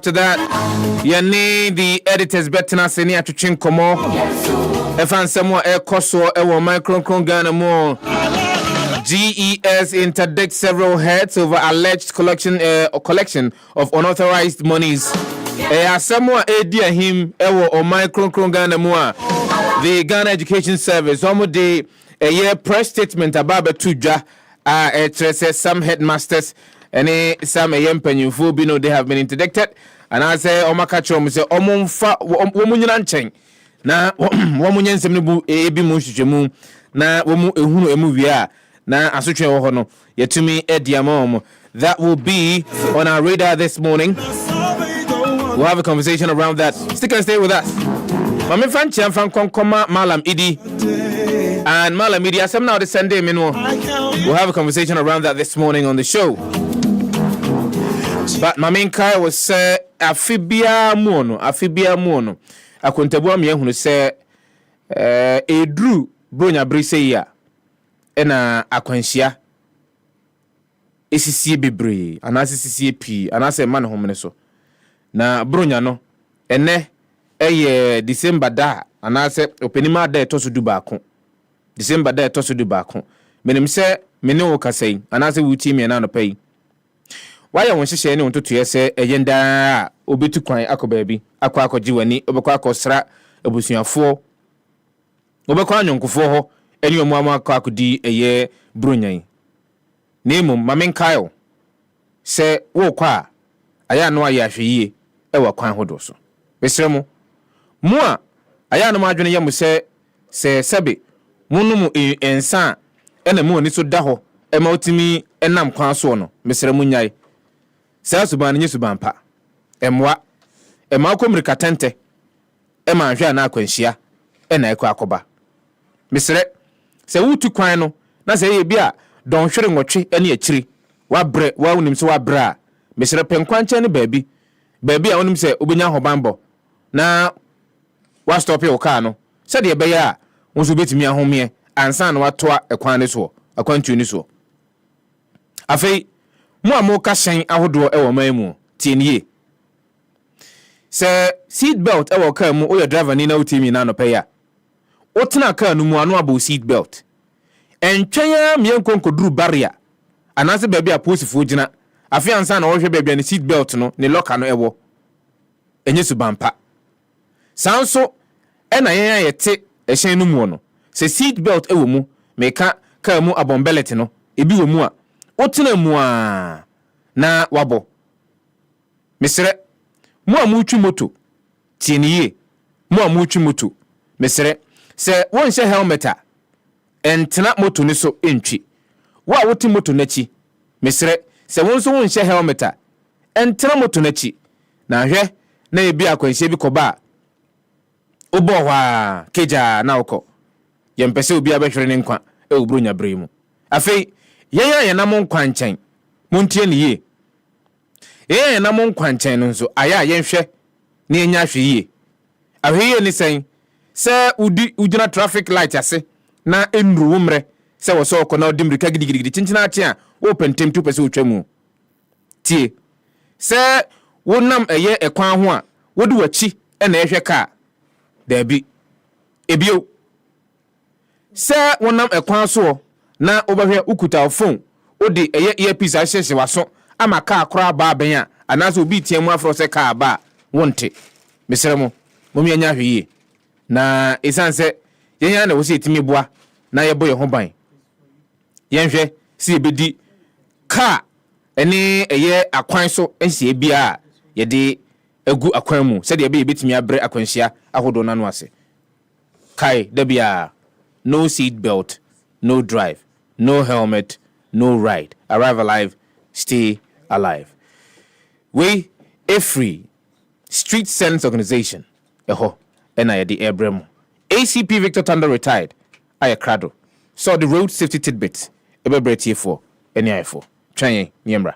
After that, you need the editors better than senior to chinkomo. If I'm somewhere a coso, a micro Ghana more. GES interdict several heads over alleged collection of unauthorized monies. Somewhere a dear him, or micro Ghana more. The Ghana Education Service, almost a year press statement about Tuja, some headmasters. Any some yempenyu fu bi no they have been interdicted and I say omaka chom say omonfa womunyina nchen na womunye nsem ne bu ebi mu hwehwemu na womu ehunu emu wi na asotwe wo ho no yetumi ediamom. That will be on our radar this morning. We'll have a conversation around that. Stick and stay with us. Mami Fanchi fan konkoma Malam Idi and Malam Idi asem now the Sunday menu. We'll have a conversation around that this morning on the show. But my main car was afibia mono akontabu am yehunu say edru bronya brise ya na akwanhia esisi bebre anase sisi pi anase man homne so na bronya no ene December da anase openima da etoso du baako December da etoso du baako menim se mene wo kasai anase wuti me na no pai. Why I want to share any on to say agenda obitu kwan akoba bi akwa jiwani obekwa akosra ebusuafo obekwa anyonkofo ho eni omuamu akodi eye brunyan nemu mamen Kyle se wo kwa aya no aye ahweye e wa kwan hodo so besremu mu a aya no madwene yemu se sebe munum ensa ena mu oni so da ho e ma otimi enam kwan so no besremu nyai sa suban nye suban pa emwa akomrika tente ema ahwe na akwanhia na ekọ akoba misre se wutu kwan no na se ye bia don hwere nwotwe ene akiri wabre wa unim se wabra misre penkwanche ne baabi a unim se obenya hobanbo na wa stop your car no se de be ya wonso betimi ahomie ansa na watoa ekwan ne so akwantu ni so afei mo amoka shen ahodo ewo mamu tienie se seat belt ewo car mu o driver ni na utimi na no peya otena car no mu anu abo seat belt entwenya mienkonkoduru barrier anase baabi a posifo gina afi ansa na wo hwe baabi na seat belt no ne locker no ewo enye subampa sanso ena yen yete ehyen no mu no se seat belt ewo mu meka car mu abombelet no ebi wo mu a otena mu a na wabo mesre mu amuchu moto tieniye mu amuchu moto mesre se wonhye helmet a entena moto ni so entwi wa woti moto nachi mesre se wonso wonhye helmet a entena moto nachi na hwe na ebi akwanhye bi koba obo hwa keja na okọ yempese obi abehwere ne nkwa e obronya bremu afei yeye na mon kwanchan montie ne ye yeye na mon kwanchan no so aya yenhwe na enya hwe ye ahwe ni sen se udina traffic light ase na enru wumre se wo so okọ na odimrika gidigidi chinchina ache a wo pentem tu pese otwamu tie se wonam eye ekwan ho a wodu wachi na ehwe ka dabi ebio se wonam ekwan so na obahwe ukuta phone odi eye earpiece ahyehye waso ama ka akora ba ben a anaso obi tiamu afro se ka ba wonte mesremo momi anya hweye na esanse yenya na wo se etimi boa na yebo ye ho ban yenhwe si ebedi ka ene eye akwan so enhye bia ye de egu akwan mu se de ebe betimi abre akwanhia ahodo na no ase kai da bia no seat belt, no drive, no helmet, no ride. Arrive alive, stay alive. We a free street sense organization. Eho, ena di Abramo. ACP Victor Thunder retired. Aya Crado. Saw the road safety tidbits. Ebe bretie for any I4. Chanye Niembra.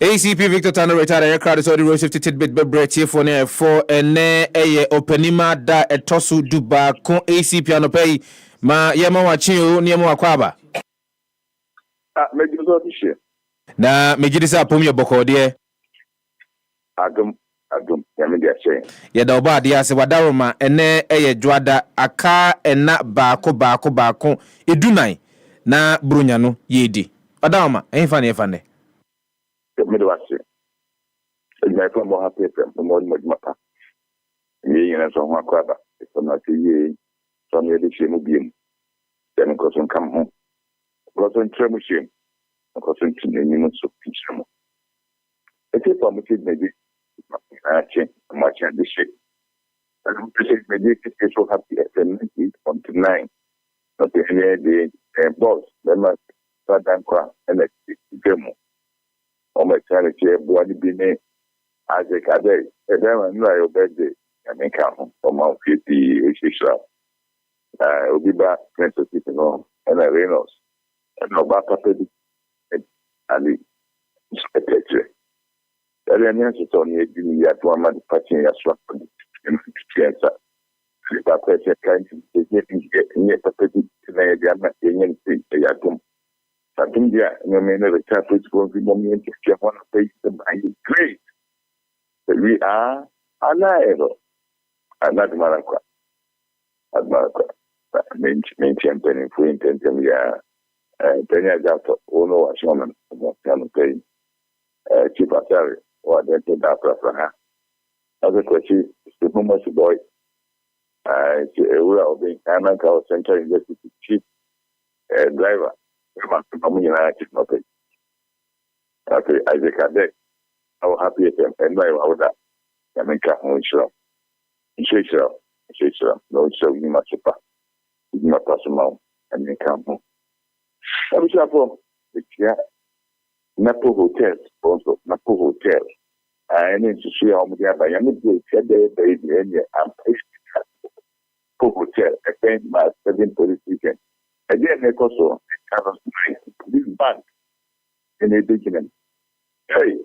ACP Victor Tano retired aircraft is already road safety tidbit bebrete for ne for ene openima da etosu duba kon ACP anopay ma yema wachi o ne yema wakwaba mejuzo dishe na mejidisa pom ye bokode agum yami dia che ye da oba dia se wadaroma ene dwada aka ena baako edunan na brunya no yedi wadaroma enfa ne efa ne me do ase my friend mo happy mo mata ye yin so ho akwaba so na ti ye so na ye che mu biem dem ko so kam ho ko so ntremu shem ko so ntine ni no so pinchamo ete pa mo ti meji ache ma cha dishe and we say meji is so happy at 98.9 not the boss them Danquah and the demo my channel chair body bine Isaac Ade them no your birthday I mean come from our 50 Ishisha Obiba Princess no and Reynolds and no back up and the secretary there any answer on you you have to am the party ya swap in the the person kind to get near papeti na ya na yenye ya tum Satum dia no me no retire for the moment if you want to face them and great we are alive another Admaraka main champion for intention ya Tanya Jato ono washoman mo pay chief atari or the data other question the much boy we are being Danquah Central University chief driver okay Isaac Ade how happy I am and I would that I mean sure no so you must not personal and then come home I'm sure for the Napo Hotel also Napo Hotel I need to see how many I am baby and I'm Hotel attend my 7 police weekend again they also this bank in a beginning hey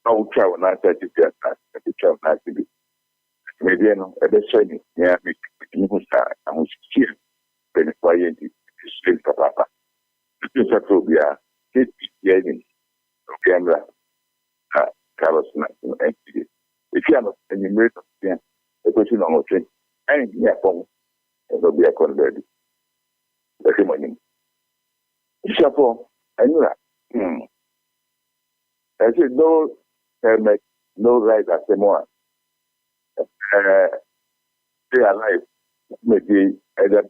no travel not that you get that travel not to be maybe no at the training yeah me who start I was here when quiet straight papa this is a phobia this is camera Carlos if you are not any rate of yeah the question on train and yeah phone it'll be a converted the morning Chapo anyway I said no helmet no right at the moment stay alive maybe either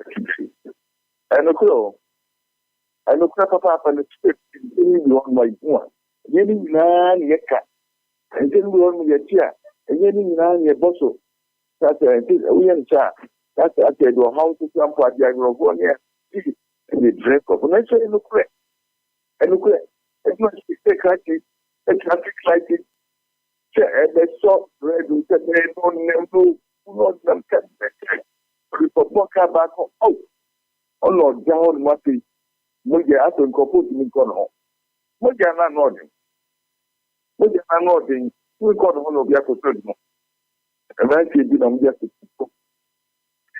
and I know papa and expect you on my one yeni na yeka and then we on your chair and yeni na your bosso that's we and cha that's at the house to some part the agrogonia and the drink of and I say look and look it must be a traffic light and the soft bread with the bread on not them for Poakwa back home oh Lord down what is Moja ato nkopo tumi kɔ no ho moja na nɔɔden tumi kɔ no ho na obi akɔtɔ no ɛmɛnti bi na mo bia kɔtɔ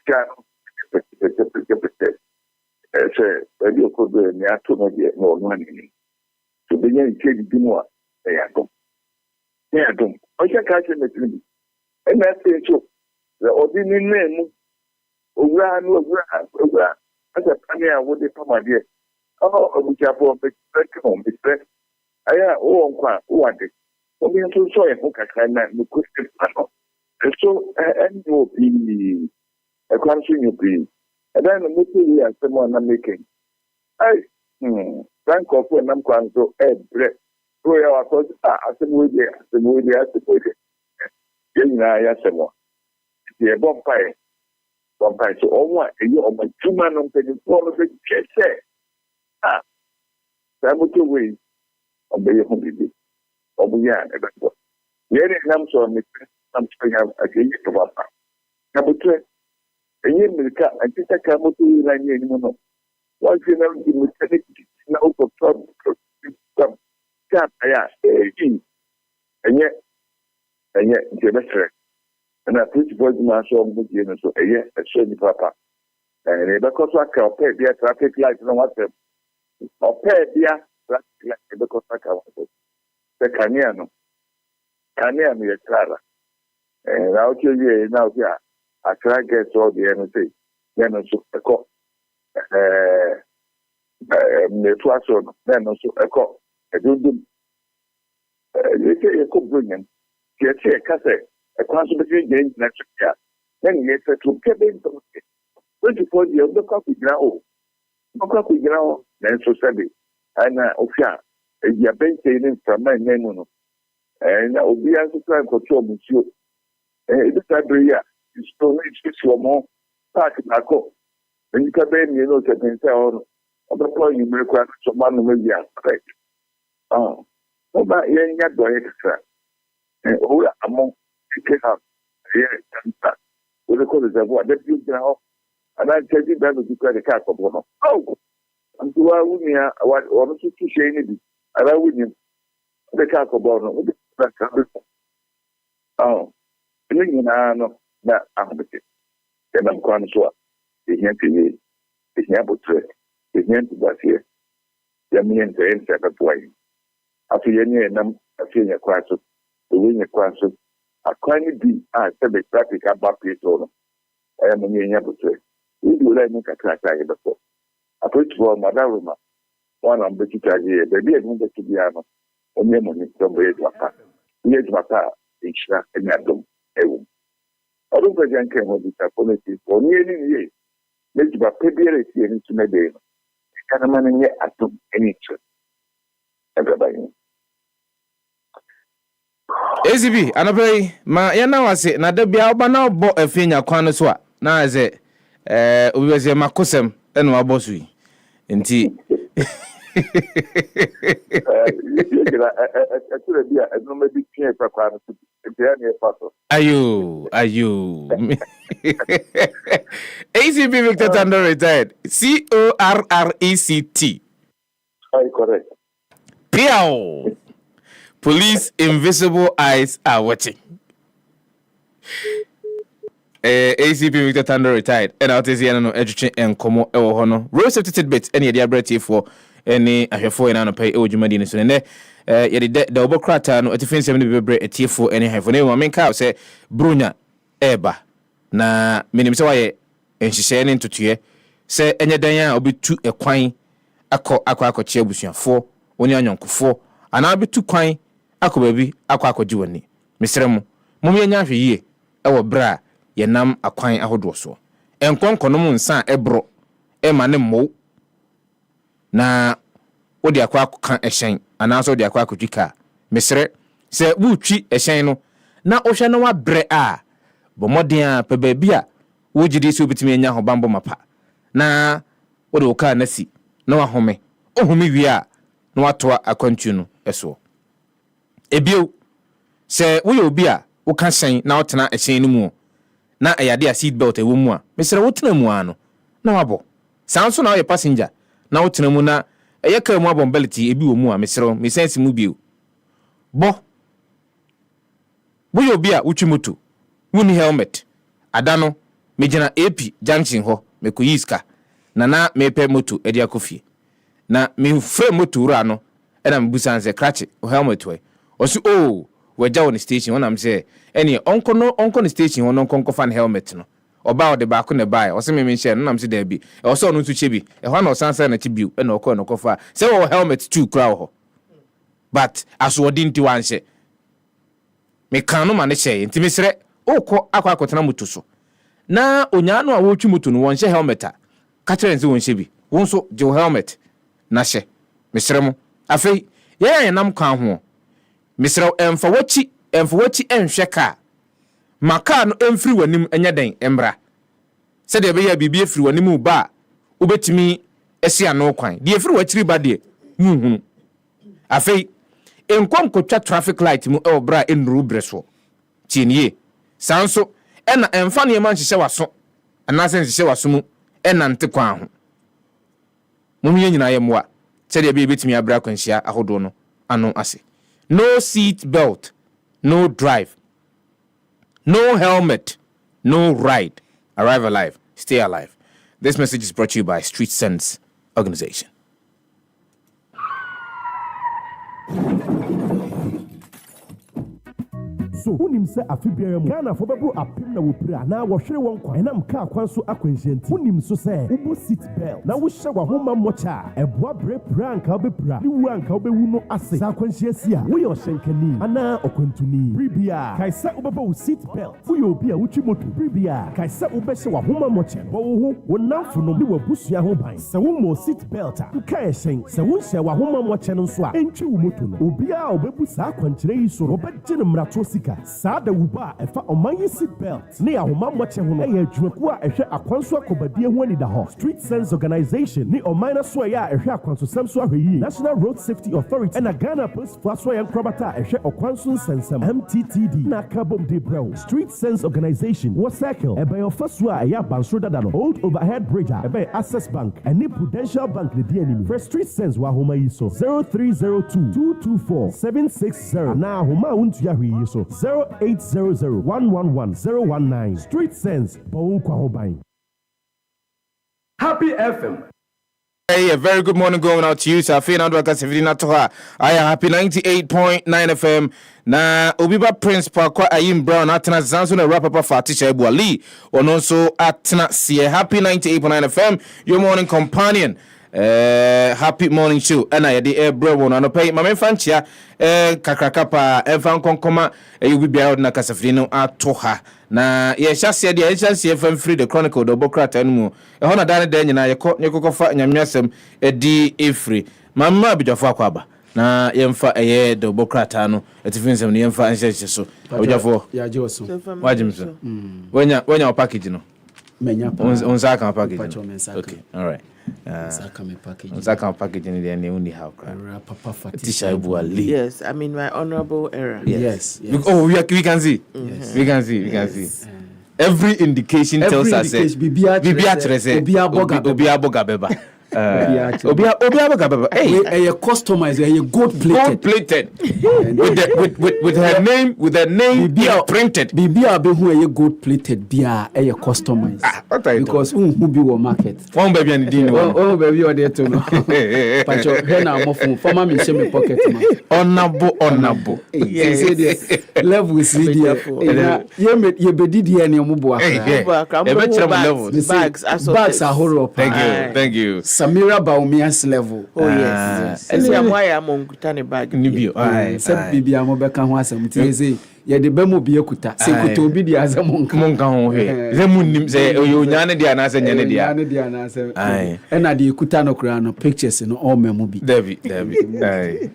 ka pɛtɛpɛtɛ sɛ ɛbi okɔdo ni ato no deɛ na ɔno anini so benya ike di mu a ɛyɛ adom ɔhyɛ ka kyerɛ mɛtiri bi ɛna ɛsɛ nso ɔde ne nan mu owura asɛ pane a wode pamadeɛ obuchapo mbekre aya o nkwa o wade obi nso so ye ho kakra na no question ano so no bi e kwan so you be and then mo ti ya semo na making ai thank you for nam kwan so bre so ya wa ko asemo we ye na ya semo ye bompai so o wa eyi o ma tuma no pe ni so be kese Samuel way obey home bibi obuya ebeto yere nam so me sam tanya again to papa na butre enye milka antita ka moto ira nye ni no wa fi na di mechanic na o ko tap ya enye nke betre na principal ma so mo die no so so ni papa ne because aka ope bia traffic light no what ope bia traffic light because aka what the kania no ye clara na o che ye na o bia akra get all the no say no so eko me to aso no so eko edudum ye ko brilliant ye che kase ekwan so be gen na tsia na ye se to kebe ndo 24 years the copy ground no copy ground na so sabi ana ofia ya benche ni from my name no na obi aso plan ko to omusio this area is to need to more park na ko ni ka be ni no se pense on obo you me kwa so man no me ya correct no ba ye nya do ye kra o among have here tanta o le ko de voir depuis grand ana tedi ba no dikwa de ka ko bono antu wa unia wa no su she ni bi ara wuni de ka ko bono o de ka ni na no na ahbete de na ko so e hia tini e hia botre e hia tubasie ya mi ente ente ka tuai afi ye ni na afi ye kwa so o ye kwa so akwani bi sebe traffic abape to no mo nyenya botre we do like make atraka ye before apart from madaruma one am beti taje be bi e mo beti bia no o me mo ni to be do apa ye do apa ishra enyadom ewu odun pe jan ke mo di ta committee o ni ye me di ba pe bi re ti ni tu me de no kana man ye atom eni tru everybody ACB anapay ma yana wase na da bia oba na obo afenya kwan no so a na ze obi wase makosem eno abosu yi nti ayo ACB Victor Tando retired CORRECT correct Piao. Police invisible eyes are watching. ACP Victor Tando retired. And out is the no education and como ewo hono. Rose of tidbits any the ability for any ahefo in pay o jumadi ni so ne ye the obokrata no etifin sem ne bebre etifo any ahefo ne ma menka say brunya eba na minim se waye enhihye ne ntotoye se enye dan a obetu ekwan akọ abusuafo oni anyonkofo ana betu kwan akobabi akwaji woni misremu mumyenya hwe yie ewo bra ye nam akwan ahodo so enkonkonom nsa ebro ema ne mo na odi akwakan ehyen ana so odi akwakodwika misre se wutwi ehyen no na ohwe no wa bre a bomoden a pebabi a wogidi se obitimi enya ho bambo mapa na odi oka nasi na wa home ohumi wi a na watoa akwantu no eso ebio se wo obi a wo ka hyen na wotena ehyen no mu na ayade a seat belt ewo mu a mesere wotena mu ano na wabo sanso na wo passenger na wotena mu na eyeka mu abombelity ebi wo mu a mesere me sense mu bio bo wo obi a wotwi moto wuni helmet adano mejina AP junction ho mekoyiska na mepe moto edi akofie na me frame moto ura no ena mbusanse krache helmet we osu waja on station wona mse eni onko no station hono onko fan helmet no oba ode ba ko ne bai o se me menhye no namse da bi o so no ntu chebi e ho na o sansa na chebi ena okọ no kofa se wo helmet too kra ho but aso odi nti wanhye me kan no ma ne hye nti mesre okọ akotena moto so na onya no a wo twi moto no wonhye helmet a ka kire nse wonhye bi won so je helmet na hye mesre mo afei ye nam kan ho misra emfa wachi enhwe ka maka no emfiri wanim enya den embra se de be ya bibie firi wanim ba obetimi esi ano kwan de efiri wachiri ba de hunhunu afei enkonkotwa traffic light mu e obra enuru breso tienie sanso ena emfa ne man hyehyɛ waso anase hyehyɛ waso mu ena nte kwan ho mumye nyina ye moa se de be betimi abra kwanhia ahodo no ano ase. No seat belt, no drive. No helmet, no ride. Arrive alive, stay alive. This message is brought to you by Street Sense Organization. So unim se afibiara mu Ghana for bebro apem na wopira na wo hwere won kwan na mka kwan so akwanhyenti unim so se ubu seat belt na wo hye wa homa mocha eboa brepra anka obepra ni wu anka obewu no ase sa akwanhyesi a wo ye ohyenkani ana okwantuni pribia kaisa obeba wo seat belt wo ye obi a wutwi moto pribia kaisa obehye wa homa mocha bo wo ho wo namfo no ni wabusua ho ban se wo mo seat belt a nka ehyen se wo hye wa homa mocha no so a entwi wo moto no obi a obebu sa akwankyere yi so obegye ne mrato sika Sada wuba efa omanyi seat belt ne ahoma moche ho no e adwumaku a ehwe akwanso akobadie ho ani da ho Street Sense Organization ne omana so ya ehwe akwanso samso ahweyi National Road Safety Authority and Ghana Police Force ya nkrobata ehwe okwanso nsensem MTTD na kabom de bro Street Sense Organization was cycle e by ofaso a ya bansro dada no Old Overhead Bridge e by Access Bank and Prudential Bank le die animi for Street Sense wa homa yi so 0302-224-760 na homa untu ya hweyi so 0800-111-019 Street Sense Poakwa Hobai. Happy FM. Hey, a very good morning going out to you. Safina Ndwaka Sefina Toha. I am happy 98.9 FM. Na Obiba Prince Poakwa Ayim Brown atena zanso na rapper Fati Shaibu-Ali. Ononso atena siye happy 98.9 FM. Your morning companion. Happy morning show ana ya de bro wona no pay mama fanchia kakrakapa enfan konkoma yubi bia na kasafri no atoha na ye hyase de hyase FM free the chronicle do bokrata no mu ho na dane da nyina yekokofa nyamyasem edi efree mama bidwafo akwaba na yemfa eye do bokrata no etifinsem ne yemfa anhyehye so bidwafo ya joso wajimso wanya package no menya pa onza kan package okay all right Saka package in the only how Papa Fati Shaibu-Ali. Yes, I mean my honorable era. Yes. Oh, we can see. Yes. We can see. Every indication tells us Bibia Boga Beba. Obia Beba. Hey, a customized, a gold plated. with her name, Bibia printed. Bibia be who a gold plated bia a customized. Because who be wa market. One baby and dinner. Oh baby or there to know. Pacho hena mo phone former me shame pocket ma. Honorable. Yes, level is there. Ye bedi dia ne mo bo bags are horror. Thank you. Samira Baumia's level. Oh yes. And say why am on kutane bag. Nibio. Se bibia mo beka ho asem tie say ye de be mo bie kuta. Se kuta obi dia asem monka ho he. Ze munnim se oyo nyane dia na se nyane dia. Nyane dia na se. E na de kuta no kura no pictures no all memo bi. David.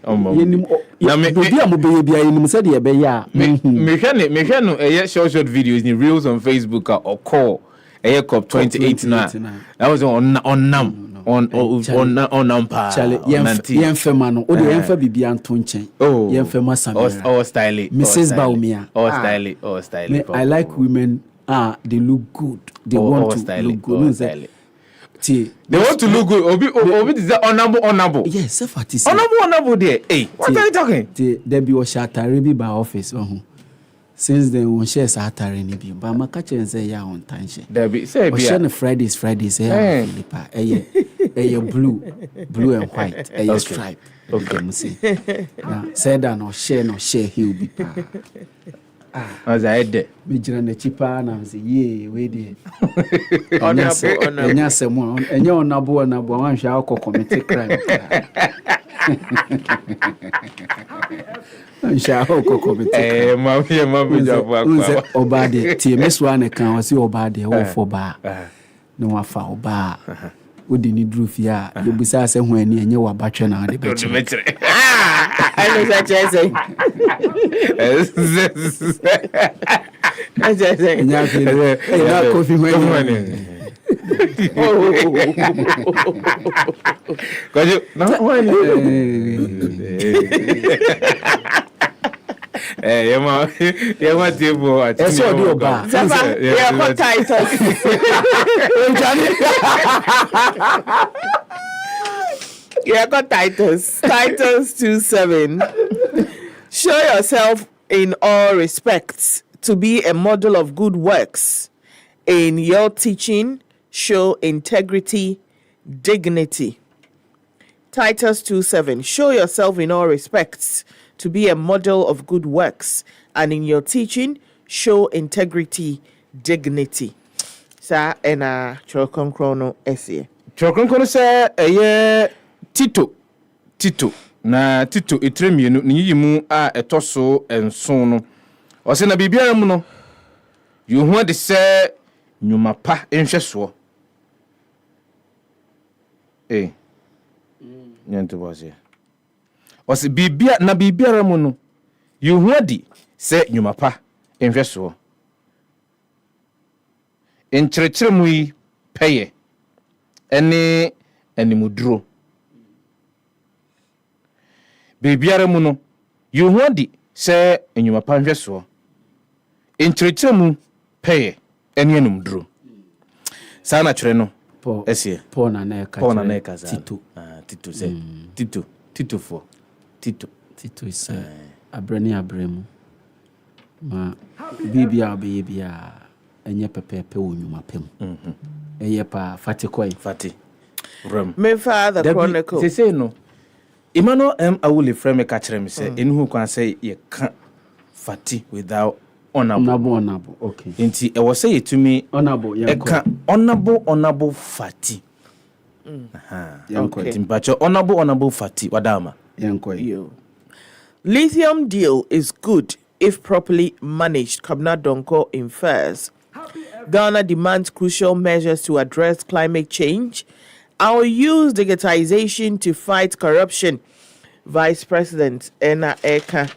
Omo. Yenim na me bia mo be bia yenim se de be ya. Me hwe no short videos ni reels on Facebook or call COP 28 na. That was on nam. On nampa yemfema no o de yemfa bibia nto nchen yemfema Samira or style Mrs. Baumia or style I like women they look good they want to look good they want to look good obi is honorable yes Sefah is honorable there hey what are you talking there be o shatare bi by office since then on share satare ni bi ba maka chen say ya on tanche there be say bi share Fridays eh Philippa blue and white stripe okay me see now say that no share he'll be pa as I had me jira na chipa na say ye we dey honorable enya semo enya onabo wan hwa akọ commit crime Obade, TMS1 can see Obade, or for bar. No one for bar. Would you need roof? Yeah, you besides when you were batching out the batch. I know that coffee yema table at so do oba yeah title Yeah, got Titus. Titus 2:7. Show yourself in all respects to be a model of good works. In your teaching, show integrity, dignity. Titus 2:7. Show yourself in all respects to be a model of good works, and in your teaching, show integrity, dignity. Sa ena chokronkrono essay. Chokronkrono se eye Tito na Tito etremienu ni yimu a etoso enson no. O se na bibia mu no. You hu de se nyuma pa enhweso. Nyante boze. O se bibia mu no. You hu de se nyuma pa enhweso. Enkyerɛkyerɛ mu yi pɛyɛ ɛne animuduro biribiara mu no yehu adi sɛ enyuma pa nhwɛsoɔ enkyerɛkyerɛ mu pɛyɛ ɛne animuduro saa na kyerɛ no ɛsiɛ Paul na eka Tito sɛ Tito is abremu ma bibia bia enye pepepe wo nyuma pem eye pa Fati ram me father chronicle say no Emmanuel Awule frame ka kire me say enu kwan say ye ka Fati without honorable okay enti e was say yetumi honorable e ka honorable Fati okay timpacho honorable Fati wadama yo lithium deal is good if properly managed. Kabna Danquah infers. Ghana demands crucial measures to address climate change. I'll use digitization to fight corruption. Vice President Ena Eka.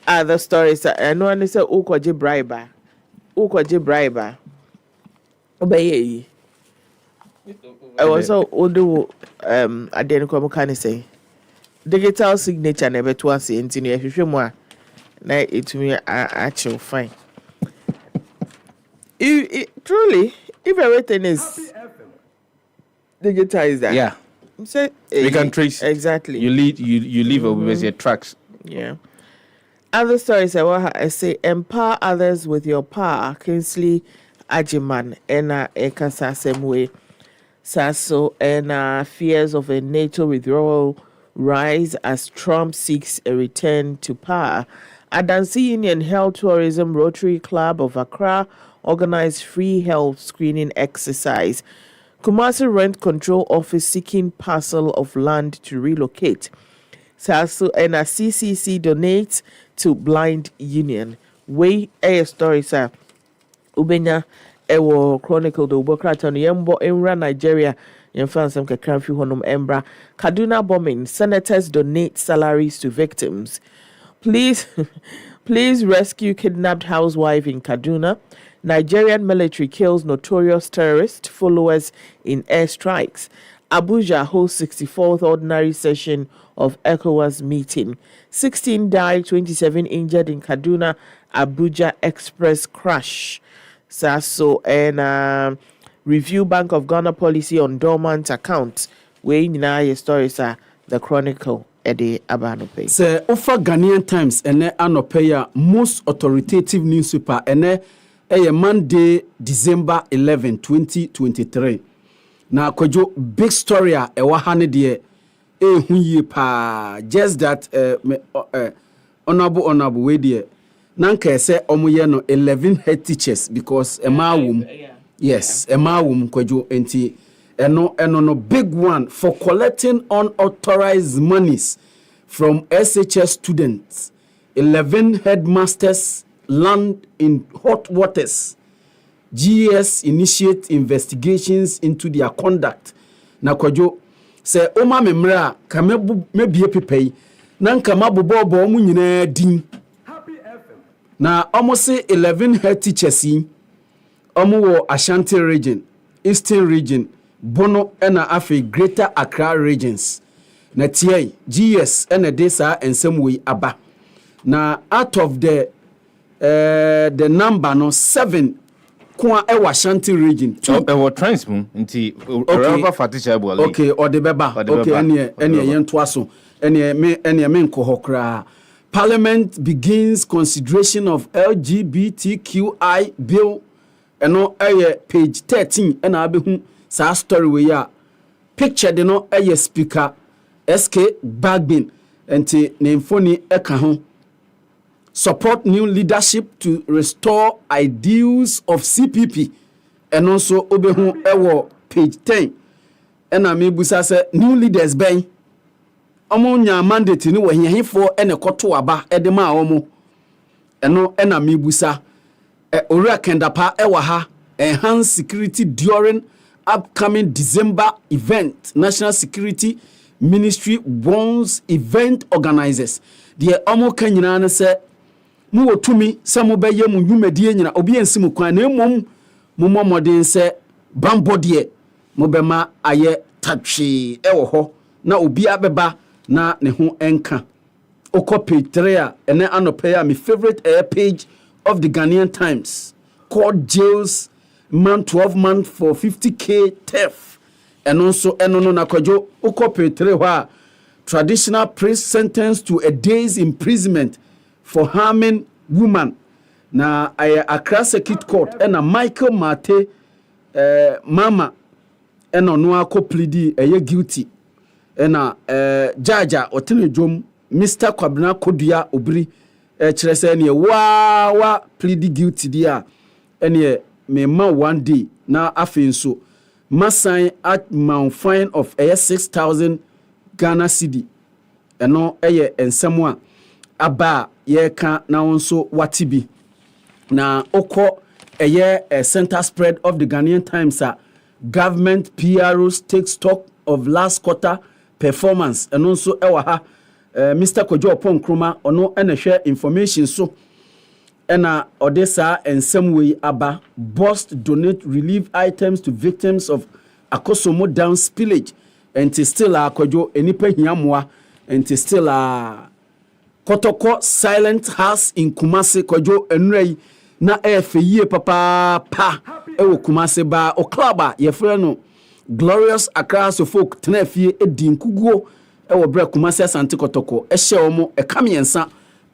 Other stories. I know I say ukwaje briber. Obey. I was odo adenko mo kan say. Digital signature never twice into ne hwehwe mu a na etumi actual fine. Truly, if everything is digitized, yeah, say we can trace exactly. You leave with your tracks. Yeah. Other stories I say empower others with your power. Kingsley Ajiman ena ekasa same way. Sasso and fears of a NATO withdrawal rise as Trump seeks a return to power. Adansi Union Health Tourism Rotary Club of Accra organized free health screening exercise. Kumasi Rent Control Office seeking parcel of land to relocate. Sasso and a CCC donates to Blind Union. Way a story, sir. Ubenya ewo chronicle the Ubokraton Yembo Enra Nigeria. Yemfansam kakramfi honum embra. Kaduna bombing. Senators donate salaries to victims. Please rescue kidnapped housewife in Kaduna. Nigerian military kills notorious terrorist followers in airstrikes. Abuja hosts 64th ordinary session of ECOWAS meeting. 16 died, 27 injured in Kaduna Abuja Express crash. Sasso and review Bank of Ghana policy on dormant accounts. Where your stories are the Chronicle. Sir, offer Ghanaian Times ene anopeya most authoritative newspaper ene Monday, December 11, 2023. Na kojo big story a ewa hane de huye pa just that honorable we de nanka se omoye no 11 head teachers because emawum yes emawum kojo enti eno no big one for collecting unauthorized monies from SHS students. 11 headmasters land in hot waters. GS initiate investigations into their conduct. Na kwajo se oma memra ka mebie pepei na nka mabobo omu nyina din. Na almost 11 head teachers omu wo Ashanti region, Eastern region, Bono ena afi Greater Accra regions. Na TI GS ena desa ensem we aba. Na out of the number no 7 kwa ewa Ashanti region. Ewa transmu nti remember Fati Shaibu-Ali. Okay, or the beba. Okay, any yentwaso. Any me kohokra. Parliament begins consideration of LGBTQI bill. Eno page 13 and abehu sa story we ya picture de no speaker SK Bagbin enti ne mfoni eka ho. Support new leadership to restore ideals of CPP. And also obehu ewo page 10. Ena me busa se new leaders ben. Omo nya mandate ni wahihifo ene koto aba edema omo. Eno ena me busa Ora Kendapa ewa ha enhance security during upcoming December event. National Security Ministry warns event organizers. The omo kanyina ne se mu wotumi se mo beye mu nwumedie nyina obi ensi mu kwan na emom mo momodin se bambodie mo bema aye tatwe ewo ho na obi abeba na ne ho enka okọ page 3 a ene anope a my favorite page of the Ghanaian Times. Court jails man 12 months for 50k theft. And also enono na kwajo okọ page 3 ho traditional priest sentenced to a day's imprisonment for harming woman. Na Accra Circuit Court and a Michael Mate mama eno akọ plead guilty. And Jaja Otenejom Mr. Kwabena Kodua Obri kyerɛ sɛ ne wa plead guilty dia ene me ma one day na afei nso masan at mount fine of 6,000 Ghana cedi eno ensɛm a aba ye ka na nso watibi na okɔ center spread of the Ghanaian Times a government PROs take stock of last quarter performance eno nso ɛwɔ ha Mr. Kojo Ponkroma ono ene share information so ena odessa and some way aba bust donate relief items to victims of Akosomo Dam spillage and still Kojo enipa hiamoa and still Kotoko silent house in Kumasi Kojo enrei na feye papa pa ewo Kumasi ba o club ye freno glorious Accra so folk tenafie edinkuguo ewo bra Kumasi Asante Kotoko ehye omo ekamiensa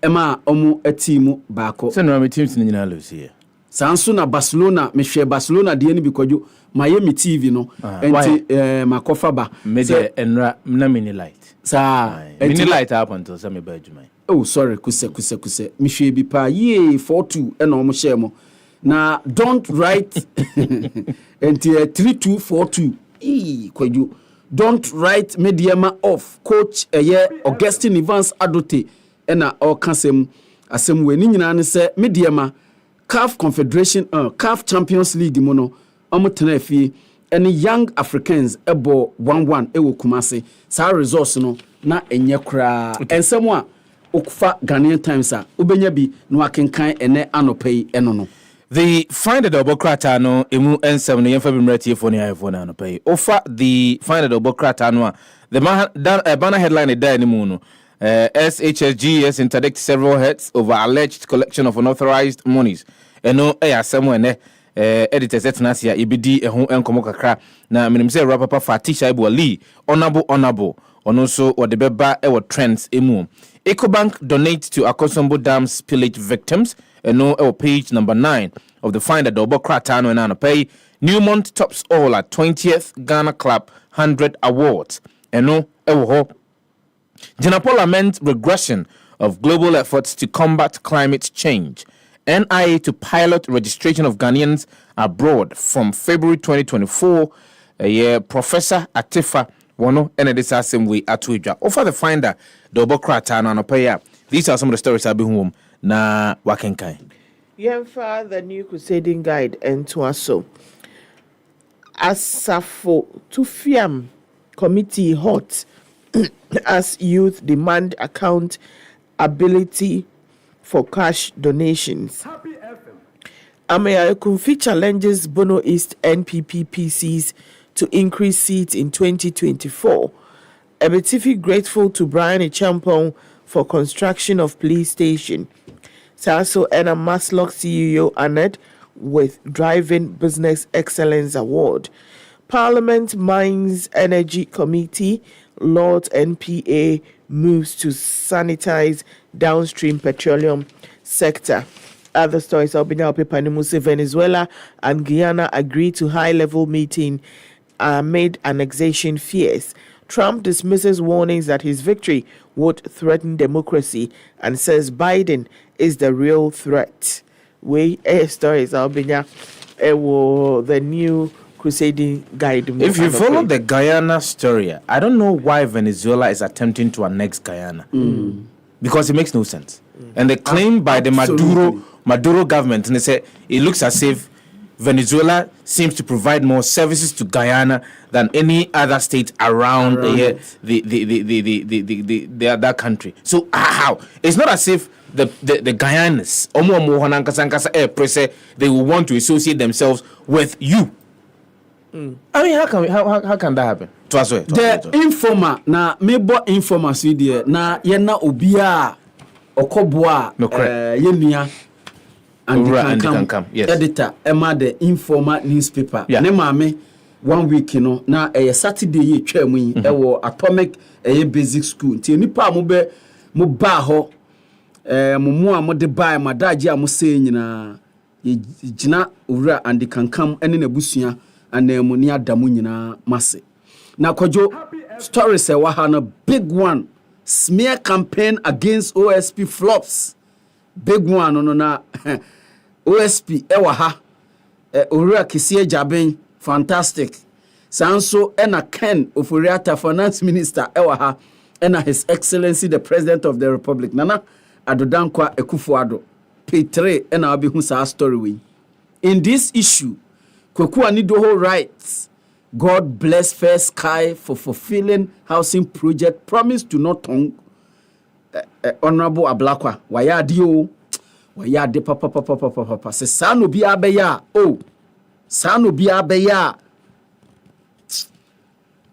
ema omo atimu baako se no teams ni nyina lose sanso na Barcelona mehwe Barcelona de ni bikwajo Miami TV no enti makofa ba me de enra na mini light sa mini light up until some ba adwuma oh sorry kuse mehwe bi pa ye 42 ena omo share mo na don't write enti 3242 kwajo don't write mediama off coach Augustine Evans Adote ena okasem asem we ni nyina ne se mediama CAF Confederation CAF Champions League mo no omotena afie ene young Africans ebo 1-1 ewo Kumasi sa resource no na enye kra ensem a okufa Ghanaian Times a obenya bi no akenkan ene anopai eno no. The find the Obokrata no emu ensem no yemfa bimrati phone ya phone no pay. Offer the find the Obokrata no the banner headline e da ni mu no. SHSG has interdicted several heads over alleged collection of unauthorized monies. Eno asem ene editor setnasia ibidi ehun enkomo kakra na menim say rapapa Fati Shaibu-Ali honorable ono so ode beba e trends emu. Ecobank donates to Akosombo Dam spillage victims. Eno page number 9 of the Find the Double Kratano and Anapay. Newmont tops all at 20th Ghana Club 100 Awards. Eno ho. Jinapo laments regression of global efforts to combat climate change. NIA to pilot registration of Ghanaians abroad from February 2024. Professor Atifa Wono Enedisa Assembly Atuija. Offer the Finder Double Kratano and Anapay. These are some of the stories I've been home. Na wakenkai yemfa the new crusading guide entwaso asafo tufiam committee hot as youth demand accountability for cash donations. Amaya Kumfi challenges Bono East NPP PCs to increase seats in 2024. Ebetifi grateful to Brian Echampong for construction of police station. Saso and a Maslock CEO Annette with Driving Business Excellence Award. Parliament Mines Energy Committee, Lords NPA moves to sanitize downstream petroleum sector. Other stories, Albania paper Venezuela and Guyana agree to high-level meeting amid annexation fears. Trump dismisses warnings that his victory would threaten democracy and says Biden is the real threat. Stories, Albania, the new crusading guide. If you follow the Guyana story, I don't know why Venezuela is attempting to annex Guyana. Because it makes no sense. And they claim by the Maduro government, and they say it looks as if Venezuela seems to provide more services to Guyana than any other state around the other country. So how? It's not as if the Guyanans, they will want to associate themselves with you. I mean, how can that happen? The informer na mebo informer so there na ye na obia okoboa yenua and can come. Yes. Editor Emma the informer newspaper. Ne maame 1 week na Saturday ye twa mu yi Atomic basic school. Nti nipa mo ba ho mo a mo de buy madaji a mo say nyina ye gina owura and can come ene na busua anemu ni adamu nyina mase. Na kojo stories a big one. Smear campaign against OSP flops. Big one no na OSP ewaha Owura Kisie Jaben fantastic. Sanso ena Ken Oforiata finance minister ewaha ena His Excellency the President of the Republic Nana Ado Danquah Ekufuado. P3 ena obi sa story we. In this issue, Kwaku Anidoho writes, God bless First Sky for fulfilling housing project promised to not tongue Honorable Ablakwa. Wayadi papa. Se sano bi abeya. Sano bi abeya.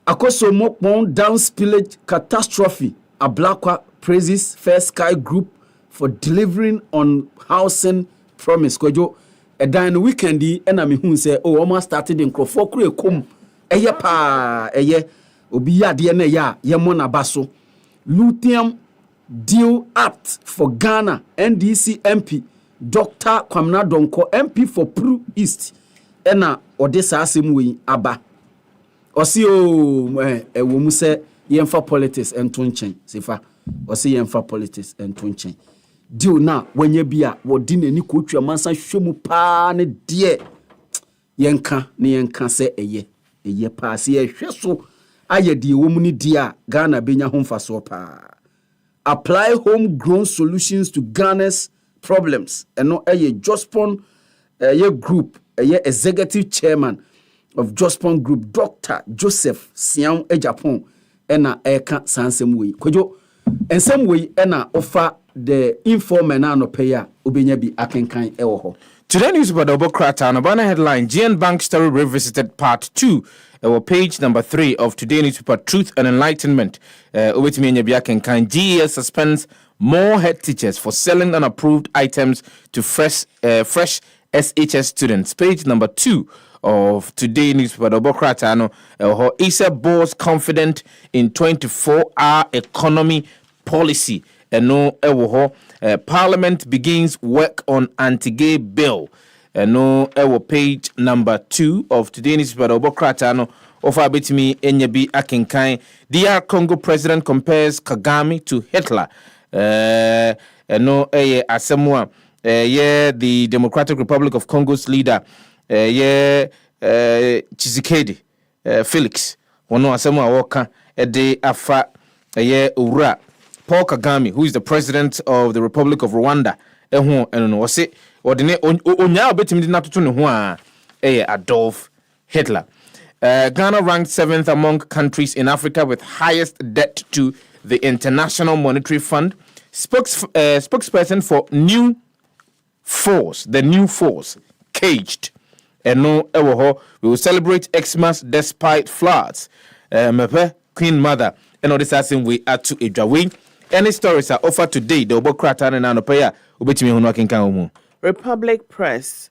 Akoso Mokpon down spillage catastrophe. Ablakwa praises First Sky Group for delivering on housing promise. Kojo edan weekendi ena me hu say almost started in Krofo kure kom. Eye pa eye obi yade na ya yemo na baso. Lithium deal apt for Ghana. NDC MP Dr. Kwamna Donko MP for Pru East ena odesa asem we aba. Osi wo mu se yemfa politics ento nchen Sefah. Osi yemfa politics ento nchen. Deal na wanye bia wodi nani ko twa mansa hwemu pa ne de yenka se eye pa se hweso ayedi wo mu ni dia Ghana benya homfaso pa. Apply homegrown solutions to Ghana's problems. Eno Jospon group executive chairman of Jospon Group Dr. Joseph Sian Ejapon ena eka sansem we. Kojo ensem we ena offer the informer na no paya obenya bi akenkan ewo ho. Today newspaper the Obokrata on banner headline GN Bank story revisited part 2. Page number 3 of today newspaper Truth and Enlightenment. Obetimi nya bi akenkan GES suspends more head teachers for selling unapproved items to fresh SHS students. Page number 2 of today newspaper the Obokrata no Isa boss confident in 24-hour economy policy. No Parliament begins work on anti-gay bill. No page number 2 of today's newspaper Obokrata no offer betimi enyebi akenkan. DR Congo president compares Kagame to Hitler. Asemwa the Democratic Republic of Congo's leader Tshisekedi Felix. Wono asemwa woka de afa ura Paul Kagame, who is the president of the Republic of Rwanda, Adolf Hitler. Ghana ranked 7th among countries in Africa with highest debt to the International Monetary Fund. Spokesperson for the new force, caged. We will celebrate Xmas despite floods. Queen Mother, and all this asking we are to Idraway. Any stories are offered today. The Obokrata and Anopaya Ubetimi Hunwakin. Republic Press.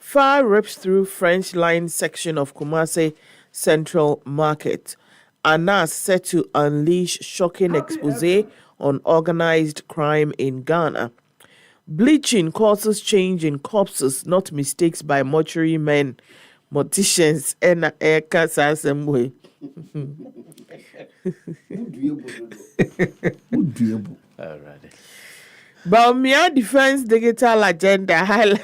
Fire rips through French line section of Kumasi Central Market. Anas set to unleash shocking expose on organized crime in Ghana. Bleaching causes change in corpses, not mistakes by mortuary men, morticians, and Eka Sasemwe. Baumia Defense Digital Agenda highlight.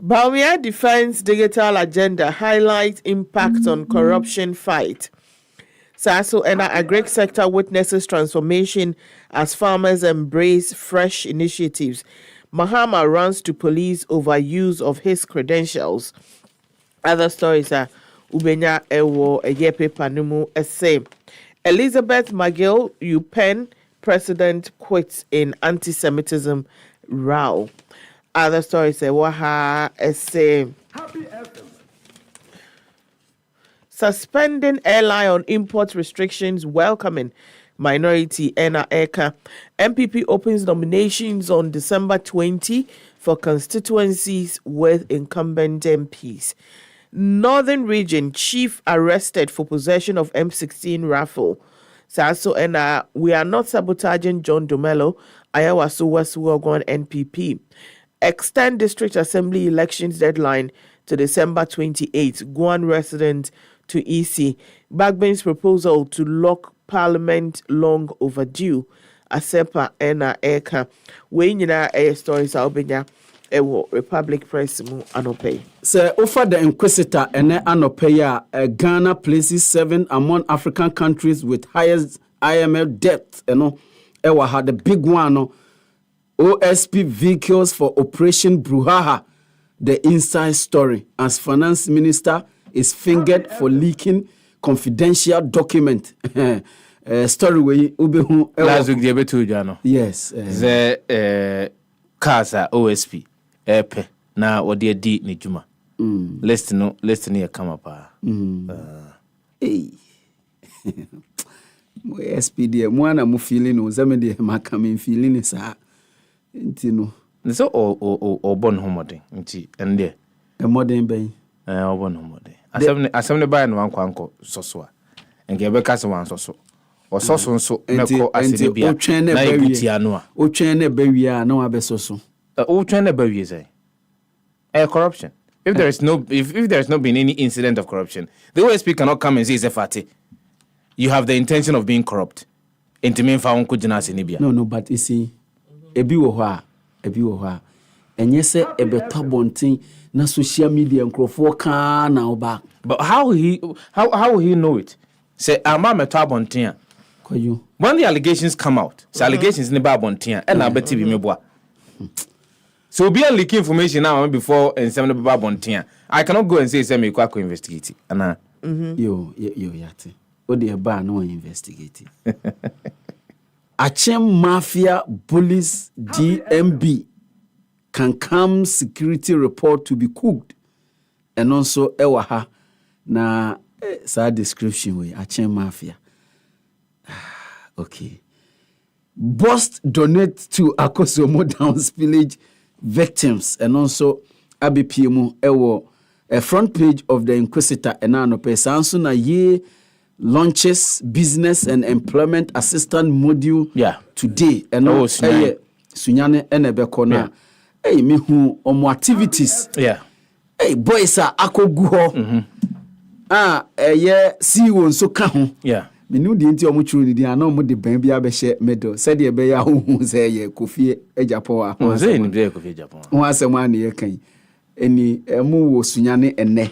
Baumia Defense Digital Agenda highlights impact on corruption fight. Saso and agri sector witnesses transformation as farmers embrace fresh initiatives. Mahama runs to police over use of his credentials. Other stories are Ubenya Ewo Eyepe Panumu essay. Elizabeth McGill UPenn president quits in anti-Semitism row. Other stories are Waha essay. Suspending airline on import restrictions, welcoming minority Ena Eka. MPP opens nominations on December 20 for constituencies with incumbent MPs. Northern Region chief arrested for possession of M16 rifle. Saso Ena, we are not sabotaging John Domelo, Ayawasu Wasuogon NPP. Extend district assembly elections deadline to December 28. Guan resident to EC. Bagbane's proposal to lock Parliament long overdue. Asepa Ena Eka. Wenyina air stories Albania Ewo Republic Press mu anope. Sir, offer the Inquisitor ene anope Ghana places 7 among African countries with highest IMF debt. Ewa had the big one. No? OSP vehicles for Operation Bruhaha. The inside story as finance minister is fingered for leaking confidential document. Story where ubehu last week they betu jano. Yes. The Casa OSP epe na wodi di ni juma. List no ya kama pa. Hey. OSP dia mwana mu feeling no zame dia makame feeling sa. Ntino. So o bon homodin nti ende e modern ben o bon homodin asem ne buy no ankwanko soso a nge be kase wan soso o soso nso meko asede bia na ibutia no a o twen ne ba wi a na wa be soso o twen ne ba wi say corruption if there is no if there is not been any incident of corruption the OSP cannot come and say Fati you have the intention of being corrupt intimin fa won ko gina asene bia no but you see ebi wo ho a enye se ebeto bonten na social media nkrofo ka na oba but how will he know it say ama meto abonten a kwayo when the allegations come out so allegations in ba bonten a na beti bi meboa so be leak information now before and some ba bonten I cannot go and say me kwa investigate ana yo yate o de ba na investigate Achem Mafia Bullies DMB can come security report to be cooked. And also Ewaha na sad description way Achem Mafia. Okay. Bust donate to Akosomo down spillage victims and also ABPMU Ewo a front page of the Inquisitor Enanope Sansu na ye launches business and employment assistant module today and sunyane enebeko na me hu omo activities boys are akogu ho CEO nso ka ho me nu di nti omo churu di ana omo de ban bia be hye medal said ye be ya hu say ye Kofi Japan a ho say ni be Kofi Japan ho asem an ye kan eni emu wo sunyane ene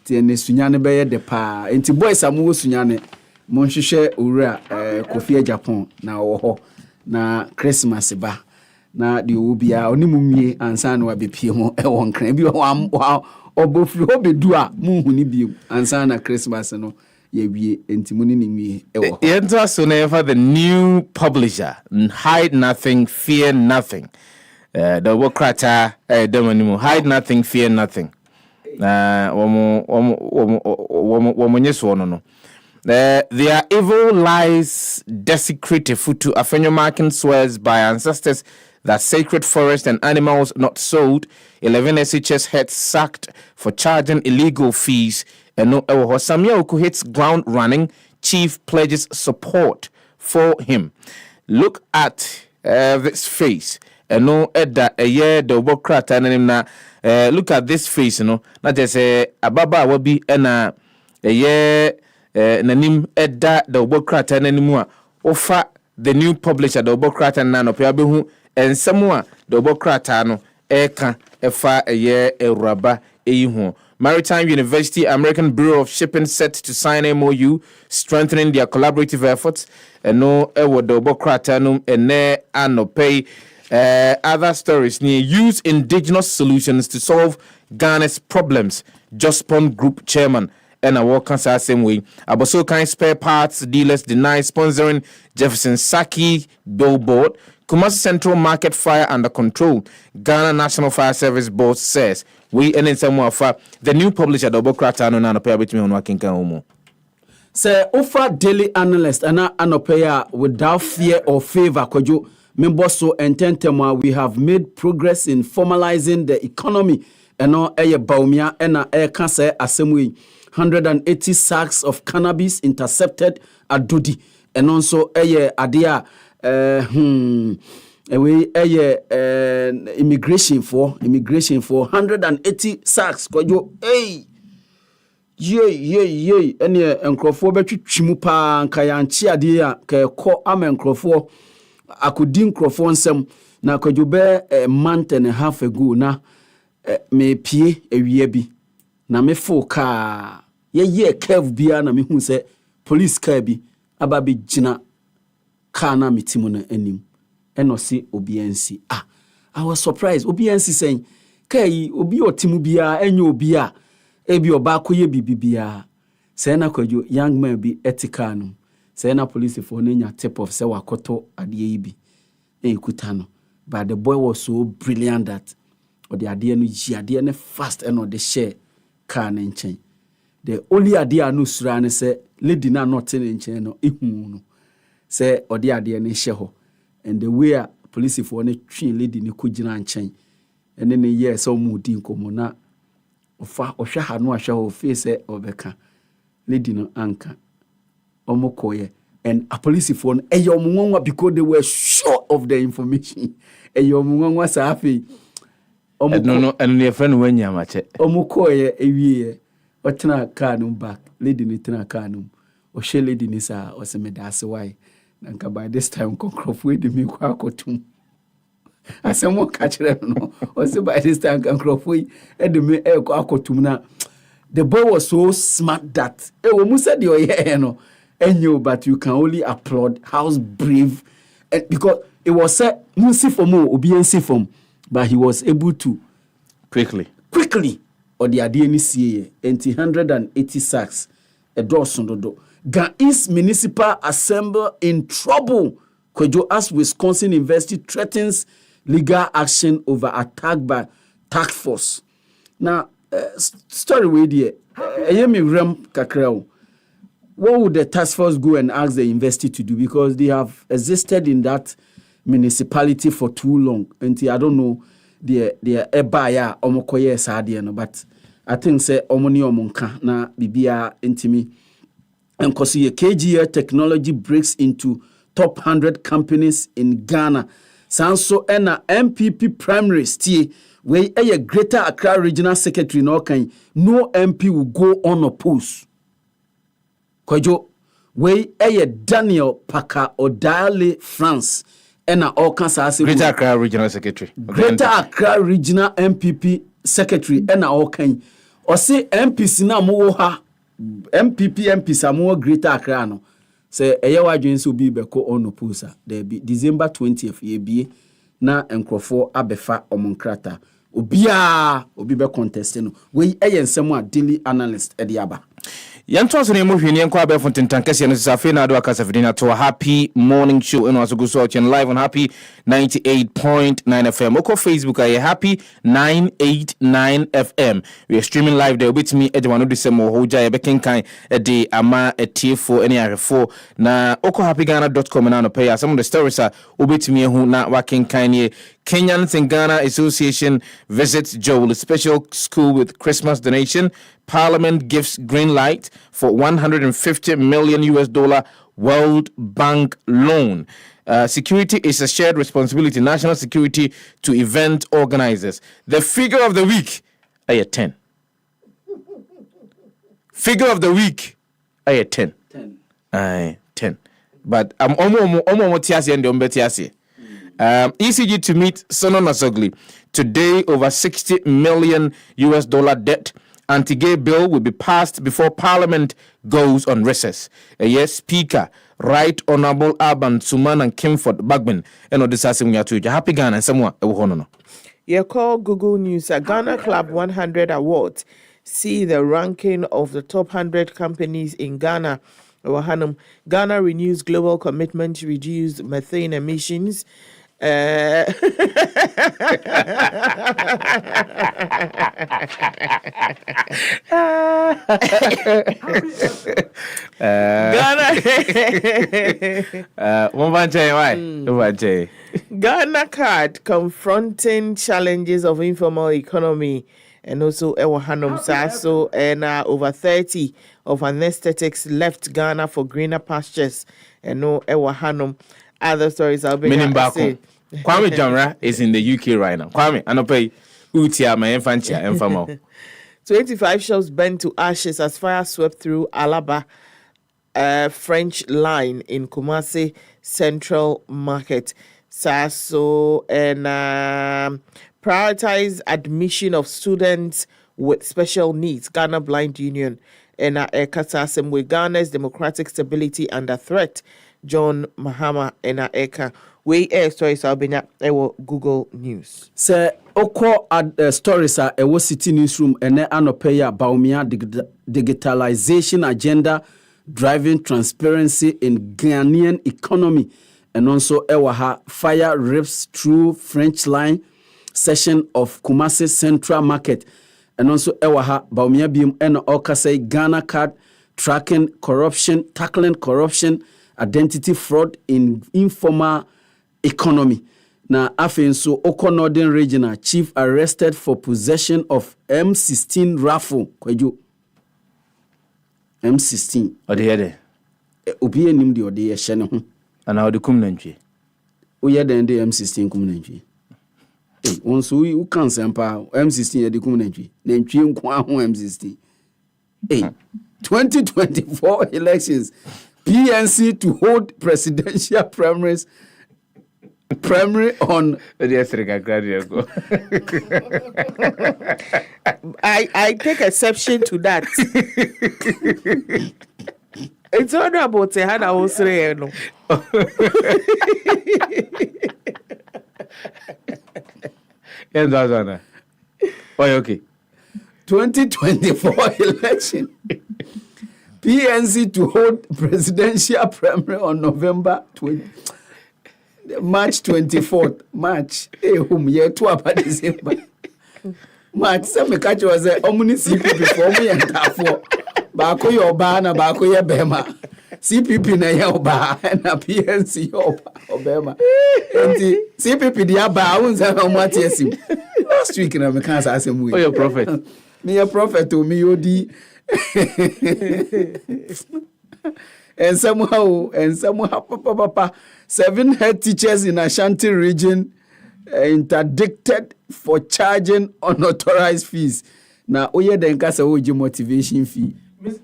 tiene sunyane beye de pa enti boys amu wo sunyane mo nhwehwe owura Kofi Japan na wo ho na Christmas ba na de obia onimu nwie ansa na wabepie ho e won kran bi wa obofri obedu a mu hu ni bi ansa na Christmas no ye wie enti mu ni nwie e wo enter so na for the new publisher hide nothing fear nothing the wokrata demonimu hide nothing fear nothing their evil lies desecrate Futu Afenyo marking swears by ancestors that sacred forest and animals not sold, 11 SHS heads sacked for charging illegal fees, and no Samia Oku hits ground running, chief pledges support for him. Look at this face. No edda a year the Bokrata and na look at this face, not just ababa wabi and a year nanim edda the Bokrata and anymore. Offer the new publisher the Bokrata and Nano Piabu and somewhere the Bokrata no eka efa a year a rubber a Maritime University American Bureau of Shipping set to sign MOU strengthening their collaborative efforts and no ewo the Bokrata no and ne ano pay. Other stories use indigenous solutions to solve Ghana's problems. Jospon Group chairman and a worker same way. Aboso kind spare parts dealers deny sponsoring Jefferson Saki billboard. Kumasi Central Market fire under control. Ghana National Fire Service board says we and in some for the new publisher Double Cratano na pay with me on working homo. Say offer daily analyst and anopaya without fear or favor kojo. Memboso ententema we have made progress in formalizing the economy and no eye baumia and air cancer assembly 180 sacks of cannabis intercepted at Dudi and also eye adia immigration for 180 sacks kwajo ye any enkrofo betwitwimu pa nkayanchi ade a ka ko ama enkrofo akodi nkrofo nsem na kwadwobe month and a half ago na me pie ewie bi na me fo ka ye curve bia na me hu se police car bi aba be gina car na metimu na anim eno se obiansi I was surprised obiansi saying kai obi otimu bia enyo obi a ebi oba koye bibibia say na kwadwo young man bi etika no say na police for nya tip of say wakoto ade yi bi ekutano but the boy was so brilliant that the ade no ade ne fast and the share car na nchen the only ade anu sura ne say lady na not in nchen no ehu no say ode ade ne hye ho and the way police for ne twi lady ne kugina nchen ene ne ye so mu di nkomo na ofa ohwe ha no ahwe ho face obeka lady no anka omokoye and a police phone because they were sure of the information safi no and your friend when you mache omokoye ewie otena car no back lady ni tena car no o she lady ni sa o se me da se why nanka by this time konkrofo edi mi kwa akotum asemo ka kire no o se by this time konkrofo edi mi kwa akotum na the boy was so smart that wo mu said your hair no but you can only applaud how brave because it was said but he was able to quickly or the idea ni see 180 sacks a dozen dodo. Ghana East Municipal Assembly in trouble as Wisconsin University threatens legal action over attack by task force. Now story way there me rem kakrao. What would the task force go and ask the university to do? Because they have existed in that municipality for too long. And I don't know the ebaya omokoye sadia, but I think say omoni omonka na bibia intimi. And because KGA technology breaks into top 100 companies in Ghana. Sanso ena MPP primary stay where a Greater Accra Regional Secretary no MP will go unopposed. Kwajo we Daniel Paka Odale France ena all kansa ase Greater Accra Regional Secretary. Greater Accra Regional MPP Secretary ena all kan o se MPC na mo ha MP samuo Greater Accra no se wadwen so bi be ko onoposa there be December 20th ye bie na enkrofo abefa omonkrata obi be contest no we nsem a daily analyst e de aba Yantos ne mo hwini enko abe fonten tankese no safe na do akasa fidina to a happy morning show and also go so live on happy 98.9 FM. Oko Facebook are happy 989 FM. We are streaming live there with me edwano December hoja e bekenkan e de ama etifo ene arefo na okohappyghana.com na no pay some of the stories are obetimi ehu na wakenkan ne Kenyans in Ghana Association visits Joel special school with Christmas donation. Parliament gives green light for $150 million World Bank loan. Security is a shared responsibility. National security to event organizers. The figure of the week, I at 10. Figure of the week, I at 10. 10. But I'm almost tiasi and tiasi. ECG to meet Sono Nasogli today. Over $60 million debt. Anti-gay bill will be passed before Parliament goes on recess. Yes, Speaker, Right Honorable Urban Suman and Kimford Bagman. And this is Happy Ghana and someone. You call Google News a Ghana Club 100 Awards. See the ranking of the top 100 companies in Ghana. Ghana renews global commitment to reduce methane emissions. Ghana Ghana card confronting challenges of informal economy and also Ewahanum Saso and over 30 of anesthetics left Ghana for greener pastures and no Ewahanum. Other stories I'll be saying. Kwame Jamra is in the UK right now. Kwame, I don't pay Utia, my infantia, and famo. 25 shops burned to ashes as fire swept through Alaba French line in Kumasi Central Market. Saso and prioritize admission of students with special needs. Ghana Blind Union and Ekasasem with Ghana's democratic stability under threat. John Mahama and Eka. We air stories are being Google News. Sir, Oko stories are a city newsroom and anopeya Baumia digitalization agenda driving transparency in Ghanaian economy and also Ewaha fire rips through French line session of Kumasi Central Market and also Ewaha Baumia Bim and Okase Ghana card tackling corruption, identity fraud in informal economy. Na afenso Oko Northern Regional Chief arrested for possession of M16 rifle. Kweju. M16. Ode yede. Obi enim de ode ye hye ne ho. Ana ode kum nantwie. O ye den de M16 kum nantwie. Onso u kan sempa M16 ye de kum nantwie. Nantwie nko aho M16. 2024 elections. PNC to hold presidential primary on I take exception to that. It's all about Hannah Osre. No. Okay. 2024 election. PNC to hold presidential primary on March 24th. March. Whom year 12 December. March. Some catch was a omni CPP before me and Tafo. Bako yoba na bako ye bema. CPP na ye oba na PNC obema. CPP dia ba unza na mwati yesim. Last week na mekansa asemu. Oh, your prophet. Me a prophet to me odi. and somehow papa 7 head teachers in Ashanti region interdicted for charging unauthorized fees. Now oye den kasa oji motivation fee.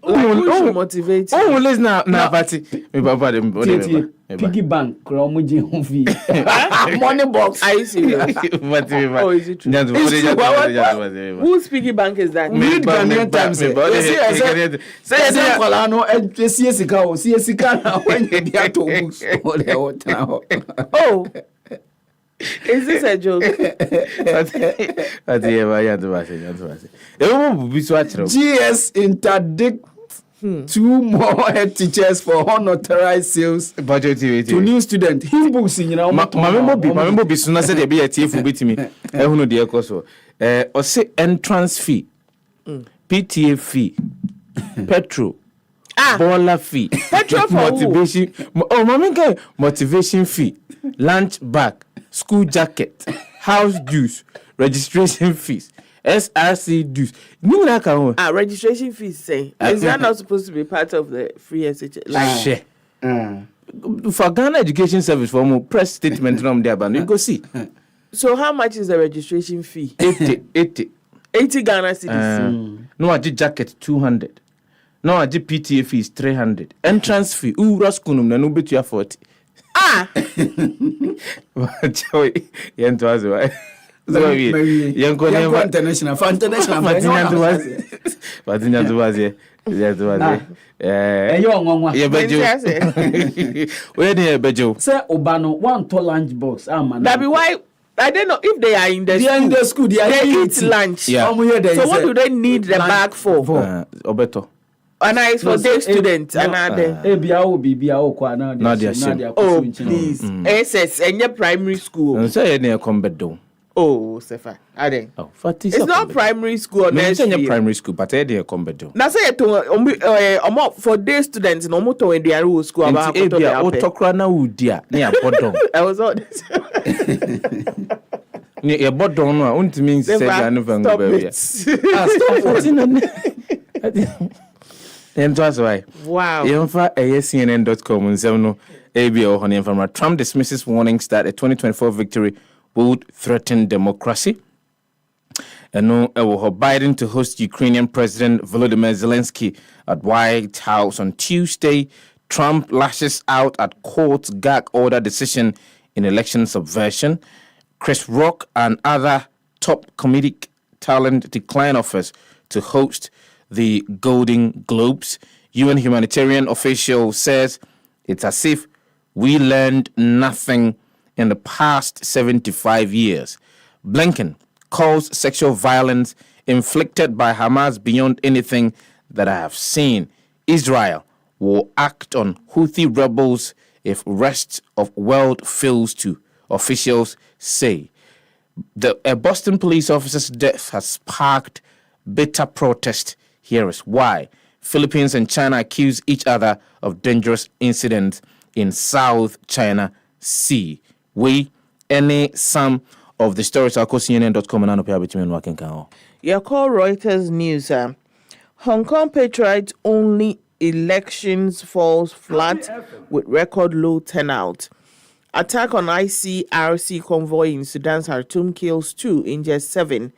Motivate. Oh, listen now, Fati. Me papa dem. Piggy bank, kromuji home fee. Money box. Are you serious? Oh, is it true? Whose piggy bank is that? Read Ghanaian Times. Say no and sika o sika na when you be at books. Oh. Is this a joke? GS interdict 2 more head teachers for unauthorized sales budget to new students. Him books in Mamembo bi so na say dey be a TF betimi ehunu de ekoso o say entrance fee PTA fee petrol baller fee Petrol for motivation motivation fee lunch bag school jacket house dues registration fees SRC dues. Registration fees say is that not supposed to be part of the free SH? Like for Ghana Education Service for more press statement from there, but you go see. So how much is the registration fee? 80 Ghana cedis. No, I did jacket 200. No, I did PTA fees 300. Entrance fee. Raskunum na no bet you 40. Joy, why? So international Say Obano one to lunch box. That be why I don't know if they are in the school. They eat lunch. Yeah. So what do they need the bag for? Obeto. And it's for day students. And oh, please. SS and your primary school. And say any combat. Oh, Sefah. Oh, Fati. It's not primary school or nursery. Primary school, but I didn't come back. Now say to for day students no moto in the school about autocra na udia near bodon. I was all this. Near bodon, I want to mean say I never go. Stop and that's why. Wow. Info CNN.com and Zelno ABO honey from Trump dismisses warnings that a 2024 victory would threaten democracy. And no, Biden to host Ukrainian President Volodymyr Zelensky at White House on Tuesday. Trump lashes out at court's gag order decision in election subversion. Chris Rock and other top comedic talent decline offers to host the Golden Globes. UN humanitarian official says it's as if we learned nothing in the past 75 years. Blinken calls sexual violence inflicted by Hamas beyond anything that I have seen. Israel will act on Houthi rebels if rest of world fails to, officials say. A Boston police officer's death has sparked bitter protest. Here is why. Philippines and China accuse each other of dangerous incidents in South China Sea. Some of the stories are CNN.com and Anopia between working count. You call Reuters News. Hong Kong patriots only elections falls flat with record low turnout. Attack on ICRC convoy in Sudan's Khartoum kills 2, injures 7.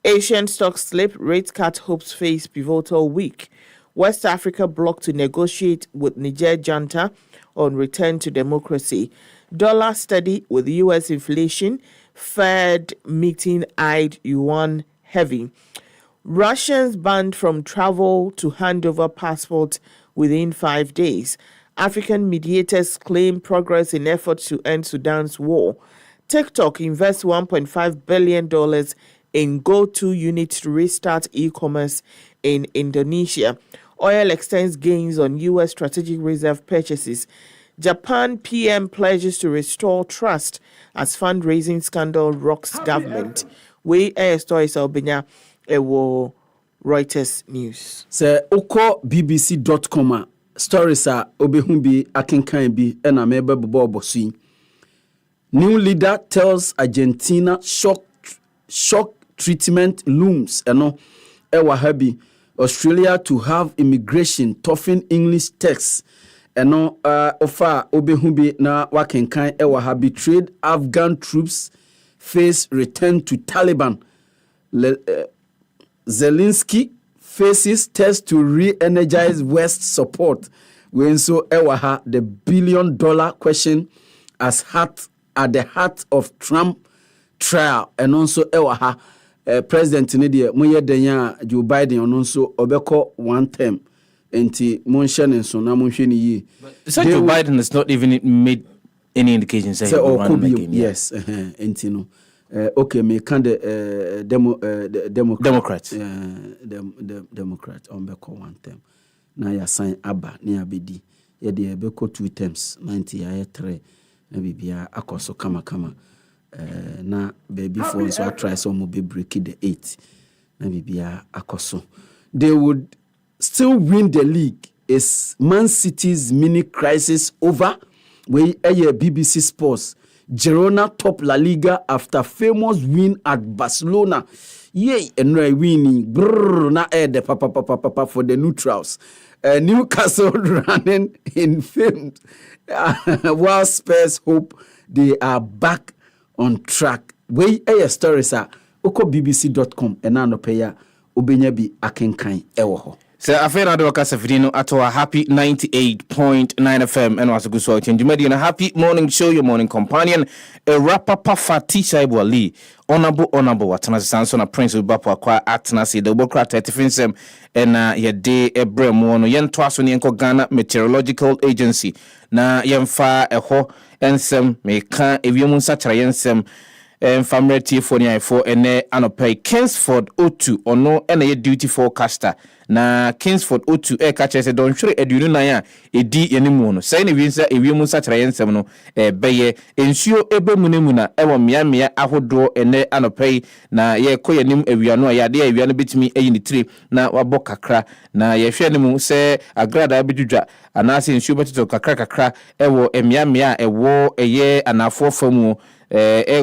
Asian stock slip, rate cut hopes face pivotal week. West Africa bloc to negotiate with Niger junta on return to democracy. Dollar steady with U.S. inflation. Fed meeting eyed yuan heavy. Russians banned from travel to hand over passport within 5 days. African mediators claim progress in efforts to end Sudan's war. TikTok invests $1.5 billion in go-to unit to restart e-commerce in Indonesia. Oil extends gains on U.S. strategic reserve purchases. Japan PM pledges to restore trust as fundraising scandal rocks government. We air stories Albania ewo Reuters News. Se oko bbc.com stories are obehu bi akenkan bi ena mebe bobo sui. New leader tells Argentina shock treatment looms eno ewa habi Australia to have immigration toughen English text. Eno ofa obehu bi na wakenkan ewa ha betrayed Afghan troops face return to Taliban. Zelensky faces test to re-energize West support. When so ewa ha the $1 billion question as at the heart of Trump trial. And also ewa ha President Nidia Muye Denya Joe Biden and also obeko 1 term. Enti Monshan and so na Monshani ye. So Joe Biden has not even made any indications saying could be again, yes. Enti no. Okay, me can the Democrat. Democrat. Democrat on beko 1 term. na ya sign aba ne abedi ye de be ko 2 terms 90 ya 3 na bibia akoso kama na baby for so I try so mo be break the 8 na bibia akoso. They would still win the league. Is Man City's mini crisis over? We BBC Sports. Girona top La Liga after famous win at Barcelona. Yay, and winning. Brrr, na the papa for the neutrals. Newcastle running in famed. While Spurs hope they are back on track. We stories are BBC.com and now pay Ubenyabi akenkan ewo. So afena do kasafidino ato a happy 98.9 FM and was a good so change media a happy morning show, your morning companion, a rapper Fati Shaibu-Ali, honorable watana sanso na prince of Poakwa atna si the bokra 35 and ye day ebrem no yen twaso ne enko Ghana Meteorological Agency na yemfa eho ensem me kan ewiemu nsa yensem family T4 for ene anopay Kingsford O2 ono ene ye duty forecaster na Kingsford O2 catch say don hwere adunu nan a edi yenimu no say ne winsa ewiemu sachara yensem no beye ensuo ebemunemu na ewo mia ahodo ene anopay na ye koyenim ewia no ya de ewia no betimi eyi ni tire na wabɔ kakra na ye hwɛ ne mu say agrada abedudwa anase ensuo betuto kakra ewo mia ewo eye anafo famu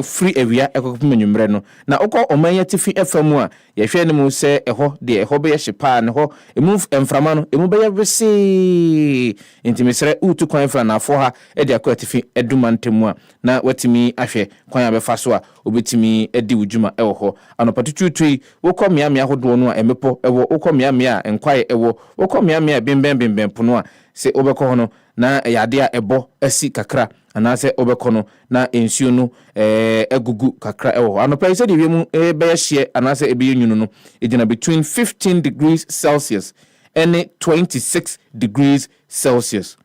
free ewia ekokopim nwumre no na okɔ omanya tifi FM a ye hwɛ ne mu sɛ ɛhɔ de ɛhɔ bɛyɛ hyepa ne hɔ emu mframa no emu bɛyɛ wese intimesere utu kwan fra na afɔ ha de akɔ tifi edumantemu a na watimi ahwɛ kwan abɛfa so a obetimi edi wudwuma ɛwɔ hɔ anopatututui wokɔ miamia hodo no a emepo ɛwɔ wokɔ miamia enkwae ɛwɔ wokɔ miamia bembem pono a se obɛkɔ hɔ no na yade a ɛbɔ asi kakra anase obekono na ensuo no agugu kakra ewo anopai se de wiemu be hye anase ebe nyunu no ejina between 15 degrees Celsius and 26 degrees Celsius.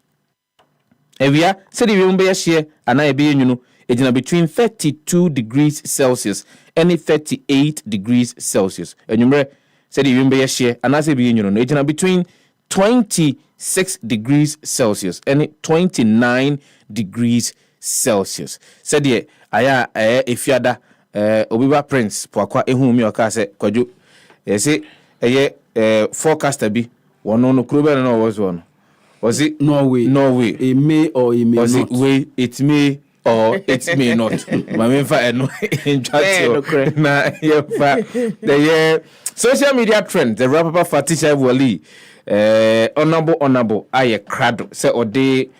Ewia se de wiemu be hye ana ebe nyunu ejina between 32 degrees Celsius and 38 degrees Celsius. Enumre se de wiemu be hye anase ebe nyunu no ejina between 26 degrees Celsius and 29 degrees Celsius. Said ye aya efiada obiba prince Poakwa ehu mi oka se kwadwo say forecaster bi wono no kuro be no was it Norway it may or it may was not it way it may or it may not mamemfa eno in chat na yefa the social media trend the rapper Fati Shaibu-Ali honorable aye crado say ode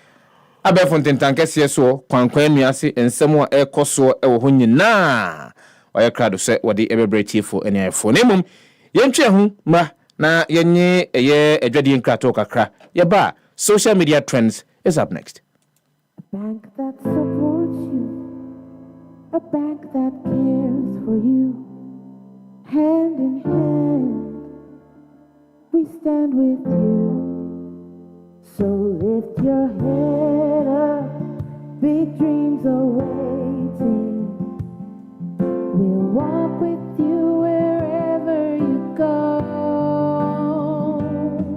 abefonten tankese so kwankwan nuase ensem a ekoso ewo ho nyina aye crado say wode ebebreti fo ene afo nemum yentwe ho ma na yenye eye adwade nkrato kakra ye ba social media trends is up next. A bank that supports you, a bank that cares for you, hand in hand we stand with you. So lift your head up, big dreams are waiting. We'll walk with you wherever you go.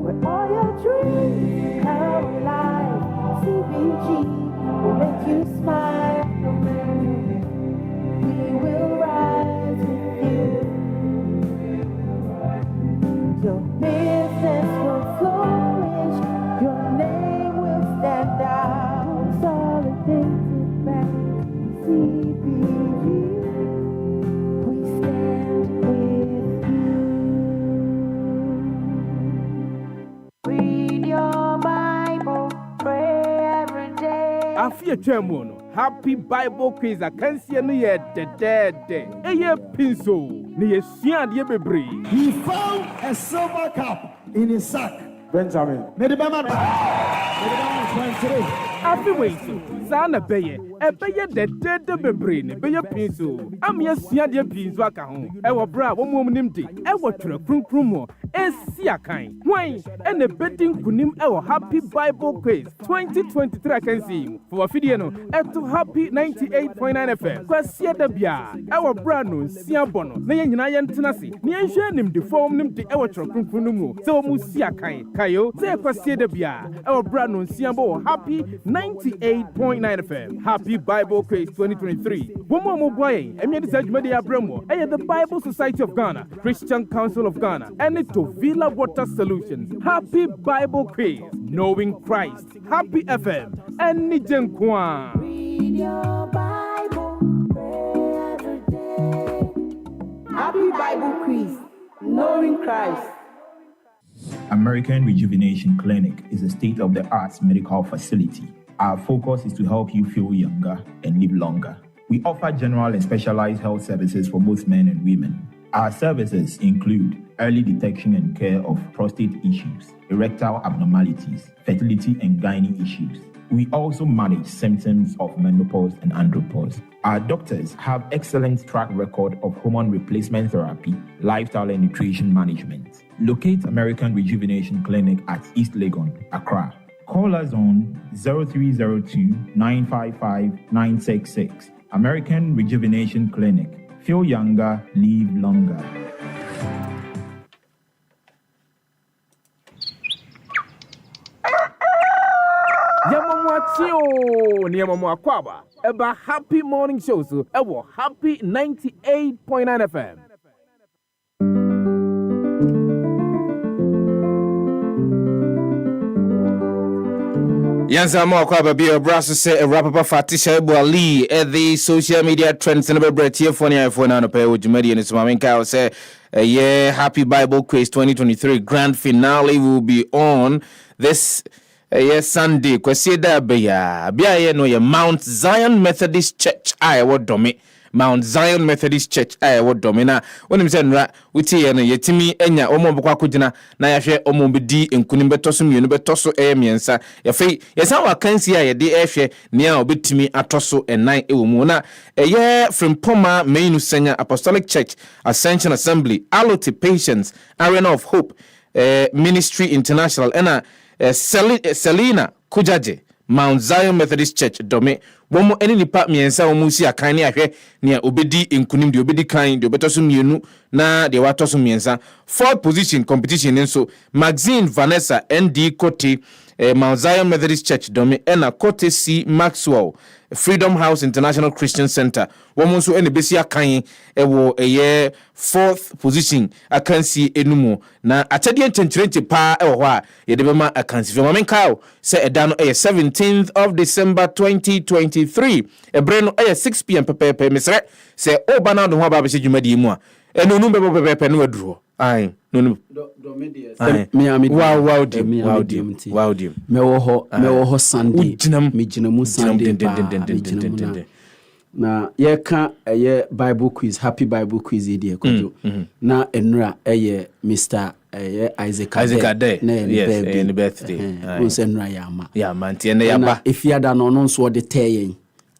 Where all your dreams come alive, CBG will make you smile. We will rise with you. Your business will flourish, your name will stand out. Solidated Bank, CBG, we stand with you. Read your Bible, pray every day. Afia Chemono, Happy Bible Quiz, I can see no yet the dead. Eye Pinso, near Sian Yebebre. He found a silver cup in his sack. Benjamin. Medibaman. Afi waiso, sana beye, beye the dead bebre, beye Pinso. I'm yes, Sian Pinso aka home. Ewa bra, one woman nimti, ewa tra krum, Esiakai. Why? And a betting kunim our Happy Bible Quiz 2023 I can see. For Fidiano, at Happy 98.9 FM. Kwasia Dabia, our brand Siabono, Nayan Tenasi, Nian him deform him to our Trokunumu. So Musiakai, Kayo, say Kwasia Dabia, our brand Siambo, Happy 98.9 FM. Happy Bible Quiz 2023. Womo Moboy, Emia Media Bremo, and the Bible Society of Ghana, Christian Council of Ghana, and it to Villa Water Solutions. Happy Bible Quiz, Knowing Christ, Happy FM, and Nijenkwa. Read your Bible, pray every day. Happy Bible Quiz, Knowing Christ. American Rejuvenation Clinic is a state-of-the-art medical facility. Our focus is to help you feel younger and live longer. We offer general and specialized health services for both men and women. Our services include early detection and care of prostate issues, erectile abnormalities, fertility and gynae issues. We also manage symptoms of menopause and andropause. Our doctors have excellent track record of hormone replacement therapy, lifestyle and nutrition management. Locate American Rejuvenation Clinic at East Legon, Accra. Call us on 0302-955-966. American Rejuvenation Clinic. Feel younger, live longer. Yamamwachio, Niamamwakwaba, about Happy Morning Show, so Happy 98.9 FM. Yanza mo kwa babi obraso se a rapper Fati Shaibu-Ali the social media trends in the bread here for the iPhone and pay with Jumedi and Sumaminka say Happy Bible Quiz 2023 grand finale will be on this Sunday. Kwesi da bia no Mount Zion Methodist Church Dome. Mount Zion Methodist Church domina wonim se nra wuti no yetimi enya omo bokwa kugina na yahwe omo bedi enkunim betoso mienu betoso miensa yefei yesan wakansi a yede ehwe nea obetimi atoso enan ewomu na from Poma Mainu Senya Apostolic Church Ascension Assembly Alote Patience Arena of Hope Ministry International ena Selina Kujaje Mount Zion Methodist Church dome womo eni nipa miensa womu si akan ne ahwe ne obedi enkunim de obedi kan de obetoso mienu na de watoso miensa fourth position competition nso Maxine Vanessa ND Kote Mount Zion Methodist Church dome ena Kote C Maxwell Freedom House International Christian Center womo so eni besi akan ewo fourth position akansi enumu na atade ententrente pa ewo ho a yede bema akansi fe mamenkao se edano 17th of December 2023 ebre no 6 p.m. pepe mesre se obana no ho aba be dwumadi mu a eno nu bebe pepe no aduro ai no no wow me wo ho Sunday me ginamu Sunday na ye ka Bible Quiz Happy Bible Quiz idea kojo na enra Mr. Isaac Ade na yes birthday onse enra ya ma ntie na yaba efiada no no so de teyen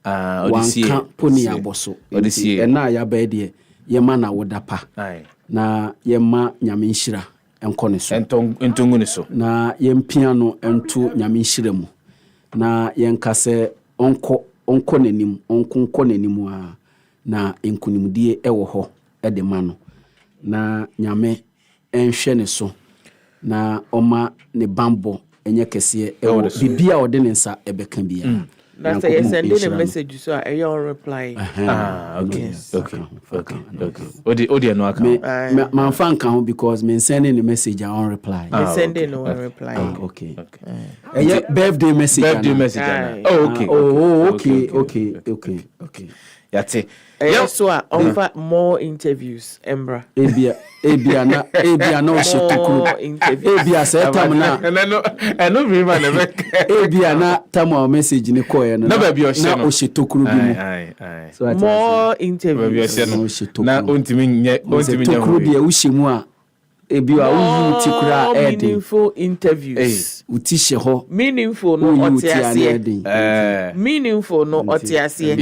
odisi poni aboso odisi na ya ba de ye ma na wodapa na ye ma nyame nhira enkone so entongu ne so na ye mpia no ento nyame nhira mu na ye nkase onko nanim a na enkunimdie ewo ho de ma no na nyame enhwe ne so na oma ne bambo enye kese ewo bibia ode ne nsa ebeka bia na say you send a message so I on reply okay odi no aka man fan kan because me sending the message I on reply me sending no reply okay birthday message okay yate so offer more interviews Embra ebia na oshetokuru ebia se tam na no be man ebia na tam message ni ko na oshetokuru bi mu so more interviews na ontimi nye de ushemu a ebia uyu tikura meaningful interviews utishe ho meaningful no otiase meaningful no otiase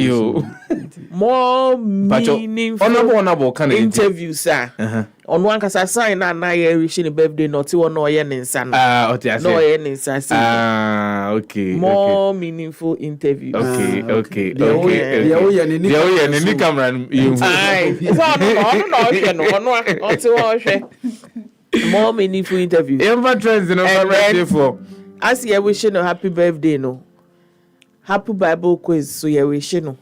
more meaningful honorable kind of interviews, sir. On one case, I sign and I wishing a birthday, not one or yen son. Okay. More meaningful interviews. Okay. More meaningful interviews. As you wishing a happy birthday, no. Happy Bible quiz, so you wishing no.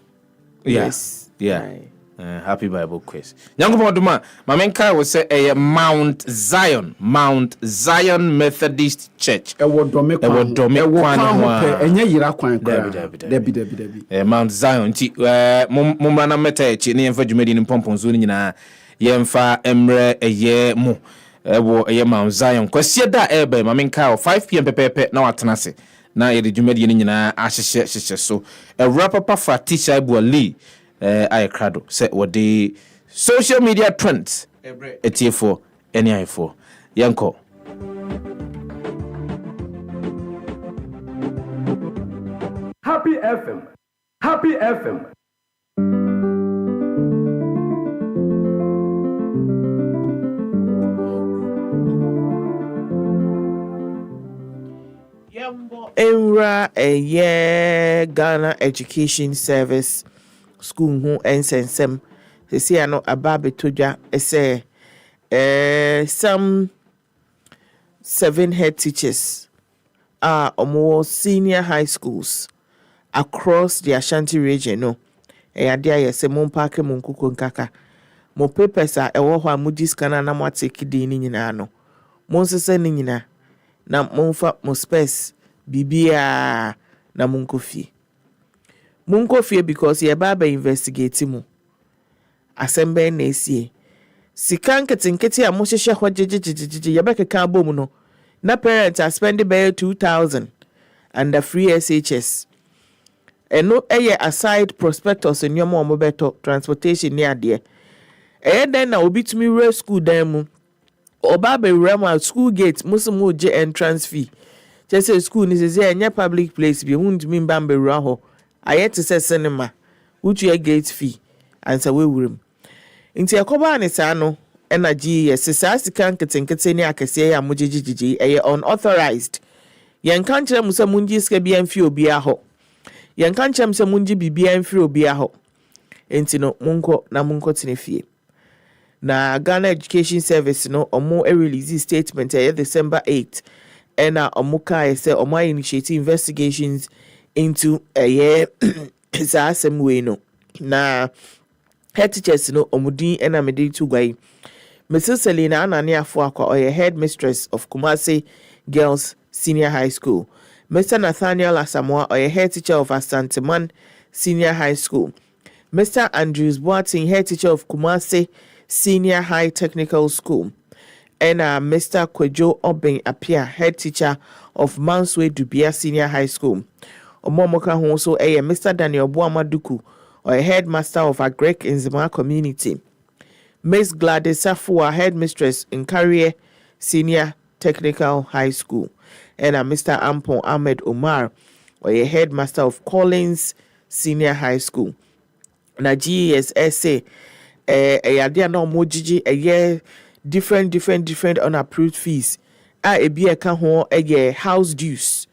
Yes. Yeah. Happy Bible quiz. Nyango Duma, my main car was say a Mount Zion Methodist Church. Mount Zion. Mumana meta chi ne mfa dwumadi ne pomponzo ni nyina yemfa emre eye mo. Eye Mount Zion. Kwasia da ebe my main car 5 p.m. pepepe na watenase. Na ye de dwumadi ni nyina ahyehye so. Rapper Fati Shaibu-Ali I crado say what the social media trends for any for yanko Happy FM. Enra Ghana Education Service School who ensensem they say no ababe toja say some 7 head teachers are more senior high schools across the Ashanti region no dia yese mon park mon kuko nkaka mo papers a ewo ho amudi scanner na mo take din ni nyina no mo nsese ni nyina na mo fa mo space bibia na mo nkofie because ye baba investigate mu asembe na esie sika nketenkete a mo hyehye ho jejejeje ye bekeka bom no na parents are spending by 2,000 and the free SHS eno aside prospectus nyoma omo beto transportation ni ade den na obi tumi re school dan mu oba be rema school gate musumu je entrance fee just school ni say enya public place bi hundumi mbambe ra ho ayet say cinema which you gate fee and say we wurim nti ekoba ne sa no energy yes sa sika nketenkete ni akese ya mojejijiji unauthorized yen kan kire mu say munji sika bi amfi obi aho yen kan kire mu say munji bibia amfi obi aho enti no munko tinefie na Ghana Education Service no omo release statement December 8 and omo kai say omo initiate investigations into asem no na head teachers no omudin and amede to gwai Mrs. Selina Anania Poakwa headmistress of Kumasi Girls Senior High School, Mr. Nathaniel Asamoah head teacher of Asanteman Senior High School, Mr. Andrews Boating head teacher of Kumasi Senior High Technical School, and Mr. Kwejo Obeng Apia head teacher of Manswe Dubia Senior High School. Omomoka also Mr. Daniel Boamaduku headmaster of Agrek in Zima community. Miss Gladys Safua, headmistress in Carrier Senior Technical High School, and Mr. Ampon Ahmed Omar, headmaster of Collins Senior High School. Na GSSA, idea no mojiji a year different unapproved fees. A be a canho a house dues.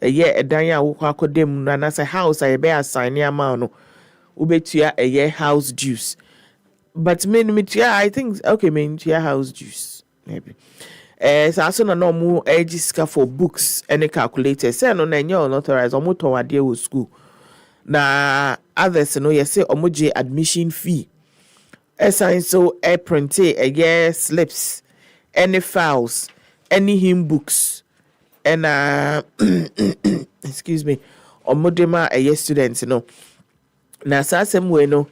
A year a danya wukako dem na say house I be assign ya mano ubetia a year house dues. But I think okay, house juice maybe. So I saw no more edges for books and calculators. Say no na nyo unauthorized or moto wadie wo school. Na others no you say omoje admission fee. Assign so print a year slips, any files, any hymn books, and excuse me, omodema a year students no. Na sa same way no.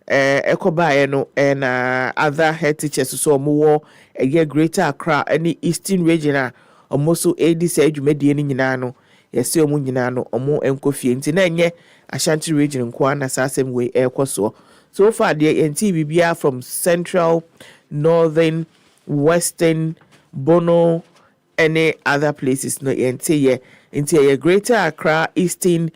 Ekobaye no and other head teachers so more a year greater Accra any eastern region almost so AD say dwumadi ni nyina no yesi omu nyina no omo enkofie nti na enye Ashanti region kwa na sasem we ekoso so far the NT bibia from central, northern, western, Bono, any other places no NT ye into a greater Accra eastern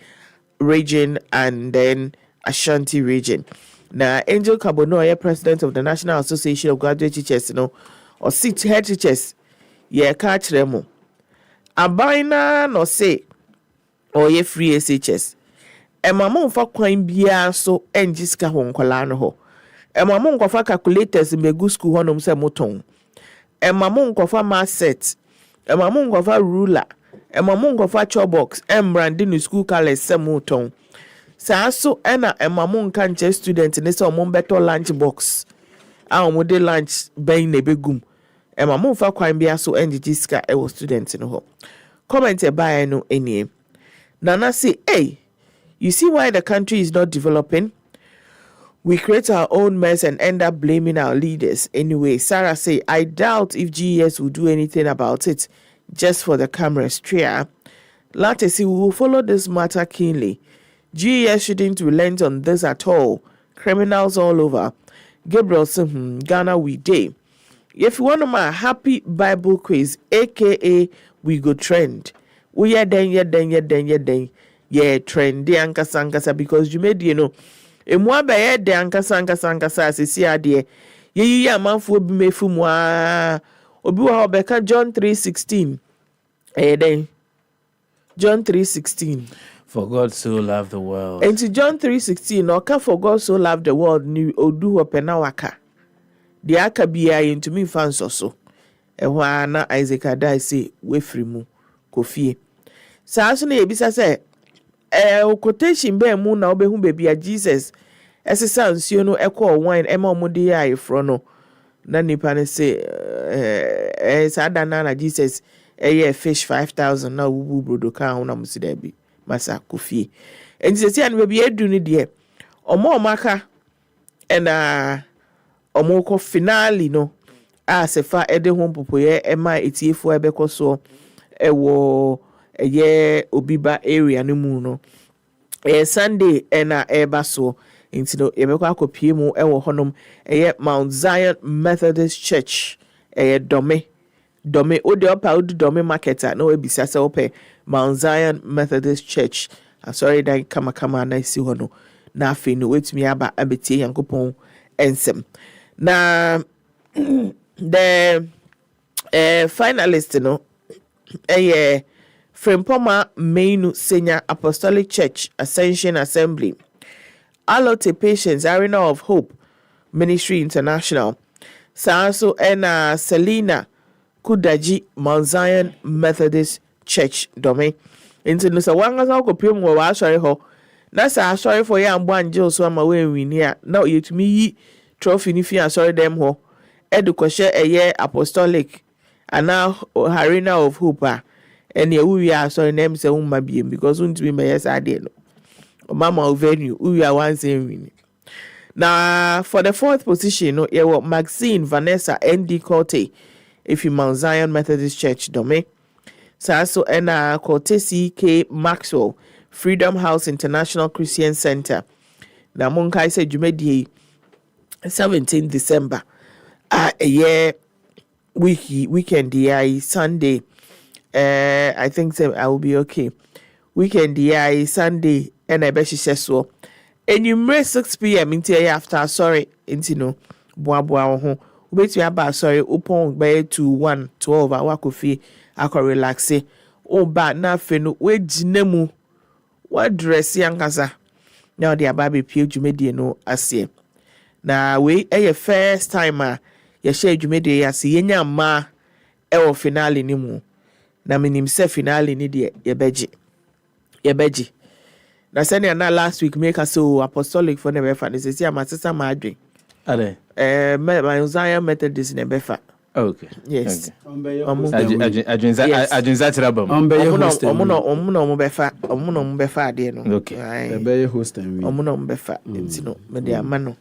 region and then Ashanti region. Now, Angel Kabono, president of the National Association of Graduate Teachers, or sit head teachers, catch them. Abina no say, or ye free SHS. Emma mon fa kwan bia so enjiska ho nkola no ho. Emma mon kofa calculators in megu school honom se moton. Emma mon kofa math set. Emma mon kofa ruler. Emma mon kofa chobox. Branding no school colors se moton. Sa so ena emma mon kanche student ne se omon beto lunch box. A omode lunch ben ne begum. Emma mon fa kwan bia so enjiska e wo student no ho. Comment e ba no enie. Nana say, hey, you see why the country is not developing? We create our own mess and end up blaming our leaders. Anyway, Sarah say, I doubt if GES will do anything about it just for the cameras. Tria. Lately, we will follow this matter keenly. GES shouldn't relent on this at all. Criminals all over. Gabriel said, Ghana we day. If you want to my happy Bible quiz, aka we go trend. We are then. Yeah, trend the ankasa because you made emwa ba ye de ankasa asisi ade ye amanfo bi mefu mu a obi wa obeka John 3:16 then John 3:16 For God so loved the world. And to John 3:16 oka for God so loved the world ni odu opena waka de aka bia into me fans so ehwa na Isaac Adai say we free mu kofie saa so na ebisa say quotation be mu na obehu baby a Jesus esesa nsuo no ekọ wine ema omode ya ifro no na nipa ne say saa na Jesus fish 5,000 na wubu brodo ka ho na musida bi masa kofie enti se an baby edu ni de omaka na omoko finale no a Sefah ede ho popoye ema etiefo ebekọ so ewo Obiba area no mu no Sunday na eba so nti no yebekwa akopie mu ewo honom Mount Zion Methodist Church dome ode opa ode dome marketer no ebisa se ope Mount Zion Methodist Church sorry dan kama na isi hono na afi no wetumi aba abetie yankopon ensem na the finalist no Frempoma Mainu Senior Apostolic Church Ascension Assembly, Alote Patience Arena of Hope Ministry International, Saaso ena Selina Kudaji Mount Zion Methodist Church Dome. Into Nusa Wanga Sako Pim wa sorry ho. Nasa sorry for ya mbwanje so ama we winia. Now you to me trophy ni fi sorry them ho. Edukoshe apostolic ana Arena of Hope. And we are sorry name say biem because won't be my yes idea no. Mama venue we are one same. Now for the fourth position no you Maxine Vanessa ND Corte if you Mount Zion Methodist Church Dome. So and Corte CK Maxwell Freedom House International Christian Center. Now Monkai said you made 17 December. Weekend Sunday. I think I will be okay. Weekend Sunday and I bet she says so. And you may 6 p.m. into after sorry into no boa ho. Wait you about sorry upon by 2 1 12 hour coffee I can relax it. Oh bad na fenu we jinemu what dress yankasa. Now the baby pure jumedi no ase. Na we first time ya share jumedi ase yenya ma e finale ni mu. Na minim se finale ni de yebeji na send na last week make us so apostolic for never fa say see amasesa ma adwen ade my Zion Methodist ne befa okay yes ajunza trabam omo befa ade no okay be host and we omo befa ntino me de amano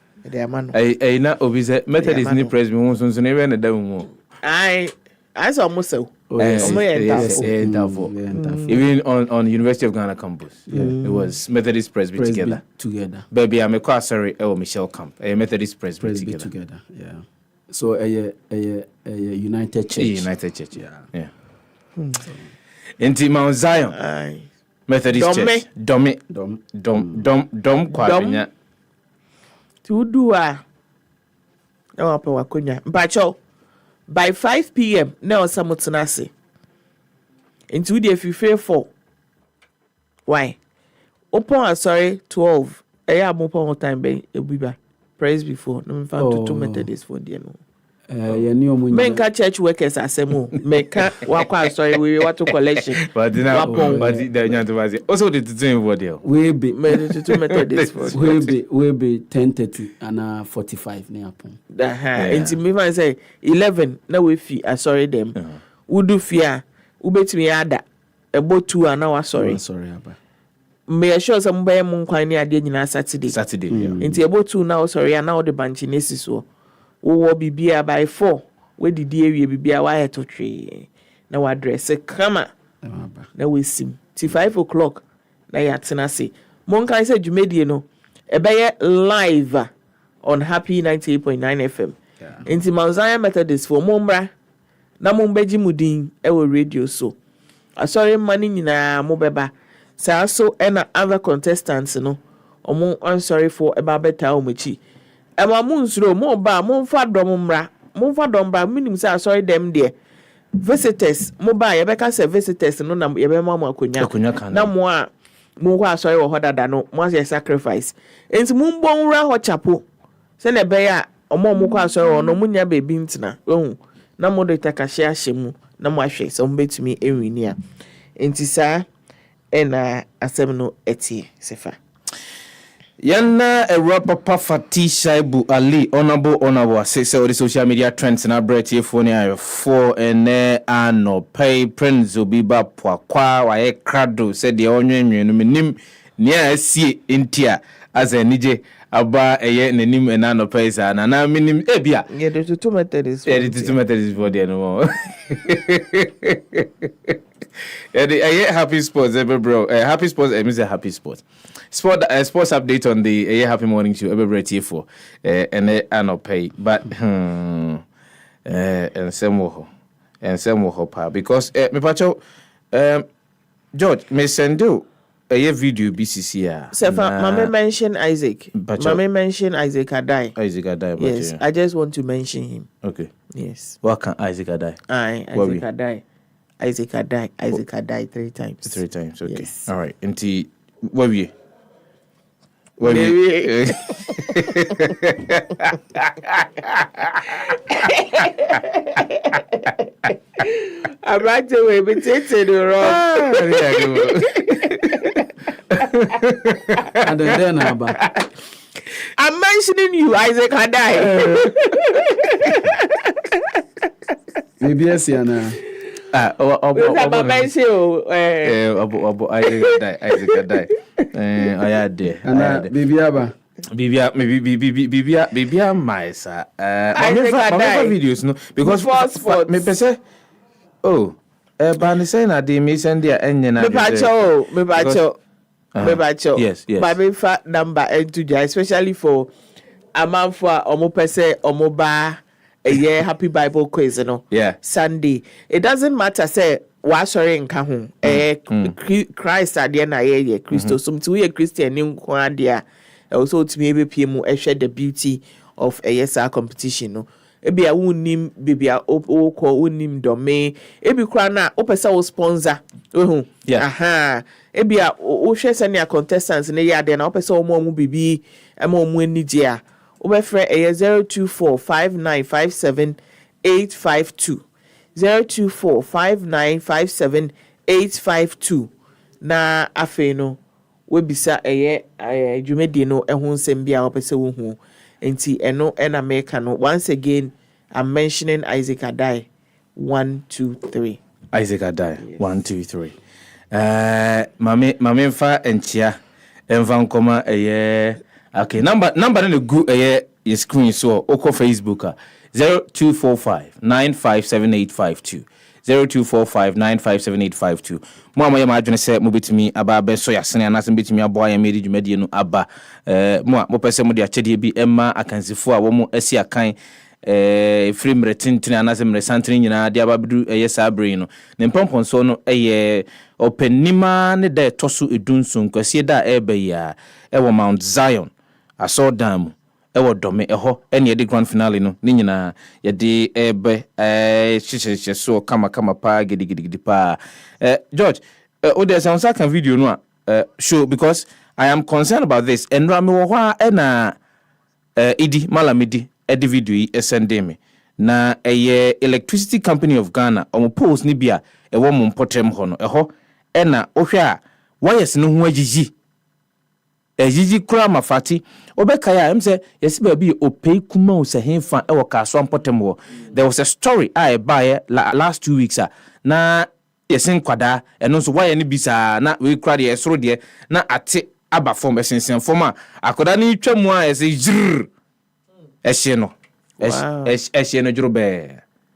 na obi say Methodist ni presby won so ne we na da mu as almost so. Yes. Even on University of Ghana campus, it was Methodist Presby together. Baby, I'm a sorry, Michelle Camp, a Methodist Presby together. Yeah. So a United Church. Yeah. Into Mount Zion. Methodist Church. Dom Kwabenya. To do a no upper wakunya. Bacho by 5 p.m. now Samutanasi. Into the if you fail for why? Open sorry 12. I am open time by a biba. Praise before. No found to Methodist for the no. Menka church workers asemo meka wakwa sorry we want to collection but also the doing what there we be to Methodist for we be 10:30 and 45 near upon into me man say 11 na we fi sorry them would fear ubetimi ada about 2 and now sorry aba me sure some buy mon kwan ni ade nyina Saturday into about 2 now sorry and now the banchi nesi so wo bibia by 4 we didi awie bibia wa heto twe na wa dress kama na we sim ti 5 o'clock na ya tena se mon kan say dwumedie no ebeye live on Happy 98.9 FM inti Mount Zion Methodist for mombra na mombeji mudin e wo radio so asori mani nyina mo beba sa so and other contestants no omo I'm sorry for eba beta omochi Emma Moonsro, more bar, more fat domra, minim say sorry them there. Visitors, mobile, Rebecca said visitors, no number, Yabema Kunya, no more, more sorry or harder than once your sacrifice. And Moonbone Ra Chapo, send a bear, or more Muka sorry or no Munya baby intina. Oh, no more de Takashia Shimu, no more shakes, some bet me every near. And Tisa and a seminal eti, Sefah. Yana a rapper Fati Shaibu-Ali honorable say all the social media trends na bread here for ene ano pay prince obiba Poakwa wa e krado said the onwen no menim nia asie intia as a nije aba eye nanim enano pay sa na minim ebia yeah the two methods for the no yeah, the happy sports, bro. Happy sports, I mean happy sports. Sports update on the Happy Morning Show, every bread for and I not pay, but and some more because me pacho George me send you a video BCC. Sefah, Mama mention Isaac. Mama mention Isaac Adai. Isaac Adai. Yes, I just want to mention him. Okay. Yes. What can Isaac Adai? Isaac Adai. Isaac had died 3 times. 3 times, okay. Yes. All right. Until where we? I'm right away, but it's wrong. And then I'm mentioning you, Isaac had died. Maybe yes, Yana. Isaac die. I had there. And Bibiaba. Bibia Maisa. My videos no because me pese. Oh, Bani saying that they may send their engine. Me bacho. Yes. My fat number and to especially for a man for omo pese omo ba. A year happy Bible quiz, you know. Yeah. Sunday. It doesn't matter, say, wa sorry in Kahun. Christ at the end of year, Christos. Some to a Christian in Quadia. Also to me, PMO, share the beauty of a ESR competition. No. Ebi a unim, baby a oko unim domain. Ebi krana, opesa sponsor. Yeah. Aha. Ebi a o share send your contestants in a year, then opesa omo mu bibi, emo mu nidia. Ubefre 024595785 024595785 na afei no we bisa dwumedi no ehun nsem bia opese wo hu enti eno na America no once again I'm mentioning Isaac Adai 1 2 3 Isaac Adai 1 2 3 mame mfa enchia emfa nkoma okay, number no go your screen so oko Facebook 0245957852 0245957852 mo amaya ma adwene se mo betimi aba be so yasene anase betimi aboa ya meri dwumade no aba mo pese mo de achede bi emma akansifo a wo mo asi akan frame retintin anase mre santrin nyina de ababedu sabre no ne pompon so no openima ne da toso edunsun kwase da ya wo Mount Zion aso dam ewo dome eho ene ye de grand finale no ne nyina ye de hyehyehye so kama pa gidigidi pa George there sounds like a video no show because I am concerned about this and me wo hwa na idi malamidi edi video yi sende me na Electricity Company of Ghana omo post ni bia ewo mo mpotrem ho no eho na ohwe a wires no ho agigi kura mafati obeka ya emse yesi ba bi opei kuma o se henfa ewo kaso mpotrem ho. There was a story I buy last 2 weeks na yesin kwada eno so wire ni bisa na we kura de esoro de na ate aba form esensen form a akoda ni twam a ese jir ehye no ehye no jurube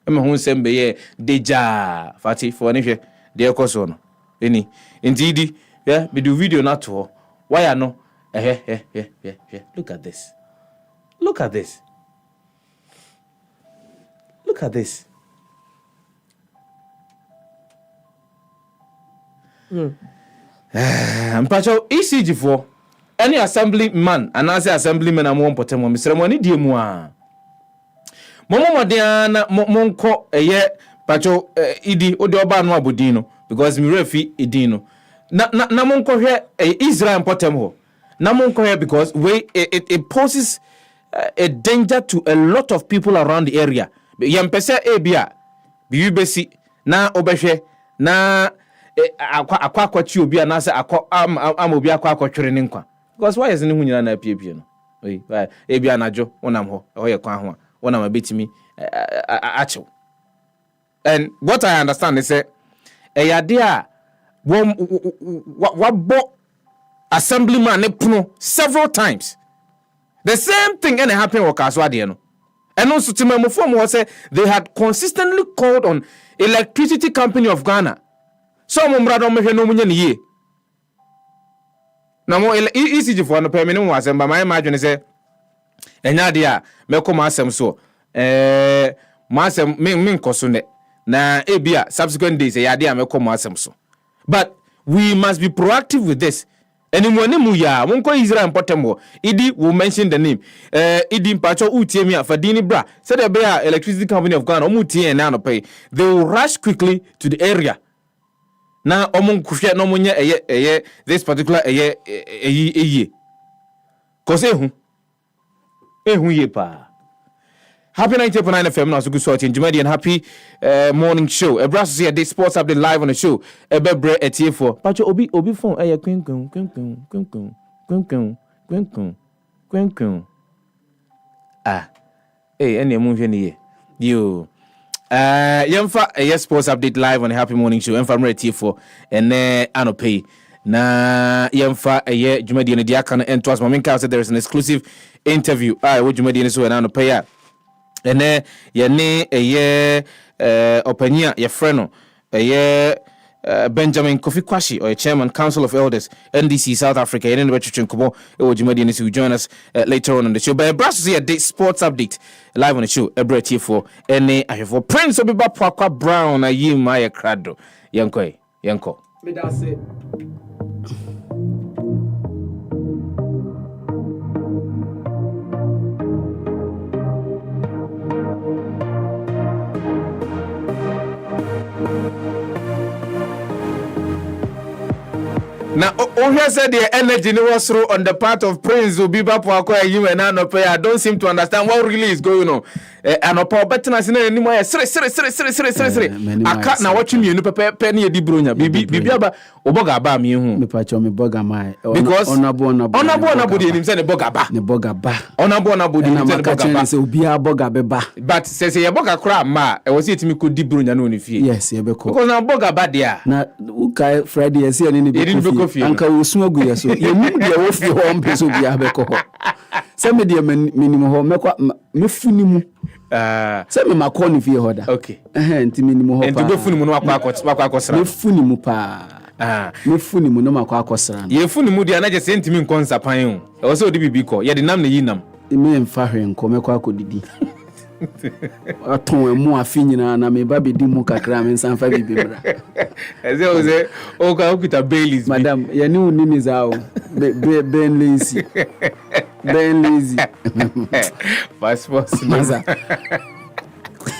eme hu sembe ye deja Fati for ni hwe de ekoso no eni indeed yeah we do video na to why no look at this Mpacho ECG for any assemblyman and as assemblyman am won potem mo ceremony die mu a momo modern na monko pacho idi odi oba no abodin no because mi refi idin no na monko hwe Israel potem ho na monko hwe because it poses a danger to a lot of people around the area yempese ebia bi besi na obehwe na akwa chi obi anase am obi akwa twere ne nkwa because why is ne hunyina na piepie no why ebi anajo wonam ho ye kwa ho wonam abetimi achew. And what I understand is eyade a wabo assemblyman ne puno several times the same thing and happen wo kaso ade no and also timamo form was say they had consistently called on Electricity Company of Ghana. So mo mrado mo hwe no munya ne ye na mo ECG for no pay me no asem ba my imagine say enya de a me ko asem so mo asem me nkoso ne na ebia subsequent days ya de a me ko asem so, but we must be proactive with this. Anyone mu ya won ko Israel important mo idi will mention the name idi mpacho utie mi afadini bra said there be Electricity Company of Ghana omutie na no pay they will rush quickly to the area. Na omon kuhwe no munya this particular cause ehu ye pa. Happy 90.9 FM now so good sorting Jumadi and happy morning show. A brass here this sports update live on the show. A bebre etie4. Pacho obi phone quin. Any movie ni yo. Yemfa yes sports update live on the happy morning show. Yemfa etie4 and anopay. Na yemfa Jumadi and Diakana and twas Maminka said there is an exclusive interview. What Jumadi and so and anopay. Ene ye openia ye freno Benjamin Kofi Kwashi or chairman Council of Elders NDC South Africa and Nkobo Ojimadi will join us later on the show. But Brass here date sports update live on the show every here for any for Prince Obiba Poakwa Brown ayi Maya Krado yanko me da say now, Ohia said the energy was through on the part of Prince Obiba Poakwa you and I don't seem to understand what really is going on. And Opa Bettina anymore. I can't now watch me no penny di brunya. Bibi aba oboga ba me hu. Me pacho me boga mai. Because onabo body him say ne boga ba. Ne boga ba. Onabo body him say ne boga ba. Say obi a boga be ba. But say ye boga kra ma e was it me could di brunya no ni fie. Yes, ye be ko. Because na boga ba dia. Na ukai Friday ye say ni be ko. Anka osun agu ye so. Ye mu de wo fi ho mpe so bia be ko. Say me de minimum ho me funi mu. Say me makoni fi hoda. Okay. Enti minimum ho pa. Enti be funi mu no akwa me funi mu pa. Me funi mu no makwa akosra. Ye funi mu dia na je senti mi nkonsa pan hu. E wo se odi bibi ko. Ye de nam ne yi nam. Me mfa hwe nko me kwa akodidi. aton emu afi nyina na me ba be di mu kakra me nsan fa bibi bra eze oze o ka okuta Baileys madam ye ni unimi za o ben lazy ben lazy passport maza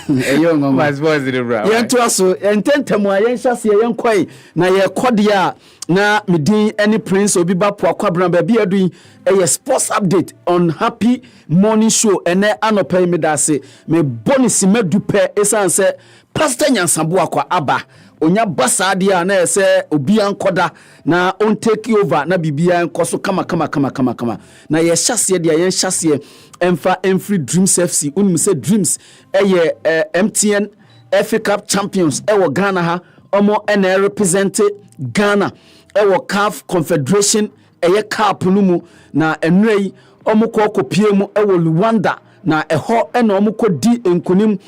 eyo ngoma passport de bra yen to aso ententemu a yen hyase yen kwai na ye kode a na medin any prince obi ba Poakwa bra ba bia dun a sports update on happy morning show ene anopai me dase me bonus medu pe esan se pastor nyansabo akwa aba onya basa de a na se obi ankoda na on take over na bibia enkoso kama na ye hyase de yen hyase emfa emfree dreams fc unum se dreams eye MTN FA Cup champions ewo Ghana ha omo ene represent Ghana ewo CAF Confederation eye cup no mu na enrei omo kokopie mu ewo Luanda na eho ena omo kodi enkunim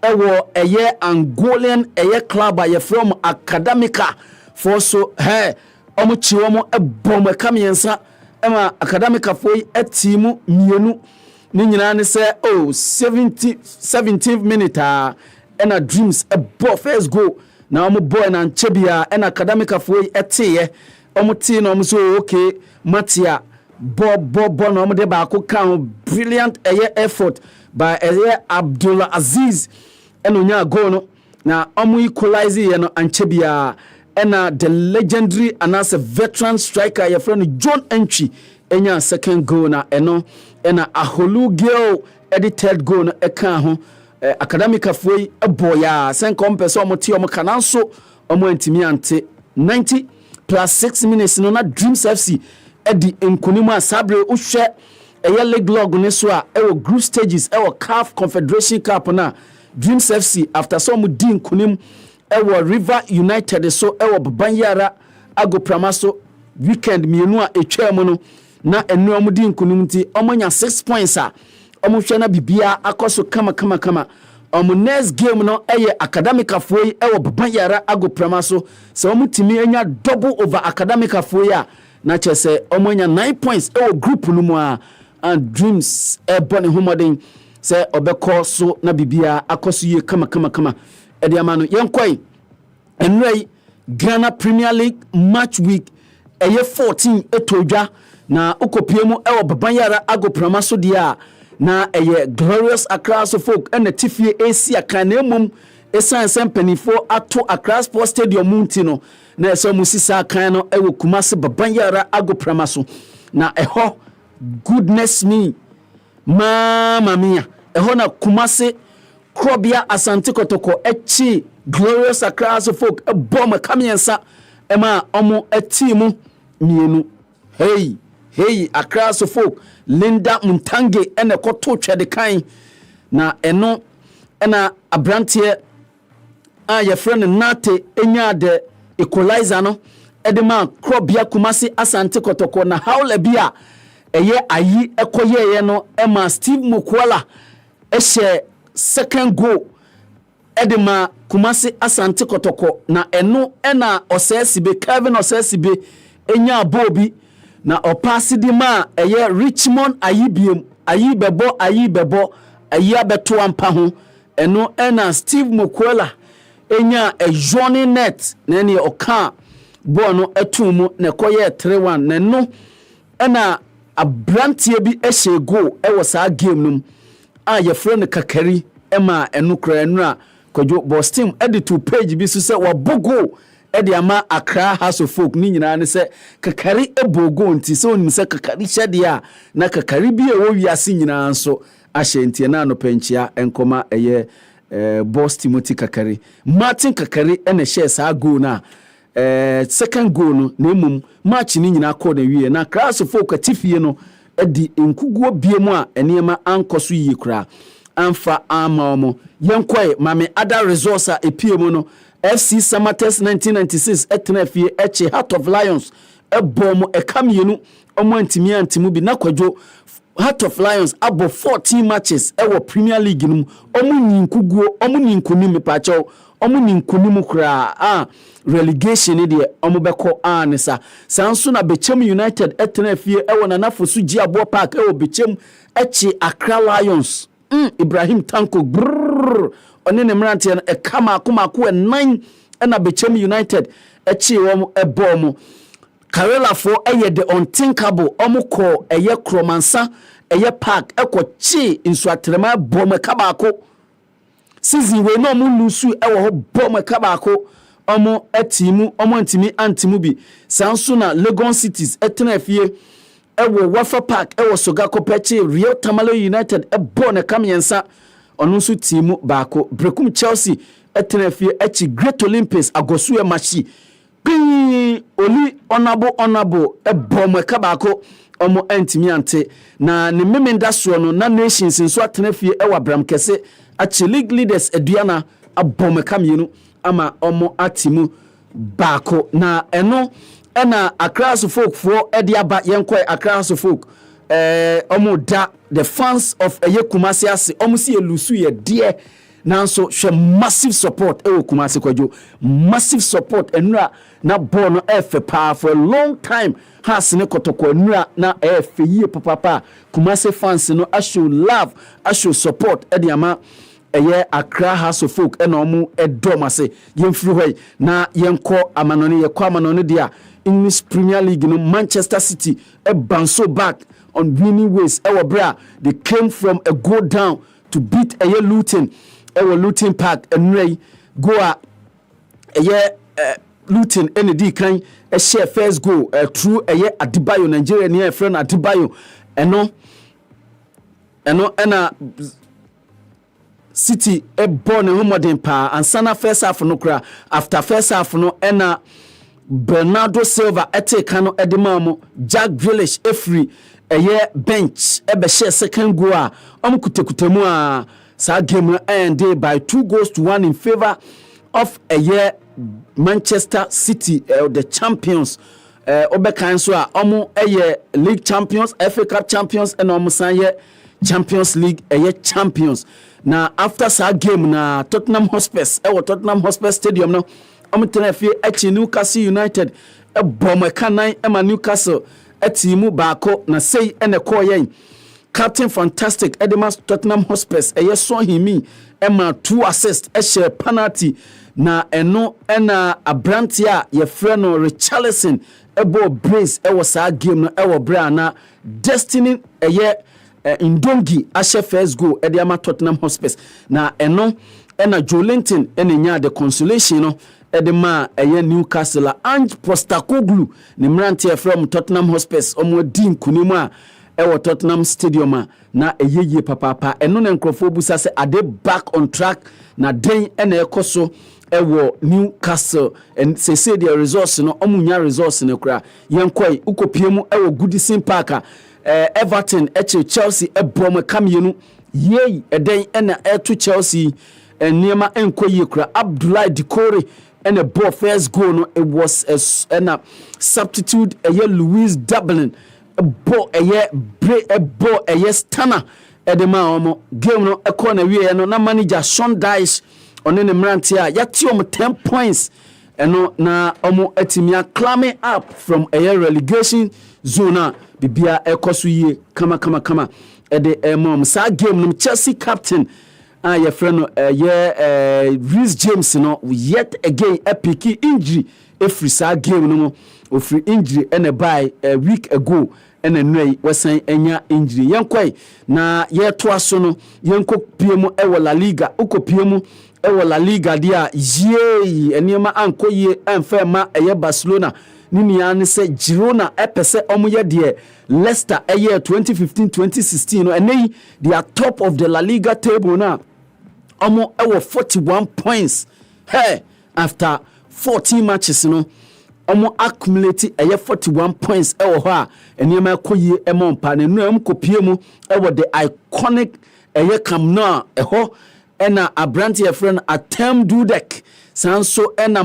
ewo eye Angolan eye club aye from Academica for so he omo chi omo ebom kamiensa ema Academica foi etimu mienu ni nyina ne se 17th minute ena dreams ebo first goal na omo boy na nchebia ena Academica foi eteye omo ti na omo so okay matia bob na omo de ba ko kan brilliant effort by Abdullah Aziz ena onya goal no na omo equalize ye no anchebia ena the legendary and a veteran striker your friend John Entry enya second goal na ena Aholu girl third goal na eka ho Academica foi boya sen kompeso omo ti omo kananso omo antimi ante 90 plus 6 minutes no na Dreams FC edi enkunimu asabre uhwe league log ne so a group stages CAF Confederation Cup na Dreams FC after some di enkunim River United so Babanyara Agopramaso weekend mienu a etwa no na enu omo di enkunim ti omo nya 6 points a omo hwe na bibia akoso kama omo next game no Academica foi Babanyara Agopramaso so omo timi enya double over Academica foi a na chese omo nya 9 points group no mu a and Dreams bone homoden se obekọ so na bibia akoso ye kama edi amano yenkoi enrei Ghana Premier League match week 14 etodwa na ukopiemu Babanyara Agopramaso dia na Glorious Accra so folk ene tifie AC akanemum esan sempanifo ato Accra Sports Stadium muntino na eso musisa kan no Kumasi Babanyara Agopramaso na goodness me mama mia na Kumasi Krobia Asante Kotoko echi Glorious Accra so folk bomb kamiensa ema omo etimu mienu hey Accra so folk Linda Muntange ene koto twede kan na eno ena abrantie a ye friend Nate enya de equalizer no edema Krobia Kumasi Asante Kotoko na hawle bia ayi ekoye no ema Steve Mukwala ehye second goal edema Kumasi Asante Kotoko na eno ena osesibe Kevin osesibe enya abobi na opasi di ma Richmond ayi bebo abeto ampa ho eno ena Steve Mukwala enya Johnny net na ne oka ball no etumu na koye 3-1 na no ena abrantie bi ehye goal saa game num a ye friend kakari ema enukra enura kojo Boston editor page bi so se wabogo edi ama Accra House of Folk ni nyina ne se kakari ebogo nti se onim se kakari hyede a na kakari bi wo wiase nyina nso ahye ntie na no penchia enkoma Boss Timothy kakari Martin kakari ene share sa goal na second goal no na emum match ni nyina call na wie na Accra House of Folk atifie no edi enkuguo biemu a enema ankoso yi kra amfa amaomo yenkoi mame other resource a epiemu no FC Samates 1996 etnafie eche Heart of Lions ebomo ekamienu omo antimu bi na kwadwo Heart of Lions abo 14 matches ewo Premier League num omo ninkuguo omo ninkunim pacho omo ninkunim kra relegation de omo beko anisa sanso na Bechem United etnafie ewo na nafosu Giabo Park ewo Bechem eche Accra Lions Ibrahim Tanko brrr one ne mmerante no kama akoma 9 na Bechem United echi wo ebom Karela for the unthinkable omukọ kromansa park chi nso atrema bom kabako season we no mu lusu ho bom kabako atimu antimi antimu bi sanso na Lagos Cities etena fie Wafa Park Sogako Peche Real Tamale United born kamyensa ono nso timu baako Brekum Chelsea etena fie echi Great Olympics agosu machi Oli honorable bom kabako antimi ante na ne memenda so no na nations nso atena fie Bram Kese achi league leaders aduana abom kamienu ama atimu baako na eno ena Accra folk for ediaba yenkoi Accra folk da the fans of Kumasi ase si elusu ye die nanso hwe massive support Kumasi kwajo massive support enura na ball no efe pa for a long time has ne kotoko enura na efe yie papa Kumasi fans no show love show support ediama Accra House of Folk ena edomase yemfiri hoy na yenko amanone dia English Premier League no Manchester City bounce back on winning ways bra they came from a go down to beat Luton Luton Park and go Luton ND kan share first goal through Adebayo Nigeria near friend Adebayo eno City born homodin pa and sana first half no kra after first half no ena Bernardo Silva kano edimamo Jack Grealish free bench share second goal kutekutemu a sa game ended by 2-1 in favor of Manchester City the champions obekan so a league champions FA Cup champions and sanye Champions League champions na after sa game na Tottenham Hotspur Tottenham Hotspur Stadium no tena fie echi Newcastle United bom kanan ema Newcastle atimu baako na sei ene koyen Captain Fantastic Edemas Tottenham Hotspur so himi ema 2 assists share penalty na eno ena abrantia ye freno Richarlison ebo brace sa game no bra na Destiny Indongi ashe first goal Ediama Tottenham Hotspur na eno ena Joelinton enya the consolation no edema Newcastle Ange Postecoglou ne mrantie from Tottenham Hotspur din kunimu a Tottenham Stadium na eyeye papa eno na nkrofo busa se ade back on track na den ena ekoso Newcastle and say their resource no omunya resource ne kra yenkoi ukopiemu Goodison Park Everton Chelsea bom kamienu yei eden ena to Chelsea niema enkoyi kra Abdoulaye Dikore and a ball first goal no it was a substitute Louis Dublin a ball stunner edema game no corner we no na manager Sean Dyche on the mrantia yati 10 points eno na etimia climbing up from a relegation zone bibia ekoso yie kama ede sa game no Chelsea captain your friend Reece James no yet again epic injury every sa game no free injury and a by a week ago and a nwey wasan enya injury yenkoi na ye to aso no yenko piemu La Liga ukopiemu La Liga dia yey eniema ankoye anfema Barcelona ninia ne se Girona epese omoye de Leicester 2015-2016 no enei they are top of the La Liga table now 41 points hey after 14 matches no accumulate 41 points ho a eniema koye emompa ne no amkopie mu the iconic Camp Nou ho ena abrantie friend Atem Dudek sanso ena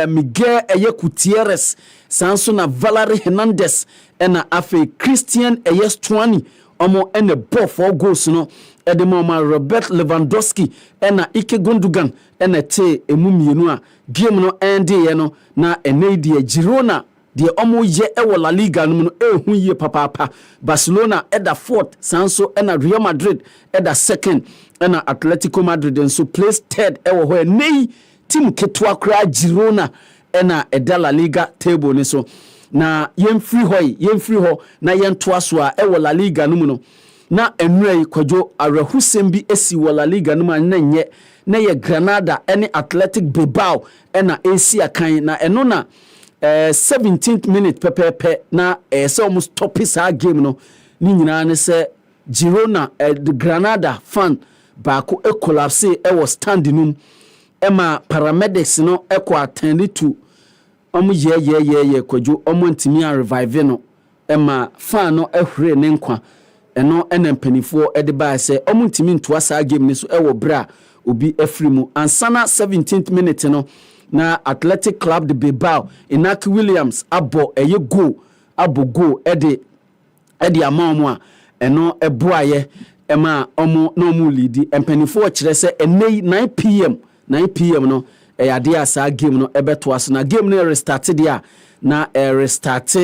Miguel Gutierrez sanso na Valerie Hernandez ena afe Christian Stuani ena ball 4 goals no edemoma Robert Lewandowski ena Ike Gundogan ena te emumienu a game no ende ye no na enedie Girona de omo ye e La Liga no ehu ye papa Barcelona eda fourth sanso ena Real Madrid eda second ena Atletico Madrid and so place third e wo ho nei team ketwa kra Girona ena eda La Liga table ni so na yemfiri ho na yentoa so a e wo La Liga no mu no na enwrai kwadwo arahusem bi esi wo La Liga no ma na nye na ye Granada ene Athletic Bilbao ena AC akan na eno na 17th minute pepepe na so almost stop sa game no ni nyina ne se Girona the Granada fan baako e collapse e was stand num ema paramedics no e ko attend to ye kwadwo ntimi a revive no ema fan no ehre ne nkwa eno ena mpanifo e de ba se ntimi ntoa sa game ni so e wo bra obi afrimu ansana 17th minute no na Athletic Club de Bilbao Inaki Williams abo eye goal ede amamu a eno eboaye ema omo no mu lead empanifo kire se enei 9 pm no ade asa game no ebeto aso na game no restart dia na restart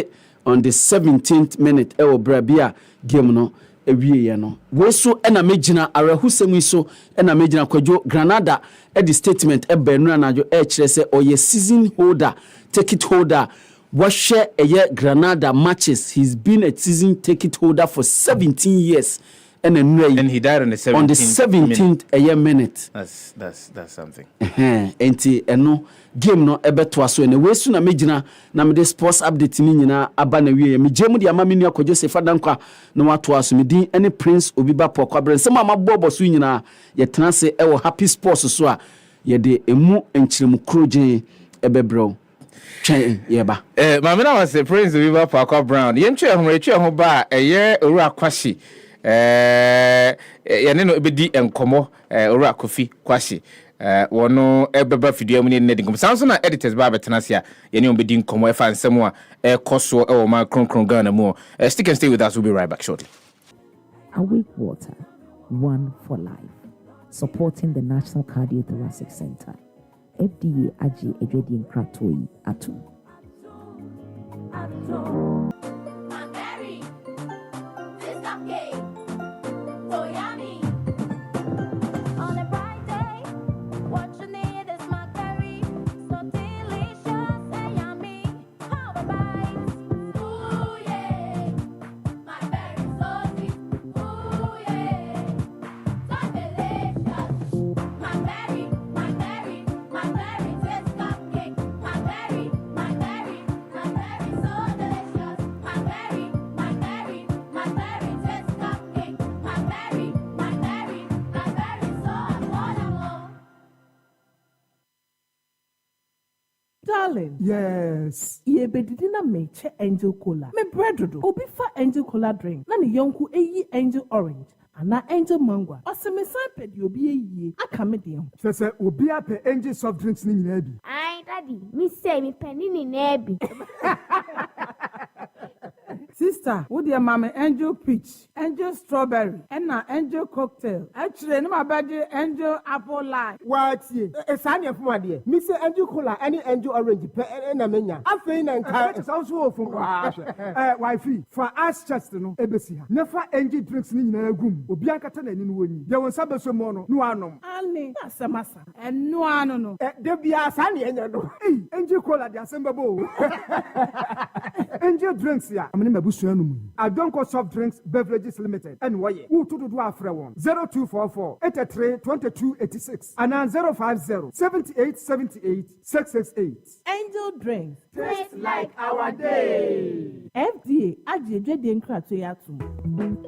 on the 17th minute e obra bia game no ewie no weso ena megina arahusem so ena megina kwadwo Granada the statement ebenu anajo kire se oye season holder ticket holder wahwe Granada matches. He's been a season ticket holder for 17 years and he died on the 17th minute. That's something. Enti eno game no ebeto aso ene wesu na megina na me sports update ni nyina aba na wie me gemu dia mamenu akojo Sefah Danquah na wato aso me din ene Prince Obiba Poakwa brensem amabobo so nyina ye tenase e wo happy sports so a ye de emu enchiremu kroje ebebro twen ye ba mama na was Prince Obiba Poakwa Brown ye ntwe ho ba eye owura kwashi yene no ebedi enkomo owura Kofi kwashi wono ebeba fidua mu ne nedinkom sanso na editors ba betenase a yene obedi nkomo e fa nsem a koso e wo ma kronkron Ghana mu stick and stay with us. We'll be right back shortly. Awake Water, one for life, supporting the National Cardiothoracic Center. FDA Aji Ejwedi Nkratoi Atu. Darling. Yes. Ye bedidina meche angel cola. Me bread obi fa angel cola drink. Na ni yonku eyi angel orange. Ana angel mango. Ose me sampe di obi eyi. Aka me de. Sese obi ape angel soft drinks ni nyina bi. Ai daddy, me say me penny ni na bi. Sister, wo de mama angel peach, angel strawberry, and na angel cocktail. Actually, no my body angel apple lime. What ye? Sani afuma de. Me say angel cola any angel orange pe na menya. Afei na nka. It's also from wifey for us chest no ebesi ha. Never angel drinks ni nyina agum. Obi ankata na ni no woni. De won sabeso mo no no anom. Ani, asamasa. En no ano no. De bia sani enya no. Angel cola de asembabo. Angel drinks ya. Danquah Soft Drinks Beverages Limited. And why? Who to do our friend 0244 83 22 86 and 050 78 78 668. Angel drinks. Taste like our day. FDA Aji Ejwedi Nkratoi Atu.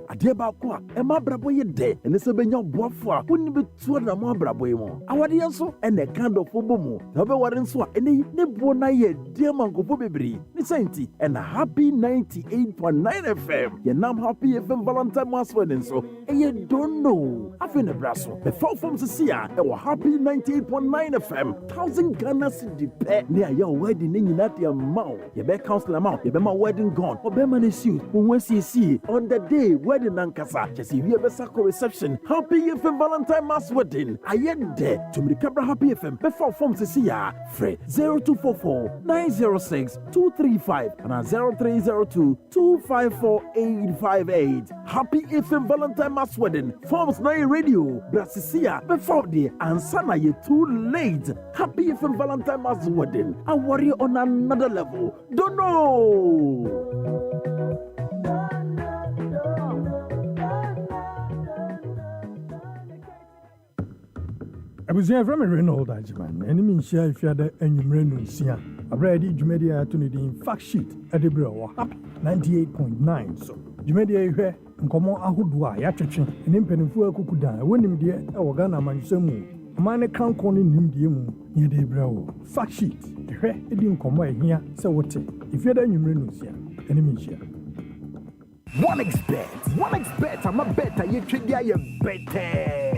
Adeɛ baako a ɛma abrabɔ yɛ dɛ ɛne sɛ bɛnya ɔboafo a wonni bɛtua na mo abrabɔ yi mu awadeɛ nso ɛna ɛka dɔfo bɔ mu na wobɛware nso a ɛne yi ne boɔ no yɛ deɛ ma nkɔfo bebree ne sɛ nti ɛna happy 98 98.9 FM. Your nam Happy FM Valentine Mass Wedding so. And you don't know. I feel the brasso. Before from Sia, our Happy 98.9 FM. 1,000 Ghana cedi pay. Near your wedding in United amount. You be council amount. You be my wedding gone. Or be man is you. When see on the day wedding Nankasa. Just if you have a sacco reception. Happy FM Valentine Mass Wedding. I am there to me Cabra Happy FM. Before from Sia. Free 0244 906 235 and 0302 254 858. Happy FM Valentine Mass Wedding. Forms 9 radio. Brasisia. Before the ansana you too late. Happy FM Valentine Mass Wedding. I worry on another level. Don't know. I was here from a Renault Dutchman, and mean share if you had a new Sia. A ready Jumedia to the fact sheet at the Bro, up 98.9. So, Jumedia here, and come on, Ahudwa, Yatchin, and Impen Fua Kukuda, when him dear, our Ghana Mansamu. A man account calling him Dimu near the Bro. Fact sheet, the hair, it didn't come away here, so what? If you had a new Sia, enemy share. One expert, I'm a better, you trigger your better.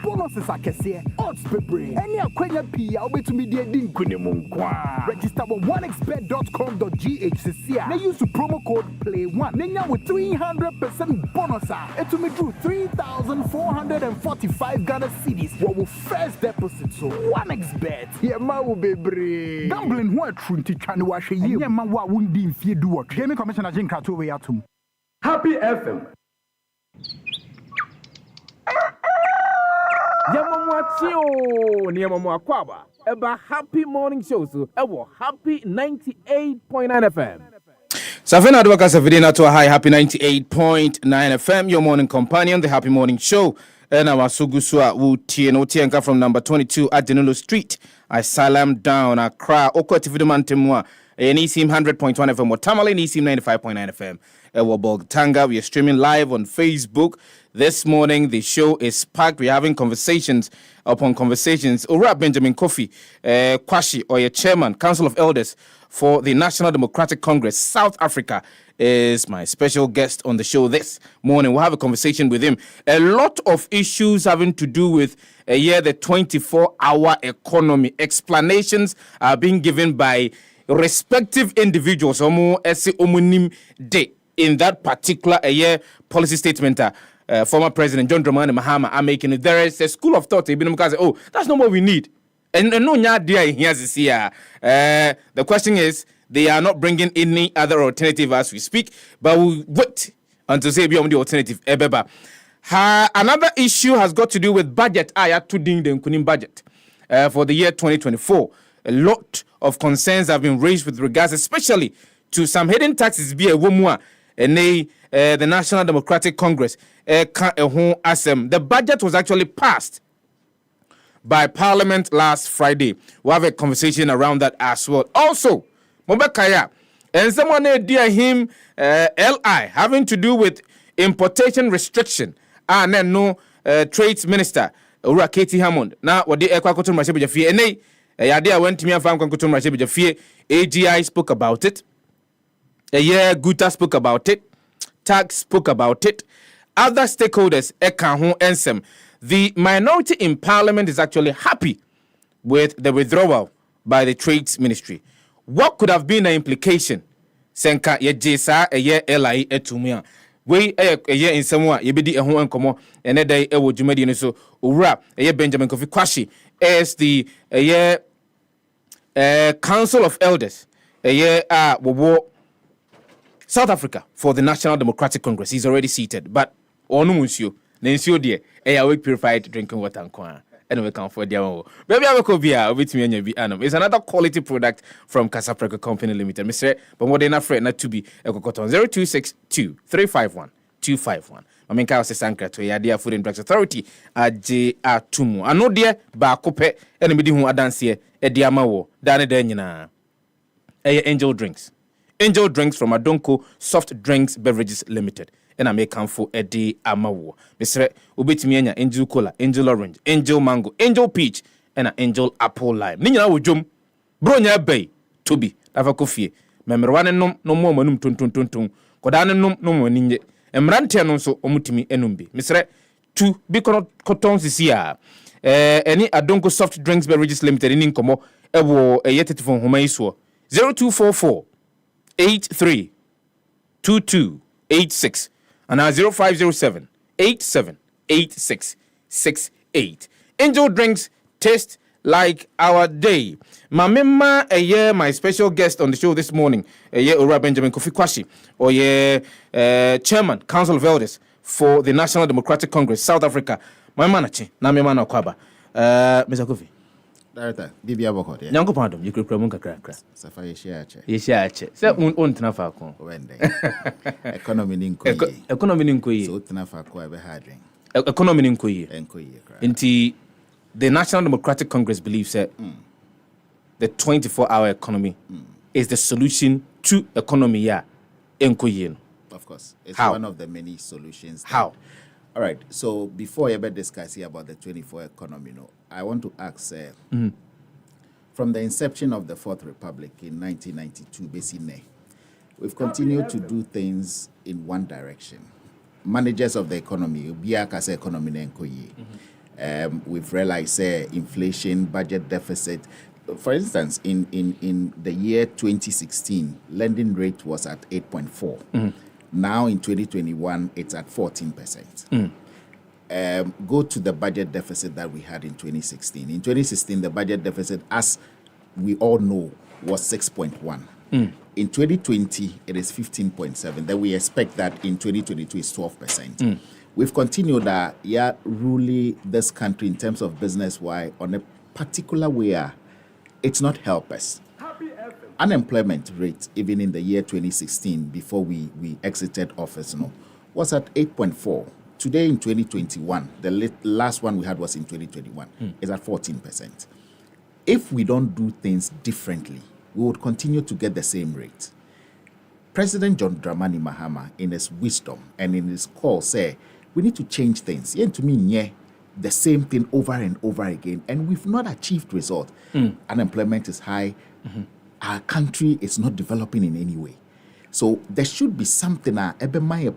Bonuses are kese, odds pepper. Any akwenya P, I'll be to me dear Dinkunemunkwa. Register on oneexpert.com.gh. Now use the promo code PLAY1. Now with 300% bonus. It to me drew 3,445 Ghana cedis. What will first deposit? So one expert. Yeah, ma will be brave. Gambling what true to Chanuashi. Yeah, ma wa wundi if you do what. Jamie Commissioner Jinka to way out. Happy FM. Yamamwachio Niamakwaba. Eba Happy Morning Show. So, Ewo Happy 98.9 FM. Safina Adwaka Safidina to a high Happy 98.9 FM, your morning companion, the Happy Morning Show. And our Sugusua Utienka from number 22 at Denilo Street. I salam down Accra, Okotividuman Temwa. Nisim 100.1 FM or Tamale Nisim 95.9 FM. Ewabog Tanga. We are streaming live on Facebook. This morning the show is packed. We're having conversations upon conversations. Ura Benjamin Kofi Kwashi, or your chairman, Council of Elders for the National Democratic Congress, South Africa, is my special guest on the show this morning. We'll have a conversation with him. A lot of issues having to do with the 24-hour economy. Explanations are being given by respective individuals in that particular policy statement. Former President John Dramani Mahama are making it. There is a school of thought. Oh, that's not what we need. And no idea here. The question is, they are not bringing any other alternative as we speak, but we'll wait until say beyond the alternative. Another issue has got to do with budget. The budget for the year 2024. A lot of concerns have been raised with regards, especially to some hidden taxes. And the National Democratic Congress. The budget was actually passed by Parliament last Friday. We'll have a conversation around that as well. Also, Mobekaya and someone near him, LI, having to do with importation restriction. And then no trades minister, Ura Katie Hammond. Now, what the Equacotum Rashabijafie, and Yadia went to me and found Concotum Rashabijafie. AGI spoke about it. Guta spoke about it. TAG spoke about it. Other stakeholders, Ekahun Ensem. The minority in Parliament is actually happy with the withdrawal by the Trades Ministry. What could have been the implication? Senka ye jesa ye LI etumia. We ye in somewhere ye bidi ehun enkomo ene day ewo dwumadi no so owura ye Benjamin Kofi Kwashi as the Council of Elders South Africa for the National Democratic Congress. He's already seated, but onu musio na nsio de awake purified drinking water nkwa. Anyway, come for the baby. I will be It's another quality product from Casapreco Company Limited. Mr. But more than afraid not to be a cocoton 0262 351 251. I mean, Kaos Sankra to Yadia Food and Drugs Authority at J. Atumu. I know dear Bacope, anybody who dance here at Diamawo, Dana Denina. Angel Drinks. Angel Drinks from Adonko Soft Drinks Beverages Limited. And I make come for Eddie Amawo. Mr. Ubitimianya, Angel Cola, Angel Orange, Angel Mango, Angel Peach, and an Angel Apple Lime. Nina Wujum, Bronya Bay, Toby, Lava Coffee, memmerwane nom no mo manum tontontonton koda ne nom no mo ninye emrante no so omutimi enum bi misre tu bi koton sisi a any Adonko soft drinks beverages limited in nkomo ewo yetetifon homa iso 0244 83 2286 and 0507 878668. Angel drinks taste like our day. Mamema my special guest on the show this morning, Ora Benjamin Kofi Kwashi, chairman, Council of Elders for the National Democratic Congress, South Africa. My manachi, na me mana kwaba. Mr. Kofi. Director, Bibia Boko. Nyango pandom, you could promote krakra. Sefah Yeshiache. Yeshiache. Se un tnafa ko. Wende. Economy ninkoyi. Economy ninkoyi. So tnafa ko ebe harding. Economy ninkoyi. Enkoyi. Inti the National Democratic Congress believes that the 24-hour economy is the solution to economy enkoyi. Of course. It's How? One of the many solutions. How? All right. So before I ever discuss here about the 24 economy, I want to ask, from the inception of the Fourth Republic in 1992, basically, we've continued to do things in one direction. Managers of the economy, we've realized inflation, budget deficit. For instance, in the year 2016, lending rate was at 8.4. Now in 2021, it's at 14%. Go to the budget deficit that we had in 2016. In 2016, the budget deficit, as we all know, was 6.1. In 2020, it is 15.7. Then we expect that in 2022, it's 12%. We've continued ruling this country in terms of business-wise on a particular way. It's not help us. Unemployment rate, even in the year 2016, before we exited office, was at 8.4. Today in 2021, the last one we had was in 2021, is at 14%. If we don't do things differently, we would continue to get the same rate. President John Dramani Mahama, in his wisdom and in his call, said, we need to change things. To me, the same thing over and over again, and we've not achieved result. Unemployment is high. Our country is not developing in any way. So there should be something, a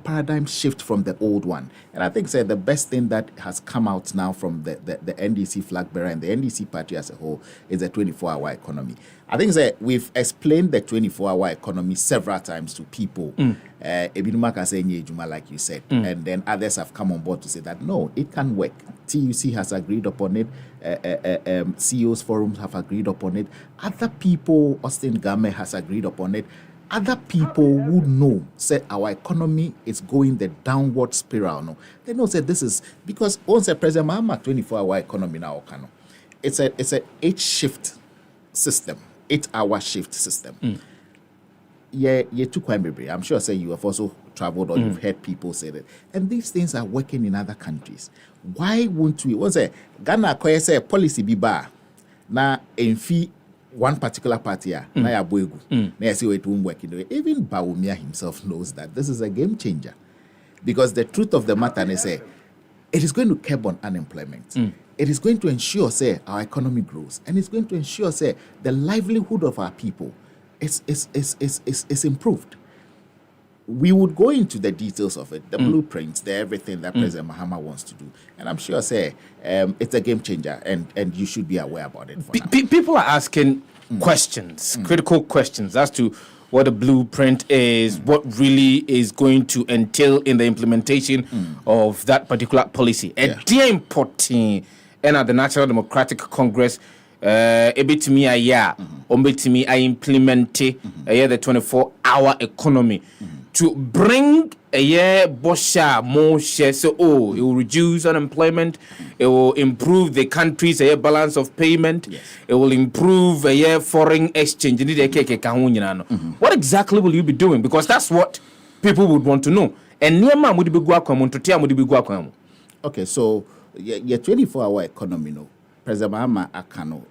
paradigm shift from the old one. And I think the best thing that has come out now from the NDC flag bearer and the NDC party as a whole is the 24-hour economy. I think we've explained the 24-hour economy several times to people. Ebinuma can say like you said. And then others have come on board to say that, no, it can work. TUC has agreed upon it. CEOs forums have agreed upon it. Other people, Austin Game has agreed upon it. Other people who know, say our economy is going the downward spiral. No, they know say this is because once a President Mahama 24-hour economy now, it's a 8-shift system, 8-hour shift system. Yeah, too quite baby. I'm sure say you have also traveled or you've heard people say that, and these things are working in other countries. Why won't we? What's a Ghana say policy be bar na enfi one particular party na ya boegu na ya say it won't work in the way. Even Bawumia himself knows that this is a game changer, because the truth of the matter is it is going to curb on unemployment. It is going to ensure say our economy grows, and it's going to ensure say the livelihood of our people is improved. We would go into the details of it, the blueprints, the everything that President Mahama wants to do. And I'm sure, it's a game changer, and you should be aware about it. People are asking questions, critical questions, as to what the blueprint is, what really is going to entail in the implementation of that particular policy. A dear important, and at the National Democratic Congress, ebitimi ombetimi implement the 24-hour economy to bring a year bosha more share. So it will reduce unemployment, it will improve the country's balance of payment, it will improve foreign exchange. What exactly will you be doing? Because that's what people would want to know. And okay, so your 24-hour economy, President Mahama Akano,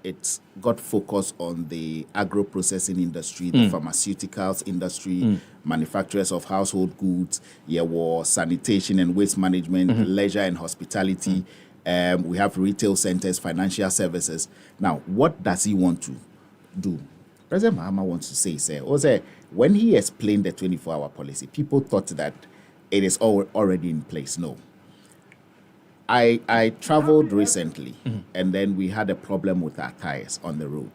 it's got focus on the agro-processing industry, the pharmaceuticals industry, manufacturers of household goods, sanitation and waste management, leisure and hospitality. We have retail centers, financial services. Now, what does he want to do? President Mahama wants to say, when he explained the 24-hour policy, people thought that it is already in place. No. I traveled recently, and then we had a problem with our tires on the road.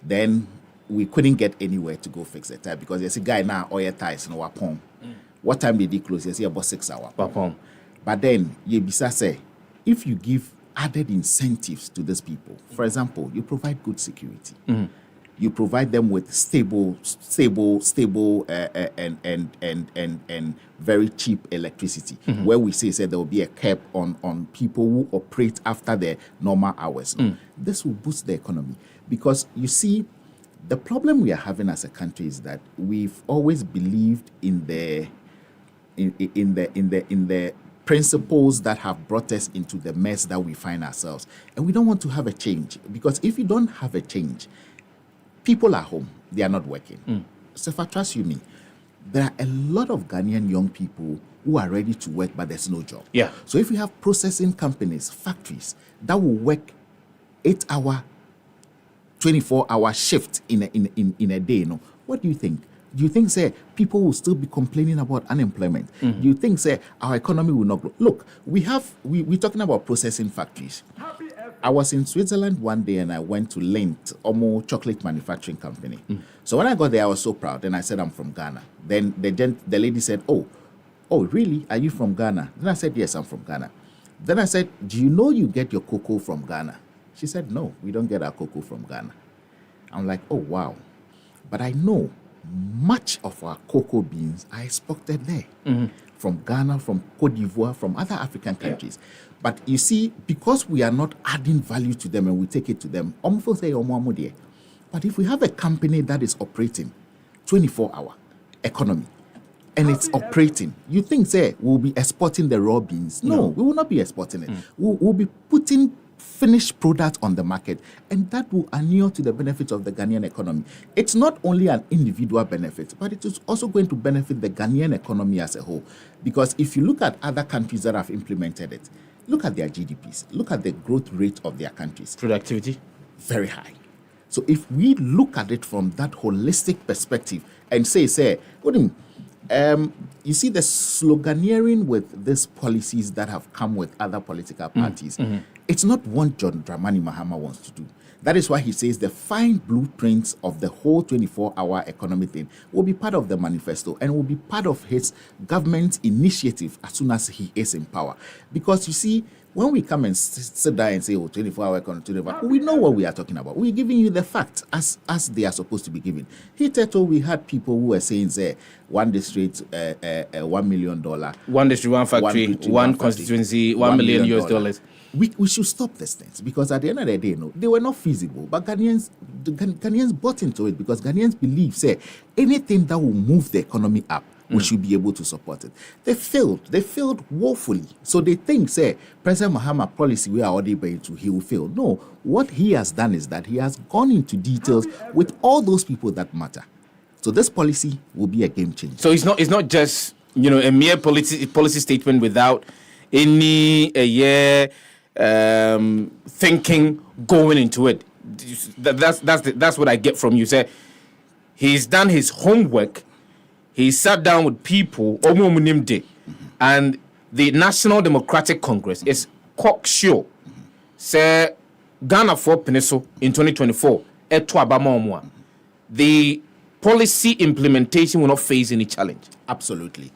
Then we couldn't get anywhere to go fix the tire because there's a guy now, oil tires in Wapong. What time did he close? Yes, about 6 hours. Wapong. But then, Yebisa say, if you give added incentives to these people, for example, you provide good security. You provide them with stable, and very cheap electricity. Where we say there will be a cap on people who operate after their normal hours. This will boost the economy because you see, the problem we are having as a country is that we've always believed in the principles that have brought us into the mess that we find ourselves, and we don't want to have a change because if you don't have a change, people are home, they are not working. Sefah, trust you me, there are a lot of Ghanaian young people who are ready to work, but there's no job. Yeah. So if you have processing companies, factories that will work 8-hour, 24-hour shift in a day, what do you think? Do you think, say, people will still be complaining about unemployment? Do you think, say, our economy will not grow? Look, we're talking about processing factories. I was in Switzerland one day and I went to Lindt, Omo chocolate manufacturing company. So when I got there, I was so proud. And I said, I'm from Ghana. Then the lady said, oh, really? Are you from Ghana? Then I said, yes, I'm from Ghana. Then I said, do you know you get your cocoa from Ghana? She said, no, we don't get our cocoa from Ghana. I'm like, oh, wow. But I know much of our cocoa beans are exported there. From Ghana, from Cote d'Ivoire, from other African countries. But you see, because we are not adding value to them and we take it to them, but if we have a company that is operating 24-hour economy and it's operating, you think, say, we'll be exporting the raw beans? No, we will not be exporting it. We'll be putting finished products on the market, and that will inure to the benefit of the Ghanaian economy. It's not only an individual benefit, but it is also going to benefit the Ghanaian economy as a whole. Because if you look at other countries that have implemented it, look at their GDPs, look at the growth rate of their countries. Productivity? Very high. So if we look at it from that holistic perspective and say, you see the sloganeering with these policies that have come with other political parties. It's not what John Dramani Mahama wants to do. That is why he says the fine blueprints of the whole 24-hour economy thing will be part of the manifesto and will be part of his government initiative as soon as he is in power. Because you see, when we come and sit down and say, 24-hour economy, 24, we know what we are talking about. We're giving you the facts as they are supposed to be given. Hitherto, we had people who were saying, say, one district, $1 million. One district, one factory, one constituency, $1 million US. We should stop these things because at the end of the day, they were not feasible. But Ghanaians bought into it because Ghanaians believe, say, anything that will move the economy up, we should be able to support it. They failed woefully. So they think, say, President Mahama policy we are already going to, he will fail. No, what he has done is that he has gone into details with all those people that matter. So this policy will be a game changer. So it's not just, a mere policy statement without any thinking going into it. That's what I get from you. Say he's done his homework. He sat down with people, and the National Democratic Congress is cocksure. Say Ghana for Peninsula in 2024. The policy implementation will not face any challenge. Absolutely.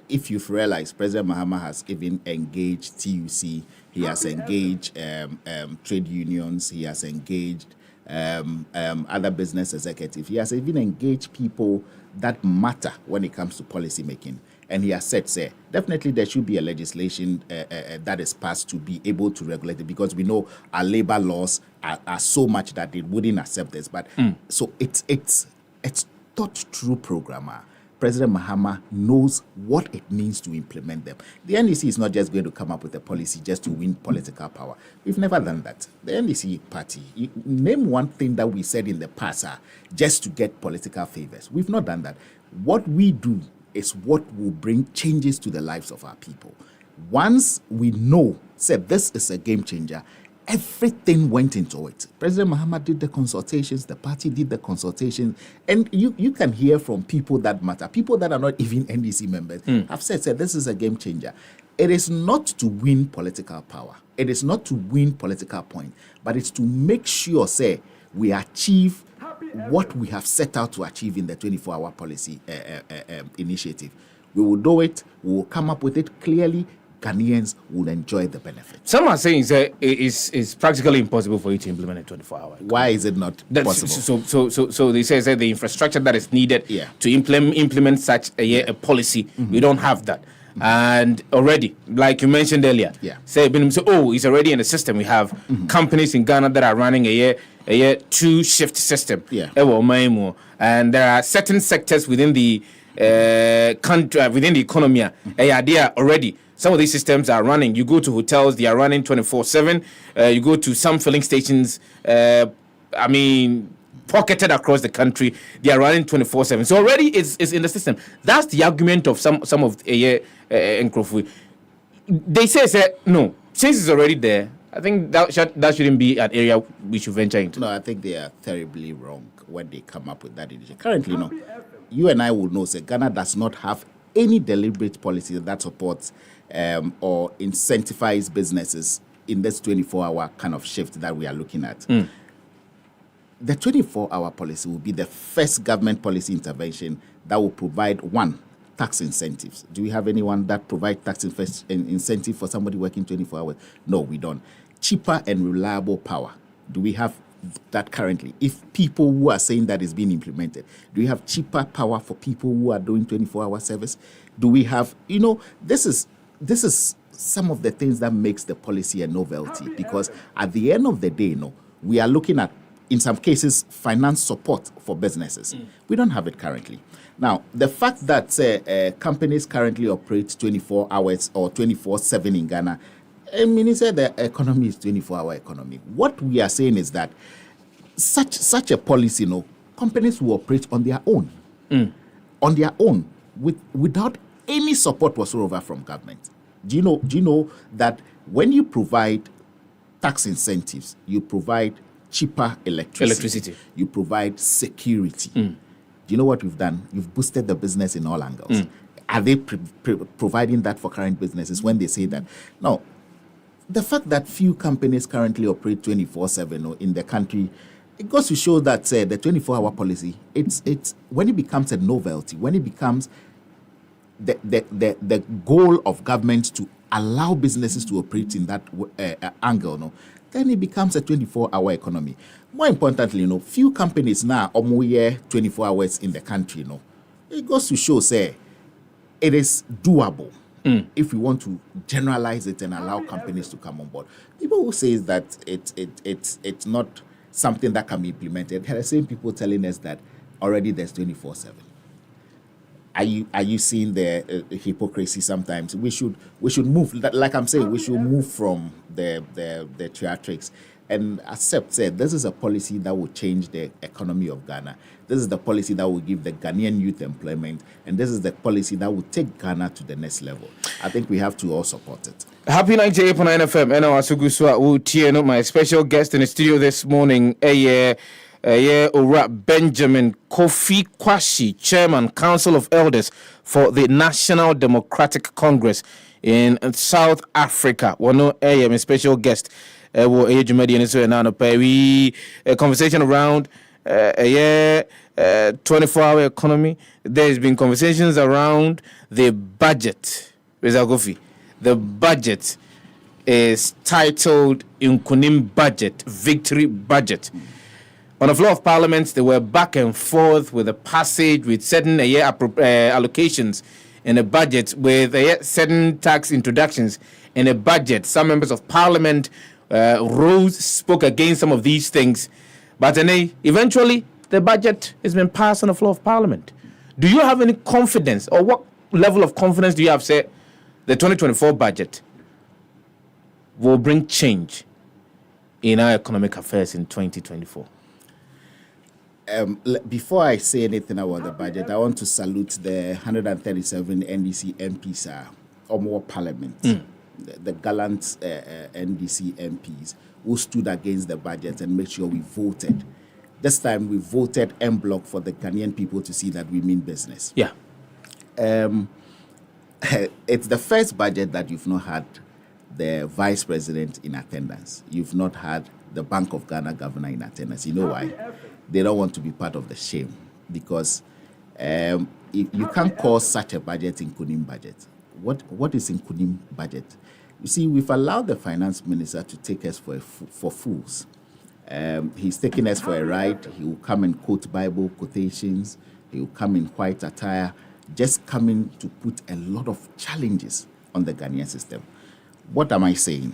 If you've realized, President Mahama has even engaged TUC, he has engaged trade unions, he has engaged other business executives, he has even engaged people that matter when it comes to policy making. And he has said, say, definitely there should be a legislation that is passed to be able to regulate it because we know our labor laws are so much that they wouldn't accept this. But so it's thought through programmer. President Mahama knows what it means to implement them. The NDC is not just going to come up with a policy just to win political power. We've never done that. The NDC party, name one thing that we said in the past just to get political favors. We've not done that. What we do is what will bring changes to the lives of our people. Once we know, say this is a game changer, everything went into it. President Mahama did the consultations, the party did the consultations, and you can hear from people that matter, people that are not even NDC members, have said this is a game changer. It is not to win political power. It is not to win political point, but it's to make sure, say, we achieve what we have set out to achieve in the 24-hour policy initiative. We will do it. We will come up with it clearly. Ghanaians will enjoy the benefits. Some are saying that it's practically impossible for you to implement a 24-hour. Why is it not possible? So they say that the infrastructure that is needed to implement such a policy, we don't have that. And already, like you mentioned earlier, say it's already in the system. We have companies in Ghana that are running a year 2-shift system. And there are certain sectors within the country, within the economy, they are already. Some of these systems are running. You go to hotels, they are running 24/7. You go to some filling stations, pocketed across the country, they are running 24/7. So already it's in the system. That's the argument of some of Nkrofu. They say no, since it's already there, I think that shouldn't be an area we should venture into. No, I think they are terribly wrong when they come up with that initiative. Currently, no, you and I will know that Ghana does not have any deliberate policy that supports or incentivize businesses in this 24-hour kind of shift that we are looking at. The 24-hour policy will be the first government policy intervention that will provide, one, tax incentives. Do we have anyone that provides tax incentive for somebody working 24 hours? No, we don't. Cheaper and reliable power. Do we have that currently? If people who are saying that is being implemented, do we have cheaper power for people who are doing 24-hour service? Do we have, this is some of the things that makes the policy a novelty, because at the end of the day, we are looking at, in some cases, finance support for businesses. We don't have it currently. Now, the fact that companies currently operate 24 hours or 24/7 in Ghana, it's the economy is 24-hour economy. What we are saying is that such a policy, companies will operate on their own. On their own, without any support whatsoever from government. Do you know that when you provide tax incentives, you provide cheaper electricity. You provide security. Do you know what we've done? You've boosted the business in all angles. Are they providing that for current businesses when they say that? No. The fact that few companies currently operate 24/7 in the country, it goes to show that the 24-hour policy, it's when it becomes a novelty, when it becomes the goal of government to allow businesses to operate in that angle, then it becomes a 24-hour economy. More importantly, few companies now are 24 hours in the country. It goes to show, it is doable if we want to generalize it and allow companies to come on board. People who say that it's not something that can be implemented, there are the same people telling us that already there's 24/7. Are you seeing the hypocrisy sometimes? We should move, like I'm saying, we should move from the theatrics and accept that this is a policy that will change the economy of Ghana. This is the policy that will give the Ghanaian youth employment, and this is the policy that will take Ghana to the next level. I think we have to all support it. Happy 98.9 FM. And our my special guest in the studio this morning, Ora Benjamin Kofi Kwashi, Chairman, Council of Elders for the National Democratic Congress in South Africa. My special guest. A conversation around 24-hour economy. There's been conversations around the budget. The budget is titled Nkunim Budget, Victory Budget. On the floor of Parliament, they were back and forth with the passage with certain allocations in a budget, with certain tax introductions in a budget. Some members of Parliament spoke against some of these things, but eventually the budget has been passed on the floor of Parliament. Do you have any confidence, or what level of confidence do you have, say, the 2024 budget will bring change in our economic affairs in 2024? Before I say anything about the budget, I want to salute the 137 NDC MPs or more Parliament. the gallant NDC MPs who stood against the budget and made sure we voted. This time we voted en bloc for the Ghanaian people to see that we mean business. Yeah. It's the first budget that you've not had the vice president in attendance. You've not had the Bank of Ghana governor in attendance. You know why? They don't want to be part of the shame, because you can't call such a budget in Kunim budget. What is in Kunim budget? You see, we've allowed the finance minister to take us for fools. He's taking us for a ride. He will come and quote Bible quotations. He will come in white attire, just coming to put a lot of challenges on the Ghanaian system. What am I saying?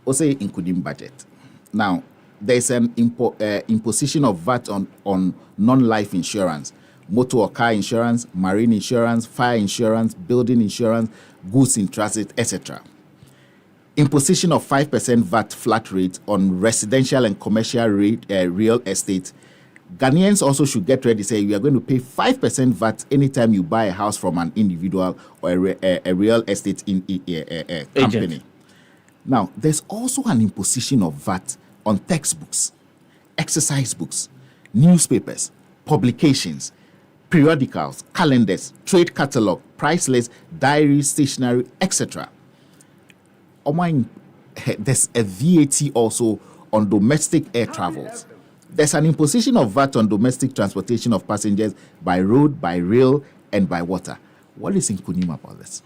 Also in Kudim budget. Now, there's an imposition of VAT on non-life insurance, motor or car insurance, marine insurance, fire insurance, building insurance, goods in transit, etc. Imposition of 5% VAT flat rate on residential and commercial real estate. Ghanaians also should get ready to say you are going to pay 5% VAT anytime you buy a house from an individual or a real estate company. Now, there's also an imposition of VAT on textbooks, exercise books, newspapers, publications, periodicals, calendars, trade catalog, price list, diaries, stationery, etc. There's a VAT also on domestic air travels. There's an imposition of VAT on domestic transportation of passengers by road, by rail, and by water. What is in Kunim about this?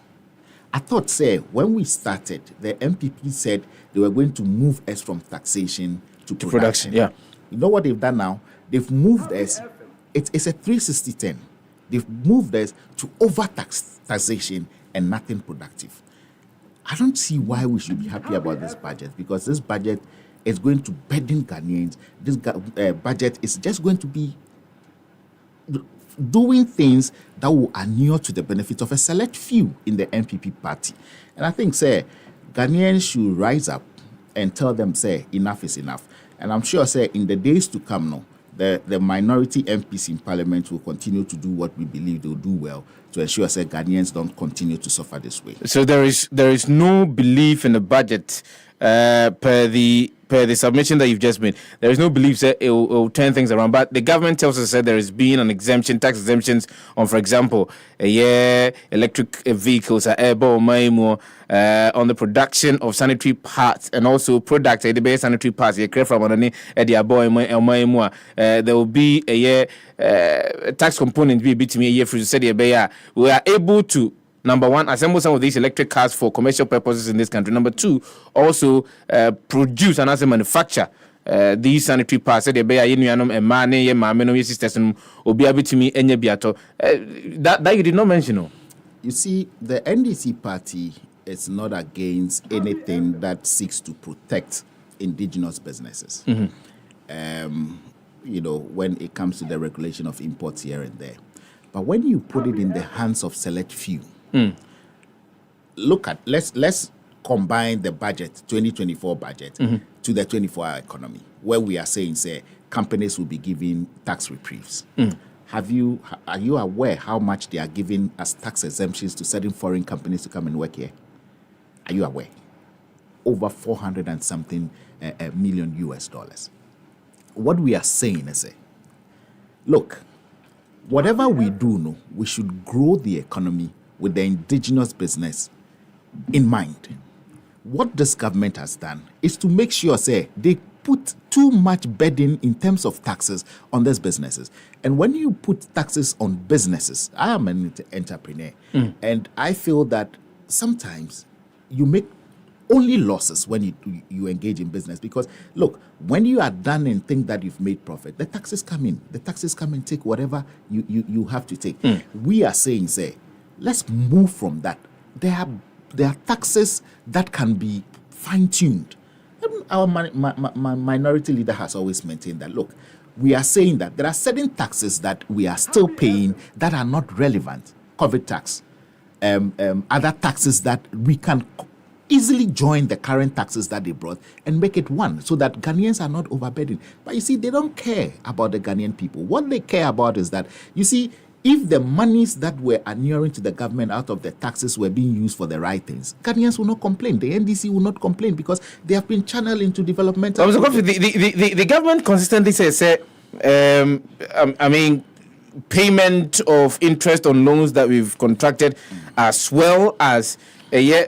I thought, when we started, the MPP said they were going to move us from taxation to production. Yeah. You know what they've done now? They've moved us. It's a 360-10. They've moved us to taxation and nothing productive. I don't see why we should be happy about this budget, because this budget is going to burden Ghanaians. This budget is just going to be doing things that will inure to the benefit of a select few in the NPP party. And I think, Ghanaians should rise up and tell them, enough is enough. And I'm sure, in the days to come now, the minority MPs in Parliament will continue to do what we believe they'll do well to ensure Ghanaians don't continue to suffer this way. So there is no belief in the budget per the submission that you've just made. There is no belief that it will turn things around. But the government tells us that there has been an exemption, tax exemptions on, for example, electric vehicles, on the production of sanitary parts and also products, the best sanitary parts. There will be a tax component be between a year for we are able to, number one, assemble some of these electric cars for commercial purposes in this country. Number two, also produce and also manufacture these sanitary parts. That you did not mention. No? You see, the NDC party is not against anything that seeks to protect indigenous businesses. Mm-hmm. When it comes to the regulation of imports here and there. But when you put it in the hands of select few, look at, let's combine the budget, 2024 budget, to the 24-hour economy, where we are saying, companies will be given tax reprieves. Are you aware how much they are giving as tax exemptions to certain foreign companies to come and work here? Are you aware? Over 400 and something million US dollars. What we are saying is, look, whatever we do, we should grow the economy with the indigenous business in mind. What this government has done is to make sure, they put too much burden in terms of taxes on these businesses. And when you put taxes on businesses, I am an entrepreneur, and I feel that sometimes you make only losses when you engage in business. Because, look, when you are done and think that you've made profit, the taxes come in. The taxes come and take whatever you have to take. We are saying, let's move from that. There are taxes that can be fine-tuned. Our minority leader has always maintained that, look, we are saying that there are certain taxes that we are still paying that are not relevant. COVID tax, other taxes that we can easily join the current taxes that they brought and make it one, so that Ghanaians are not overburdened. But you see, they don't care about the Ghanaian people. What they care about is that, you see, if the monies that were inuring to the government out of the taxes were being used for the right things, Ghanaians will not complain. The NDC will not complain because they have been channeled into developmental. The government consistently says, payment of interest on loans that we've contracted, as well as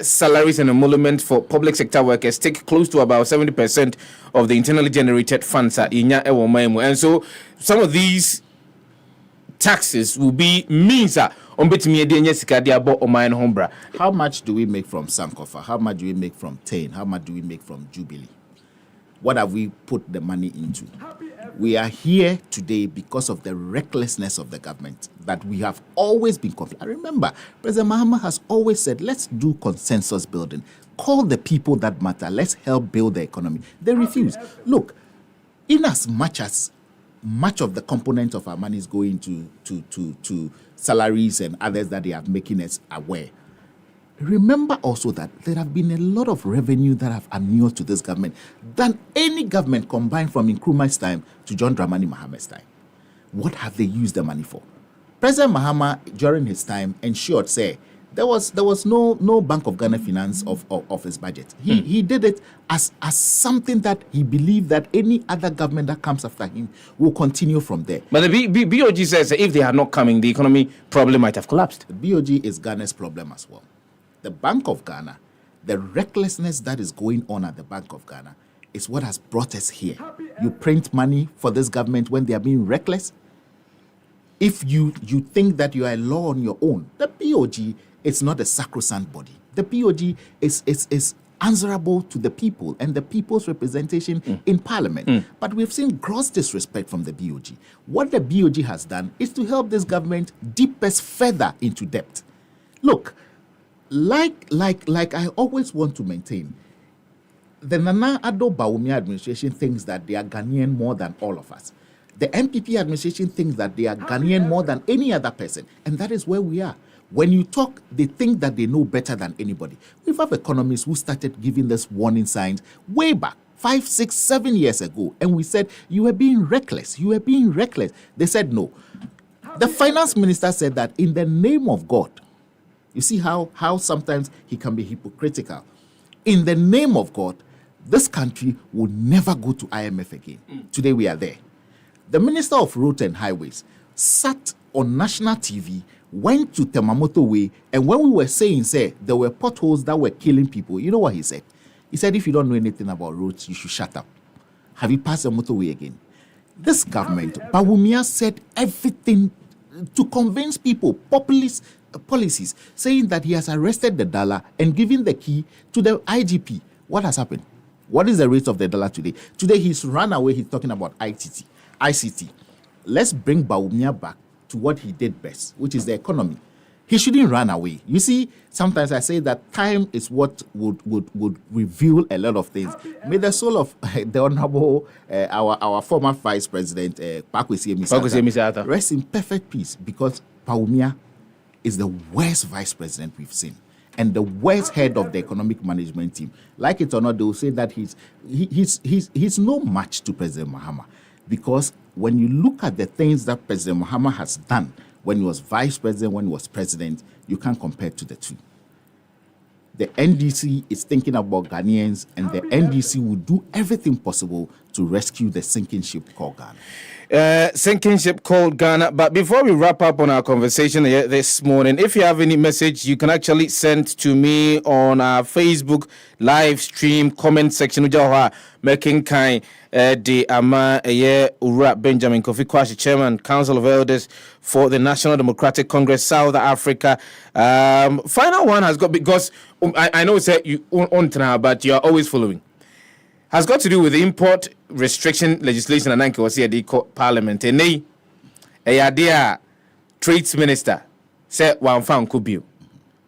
salaries and emoluments for public sector workers, take close to about 70% of the internally generated funds. And so some of these taxes will be means How much do we make from Sankofa? How much do we make from Tain? How much do we make from Jubilee? What have we put the money into? We are here today because of the recklessness of the government that we have always been complaining. I remember President Mahama has always said, let's do consensus building. Call the people that matter. Let's help build the economy. They refuse. Look, in as much of the component of our money is going to salaries and others that they are making us aware, remember also that there have been a lot of revenue that have inured to this government than any government combined from Nkrumah's time to John Dramani Mahama's time. What have they used the money for? President Mahama, during his time, ensured, say, there was no Bank of Ghana finance of his budget. He did it as something that he believed that any other government that comes after him will continue from there. But the BOG says if they are not coming, the economy problem might have collapsed. The BOG is Ghana's problem as well. The Bank of Ghana, the recklessness that is going on at the Bank of Ghana is what has brought us here. You print money for this government when they are being reckless. If you think that you are a law on your own, the BOG is not a sacrosanct body. The BOG is answerable to the people and the people's representation in Parliament. But we've seen gross disrespect from the BOG. What the BOG has done is to help this government dip us further into debt. Look, like I always want to maintain, the Nana Addo Bawumia administration thinks that they are Ghanaian more than all of us. The MPP administration thinks that they are Ghanaian more than any other person, and that is where we are. When you talk, they think that they know better than anybody. We have economists who started giving this warning signs way back, 5, 6, 7 years ago, and we said, you are being reckless, you are being reckless. They said no. The finance minister said that in the name of God, you see how sometimes he can be hypocritical. In the name of God, this country will never go to IMF again. Today we are there. The Minister of Road and Highways sat on national TV, went to Temamoto Way, and when we were saying, there were potholes that were killing people, you know what he said? He said, if you don't know anything about roads, you should shut up. Have you passed the motorway again? This government, Bawumia said everything to convince people, populist policies, saying that he has arrested the dollar and given the key to the IGP. What has happened? What is the rate of the dollar today? Today he's run away, he's talking about ICT. Let's bring Bawumia back to what he did best, which is the economy. He shouldn't run away. You see, sometimes I say that time is what would reveal a lot of things. May the soul of the Honorable, our former Vice President, Poakwa Misata, rest in perfect peace, because Bawumia is the worst Vice President we've seen and the worst head of the economic management team. Like it or not, they will say that he's no match to President Mahama, because when you look at the things that President Mahama has done when he was vice president, when he was president, you can't compare to the two. The NDC is thinking about Ghanaians, and the NDC will do everything possible to rescue the sinking ship called Ghana. Sinking ship called Ghana. But before we wrap up on our conversation this morning, if you have any message, you can actually send to me on our Facebook live stream comment section. Making kind the Ama Ura Benjamin Kofi Kwashi, Chairman, Council of Elders for the National Democratic Congress, South Africa. Final one has got, because I know it's you on now, but you are always following. Has got to do with the import restriction legislation and was here the parliament. And a idea trades minister said one found could be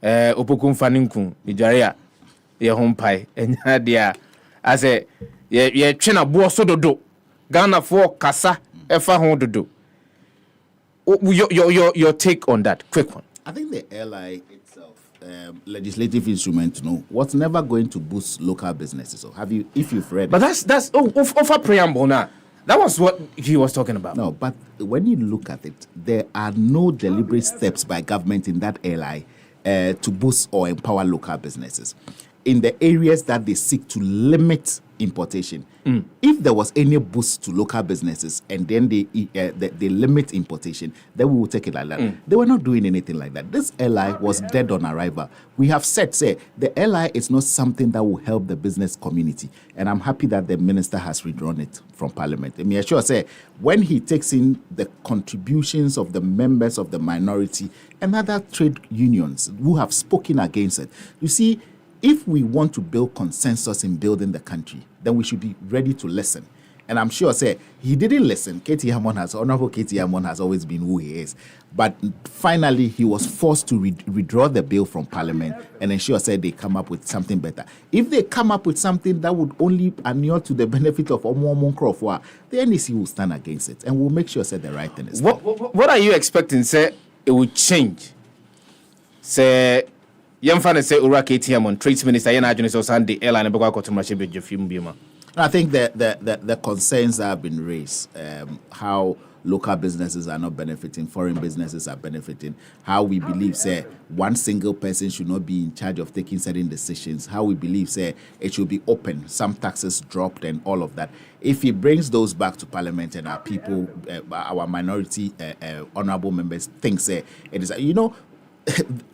Opokum Faninkun, Nigeria, your home pie, and idea as a China Boso do Ghana for Kasa Efa Hon do. Your take on that, quick one. I think the LI itself, legislative instrument, what's never going to boost local businesses. Or have you, if you've read? But that's offer preamble now. That was what he was talking about. No, but when you look at it, there are no deliberate steps by government in that LI to boost or empower local businesses. In the areas that they seek to limit importation, if there was any boost to local businesses and then they limit importation, then we will take it like that. They were not doing anything like that. This LI was dead on arrival. We have said, the LI is not something that will help the business community. And I'm happy that the minister has withdrawn it from Parliament. I mean, when he takes in the contributions of the members of the minority and other trade unions who have spoken against it, you see, if we want to build consensus in building the country, then we should be ready to listen. And I'm sure, he didn't listen. Honorable Katie Hammond has always been who he is. But finally, he was forced to withdraw the bill from Parliament and ensure, they come up with something better. If they come up with something that would only inure to the benefit of Omo Crawford, the NEC will stand against it and will make sure, the right thing is done. What are you expecting, it will change? Yamfane say Ura KTM on Trade Minister Yana Jones or Sunday airline and Bogako to Mashibi Jeffim Bima. I think the concerns that have been raised, how local businesses are not benefiting, foreign businesses are benefiting, how we believe, one single person should not be in charge of taking certain decisions, how we believe, it should be open, some taxes dropped and all of that. If he brings those back to Parliament and our people, our minority honorable members think, it is,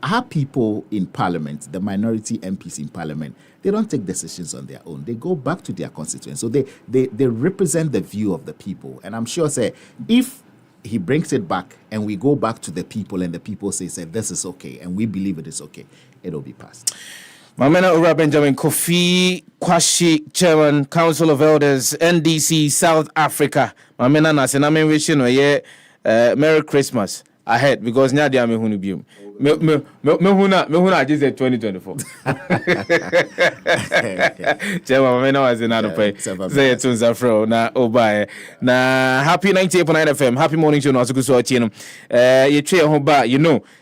our people in Parliament, the minority MPs in Parliament, they don't take decisions on their own. They go back to their constituents. So they represent the view of the people. And I'm sure, if he brings it back and we go back to the people and the people say, this is okay, and we believe it is okay, it'll be passed. Mamena Ura Benjamin Kofi Kwashi, Chairman, Council of Elders, NDC, South Africa. Mamena Nasename wishing Merry Christmas ahead, because now they are me bium. Me huna just 2024. Chema me was in another pay. Say it to Zafro na obaye. Na happy 98.9 FM. Happy morning to us so chino. Ye try ho ba,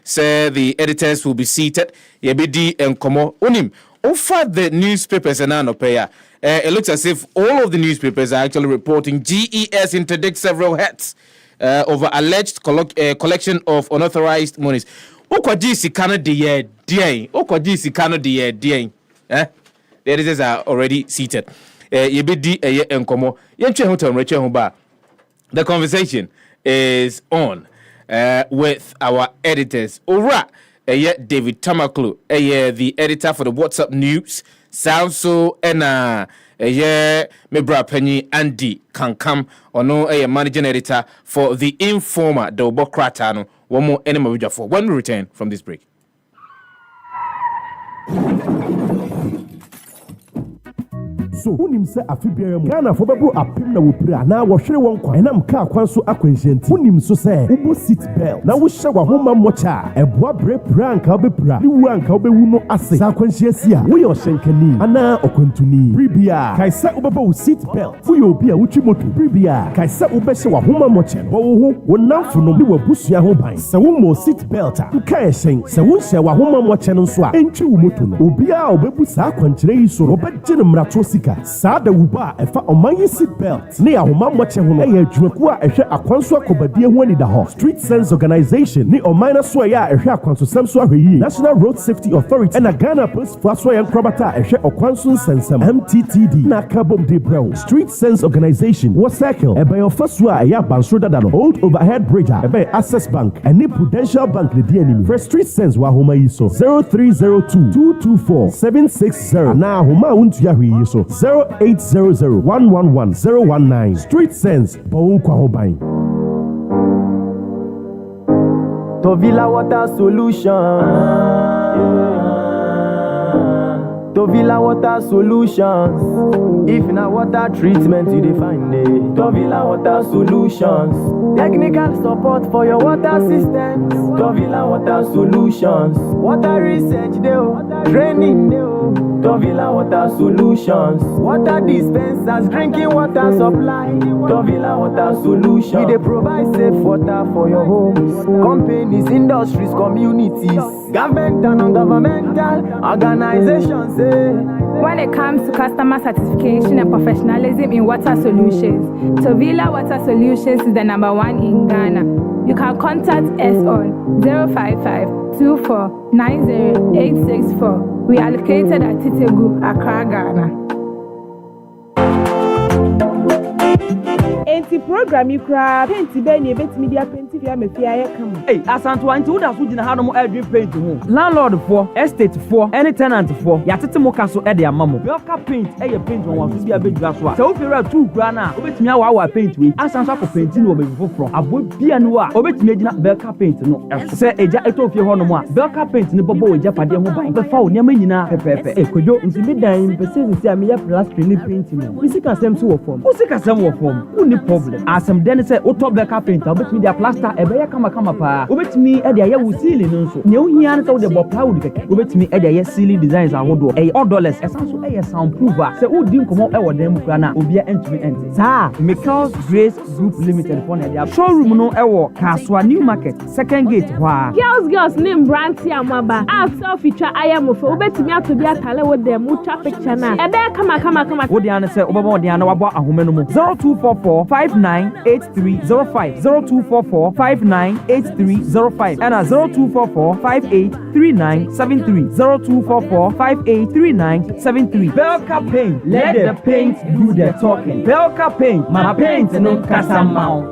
say the editors will be seated. Ye be di enkomo. Onim. Over the newspapers and no pay. It looks as if all of the newspapers are actually reporting GES interdicts several heads over alleged collection of unauthorized monies. The editors are already seated. The conversation is on with our editors. David Tamaklu, the editor for the WhatsApp News, Salso, and Mebra Penny Andy Kankam, or no, managing editor for the Informer, the Obokratano. One more enemy for when we return from this break. So unim se afibiara mu Ghana for bebu apem na wopira na wo hwere won kwan na mka kwan so akwanhyenti unim so se ubu seat belt na wo hye wa homa mocha eboa bre prank obepira ni wu anka obewu no ase sa akwanhyiasi a wo ye ohyenkani ana okwantuni pribia kaisa obeba wo seat belt wo ye obi a wutwi moto pribia kaisa obehye wa homa mocha wo ho wo namfo no ni wabusua ho ban se wo mo seat belt a nka ehyen se wo hye wa homa mocha no so a entwi wo moto no obi a obebu sa akwankyere yi so obegye ne mrato sika Sada uba efa omanyi seat belt ni ahoma moche hono adwumaku a ehwe akwanso akobadie ho ani da ho Street Sense Organization ni omina so ya ehwe akwanso sam so ahweyi National Road Safety Authority na Ghana Police Force ya nkrobata ehwe okwanso nsensam MTTD na kabom de bro Street Sense Organization wo circle ebe yo faso a ya bansro dada no Old Overhead Bridge ebe Access Bank and Prudential Bank de di animi for Street Sense wa homa yi so 0302-224-760 na homa untu ya hweyi so 0800-111-019 Street Sense Poakwa Hobai. Tovila Water Solutions. Tovila Water Solutions. If na water treatment you define it. Tovila Water Solutions. Technical support for your water systems. Tovila Water Solutions. Water research deo, training deo. Tovila Water Solutions. Water dispensers, drinking water supply. Tovila Water Solutions. We provide safe water for your homes, companies, industries, communities, government and non-governmental organizations. When it comes to customer satisfaction and professionalism in water solutions, Tovila Water Solutions is the #1 in Ghana. You can contact us on 055-2490-864. We are located at Titegu, Accra, Ghana. Enti program you cry paint be ni bet media paint via me fia ye kam. Hey, asanto anti wo da so gina ha no mo adwin paint ho. Landlord for, estate for, any tenant for, ya tete mo ka so e de amamo. Belka paint e ye paint won so bia bedwa so a. Se wo fira tu kura na, obetimi awa paint we. Asanto akọ paint ni wo be foforo. Abo bia no a, obetimi agina Belka paint no. Se eja eto fie ho no mo a, Belka paint ni bobo eja pade ho ban. Be fa wo niam nyina pepepe. E kojo nti me dan mpese sisi a me ye plastering ni paint no. Fisika sem so wo form. Fisika sem wo form. Uni problem. Asem den say auto Belka paint, obetimi dia plaster e be ye kama pa. Obetimi e dia ye wo ceiling no so. Ne ohia ne say wo de bo plywood keke. Obetimi e dia ye ceiling designs ahodo. E $1. Esanso e ye soundproof a. Se wo di nkomo e wo den mu kra na obi entimi ente. Sa Michael's Grace Group Limited for na dia showroom no e wo Kaswa New Market second gate wa. Girls name brand ti amaba. After feature ayamofo obetimi atobi atale wo dem ucha picture na. E be kama. Wo dia ne say obaba dia na wabo ahome no mu. 0244-598305 0244-598305 and 0244-583973 0244-583973. Belka Paint, let the paint do the talking. Belka Paint, my paint no kasamao.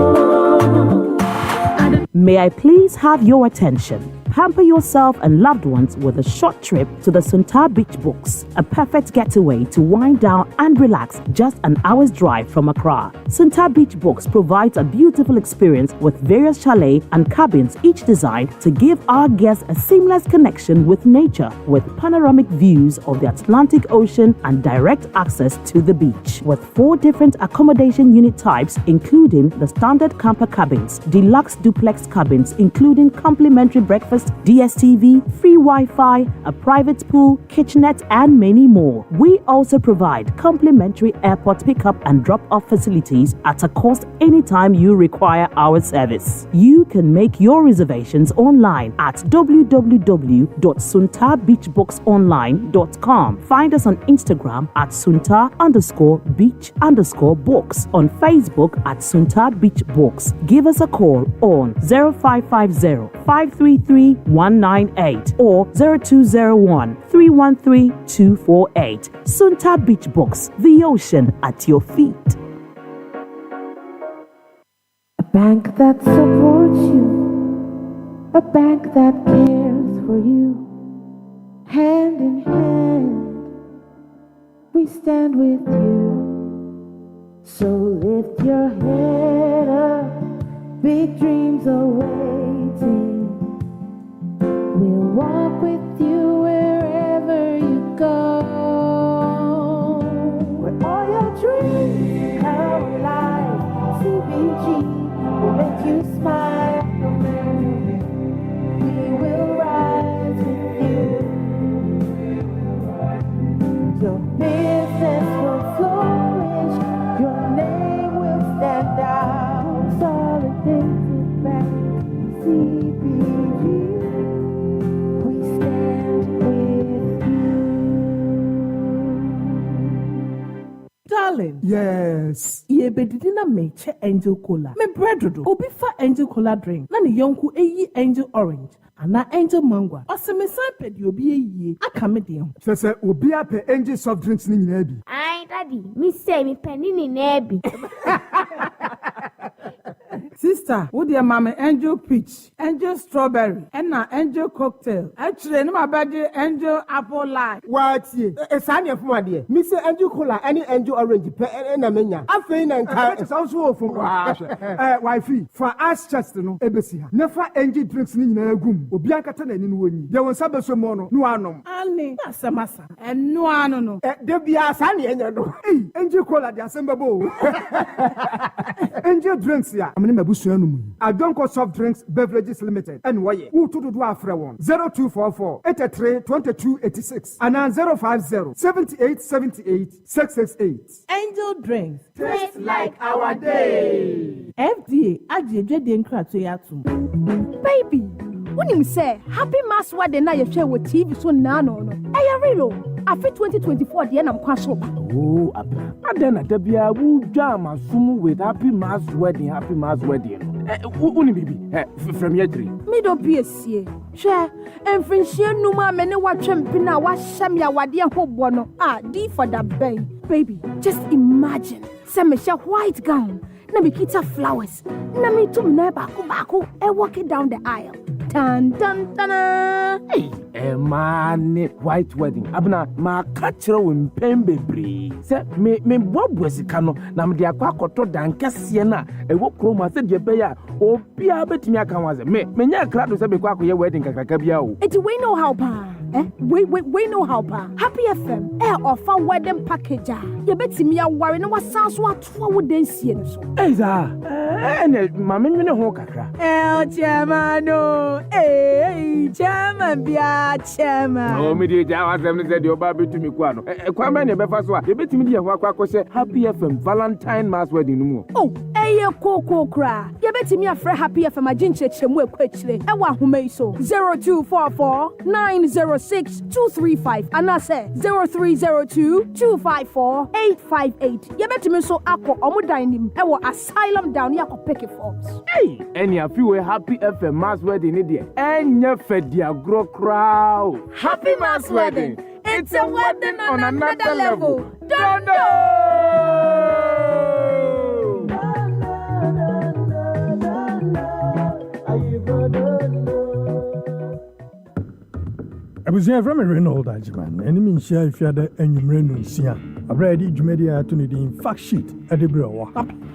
May I please have your attention? Pamper yourself and loved ones with a short trip to the Sunta Beach Books, a perfect getaway to wind down and relax just an hour's drive from Accra. Sunta Beach Books provides a beautiful experience with various chalets and cabins, each designed to give our guests a seamless connection with nature, with panoramic views of the Atlantic Ocean and direct access to the beach. With 4 different accommodation unit types, including the standard camper cabins, deluxe duplex cabins, including complimentary breakfast, DSTV, free Wi-Fi, a private pool, kitchenette, and many more. We also provide complimentary airport pickup and drop-off facilities at a cost anytime you require our service. You can make your reservations online at www.suntabeachbooksonline.com. Find us on Instagram at sunta_beach_books, on Facebook at Sunta Beach Books. Give us a call on 0550-533-198 or 0201-313-248. Sunta Beach Books, the ocean at your feet. A bank that supports you, a bank that cares for you. Hand in hand, we stand with you. So lift your head up, big dreams are waiting. We'll walk with you wherever you go. Where all your dreams come alive. CBG will make you smile. We will rise with you. Your business will flourish. Your name will stand out. Consolidated Bank, CBG. Darling. Yes. Ye bedidi na meche Angel Cola. Me bread obi fa Angel Cola drink. Na ne yonku eyi Angel Orange. Ana Angel Mango. Ose me san pedi obi eyi. Aka me de ho. Sese obi ape Angel soft drinks ni nyina bi. Ai daddy, me say me penny ni na bi. Sister, wo de mama Angel Peach, Angel Strawberry, and na Angel Cocktail. Actually, no my body Angel Apple Lime. What ye? Sani afuma de. Me say Angel Cola, any Angel Orange pe na menya. Afei na nka. It's also from wifey. For us just no ebesi ha. Never Angel drinks ni nyina agum. Obi ankata na ni no woni. De won sabe so mo no anom. Ani, asamasa. Enu anu no. De bia sani enya no. Angel Cola de asembabo. Angel Drinks ya. Amene mabusua no mu. Danquah Soft Drinks Beverages Limited. And why? Who to do afre one? 0244 83 22 86 and 050 78 78 668. Angel Drinks. Taste like our day. FDA agye de nkrato ya tum. Baby, unim say happy mass wedding na ye hwe wo TV so na no no. Eya real. Afi 2024 de na mkwa so ba. Oh, abra. Adena da bia wu dwa masum with happy mass wedding. Unim bibi. From year 3. Me do be asie. Hwe, emfinhie numa me ne watwempe na wa hyam ya wade hobo no. D for that baby. Just imagine. Say me white gown. Na me kita flowers. Na me to me na baako walking down the aisle. Tan tan tan. Hey, man, white wedding. Abna ma kachira won pembebre. Say me bobo sika no na me de akwakoto dankese na ewo kroma se de be ya obi abetimi aka waze. Me nya krado se be kwakoye wedding kakaka bia o. Eti we know how pa. We know how pa. Happy FM offer wedding package. Ye betimi aware na wasanso ato wo dansie no so. Eza. Ma me nwene ho kakra. Chairman. Hey, chairman bia chairman. Oh, me dey jawa sem ne said oba betumi kwa no. Kwa me ne befa so a ye betimi dey ho akwa se Happy FM Valentine Mass Wedding no mu. Oh, eye koko kra. Ye betimi afre Happy FM aginchechemu ekwachire. E wa ahoma yi so 0244 906 235 and I say 0302 254 858. Ye betimi so akọ omudan nim e wo asylum down ya ko pick forms. Hey, any afi we Happy FM Mass Wedding ni dey. Enya fedia gro crowd. Happy Mass Wedding. It's a wedding on another level. Don't know. Abusua from Reynolds Ajman. Enemy share if you had enyumre no nsia. Abradi Jumedia to the fact sheet edebra wa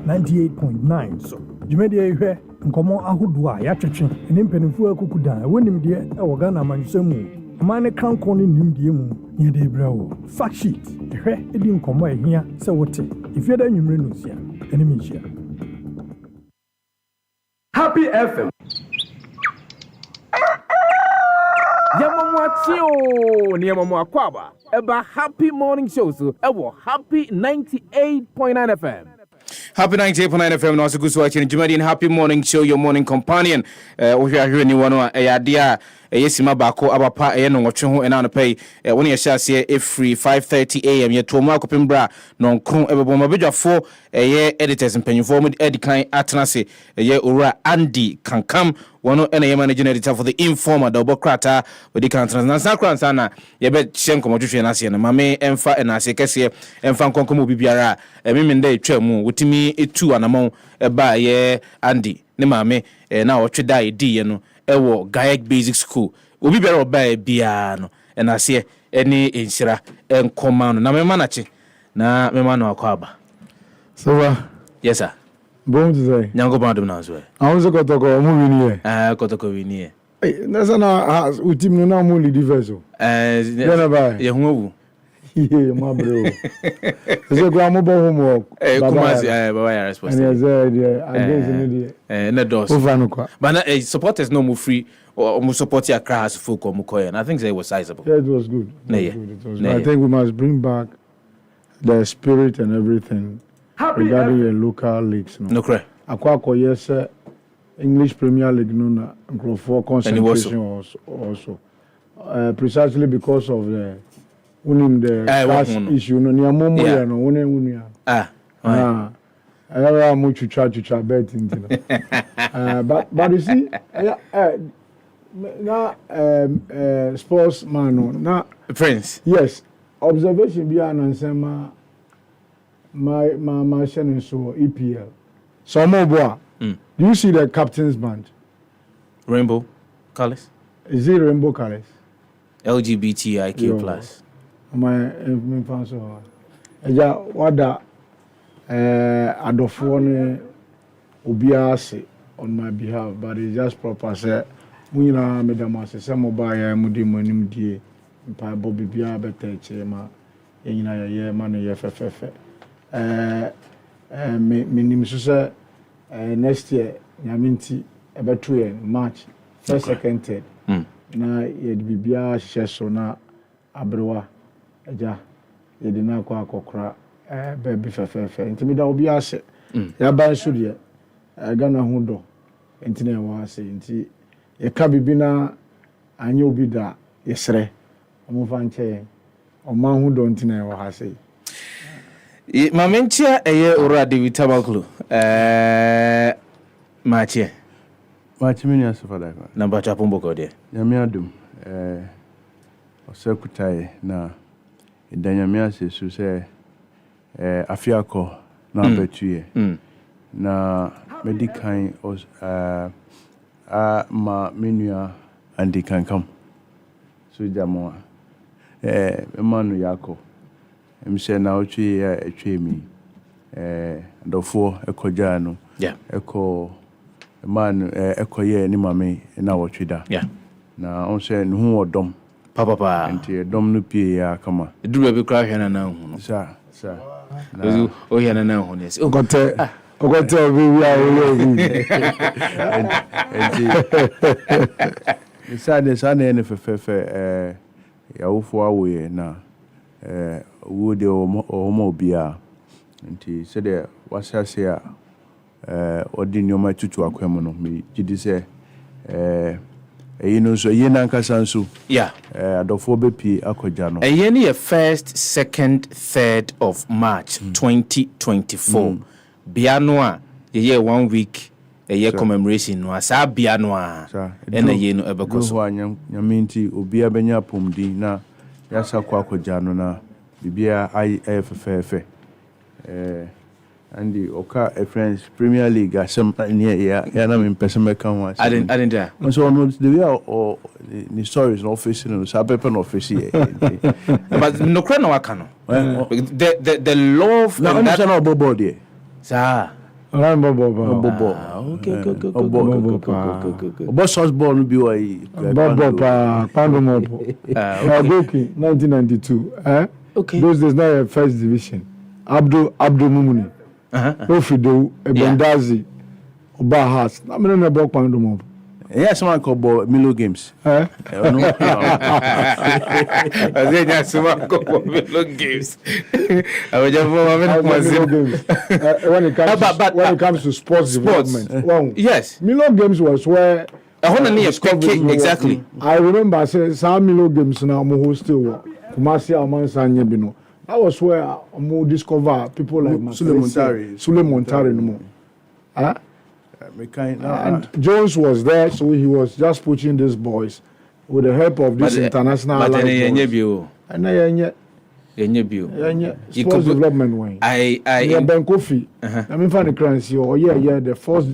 98.9 so. Jumedia hwe nkomo ahodo a ya twetwe ne mpanimfo akukuda wonim de e wo Ghana manhwemu. Amane kranko ne nimdie mu ne de bra wo. Fact sheet hwe edi nkomo ehia se wote. If you had enyumre no nsia. Enemy share. Happy FM. Yamamwatio ni yamamwakwaba. Eba Happy Morning Show so ewo Happy 98.9 FM. Happy 98.9 FM, no also good watching Jumadian Happy Morning Show, your morning companion. We are here ni wano dia yesima bako abapa no watching ho ena no pay when you share free 5:30 am ye to ma kopimbra no nkron ebebo mabedwafo editors mpanyufo mu edicline atnase ora Andy Kankam wano ena managing editor for the Informer double krata we di kan transnational sana ye be chenko modwehwe na se na mame emfa ena se kese emfa nkonkomo bibiara memende etwa mu wotimi etu anamon eba ye Andy ne mame na otweda edi no ewo Gayak Basic School obi bere oba bia no na se eni enhyira enkoma no na mema na che na mema no akwaba Sefah. Yes sir. Bon to say. Nyango bandum na so. Awon kotoko mu wini e. Kotoko wini e. Na sana utim no na mu lead verso. Yana ba. Ye hu Yeah, my bro. So go am homework. Kumasi baba ya response. And against na dos. But na supporters no mu free or mu support your class full come koyen. I think it was sizable. Yeah, it was good. It was good. I think we must bring back the spirit and everything regarding the local leagues. No correct. Akwa yes English Premier League no na for concentration also. Precisely because of the the class issue no near momo ya no one unia I am much to bet into but you see na sports man no na Prince yes observation be an ansema my channel so EPL so more boy do you see the captain's band rainbow colors is it rainbow colors LGBTIQ plus my so eja wada adofo ne obiase on my behalf but it's just proper say munyina medama se mobile ya mudi monim die mpa bobi bia beta chema yenyina ye ma no ye fefefe menim so se next year nyaminti ebeto ye March 1st, 2nd, 3rd. Na ye bibia hye so na abrewa eja ye de na akokra baby fefefe ntimi da obi ase ya ban so de Ghana ho do ntine wa ase nti ye ka bibi na anye obi da yesre omo fa nche oma ho do ntine wa ase Mamentia eye ora David Tabaklu Machie Machimini asofada namba chapombo ko de nyame adum osekutai na idanyame asesu se afiako na betuye na medical ma menua andi kankam so jamoa emanu yako emse na otwe ya etwemi ndofo ekoja no eko man ekoye ni mame na wotwida na onse no hu odom papa enti dom no pie ya kama eduru be kra hwe na hu no sa ozu o hwe na hu ne ogote obi ya obi enti sane ne fefefe ya ufo awoye na wo de o bia nti se de wasase a odi nyoma tutu akwem no me gidi se no so ye nan kasa nso adofo bepi akoja no eye ne 1st, 2nd, 3rd of March 2024 bia no a ye 1 week eye commemoration no asa bia no a ena ye no ebekoso nyaminti obi abenya pomdi na yasa kwa akoja no na bibia FFF Andy Oka friends Premier League asem ya na me person make one I didn't there so no the way or the stories no official no so paper no official but no kra na waka no the love and that no bobo there sir bobo okay boss was born be why bobo pa pando mo Agoki 1992 okay those days now first division Abdul Mumuni Ofido Ebendazi Obahas na me na bok pando mo yes man ko bo Milo games no azenya suma ko bo Milo games awoja Milo games when it comes to sports development well, yes Milo games was where exactly I remember say some Milo games na mo hostel Kumasi Amansanye bino. That was where I discover people like Suleiman Tari no more. And Jones was there, so he was just pushing these boys with the help of this international. But sports development way. I Ben Kofi. I mean, funny currency or the first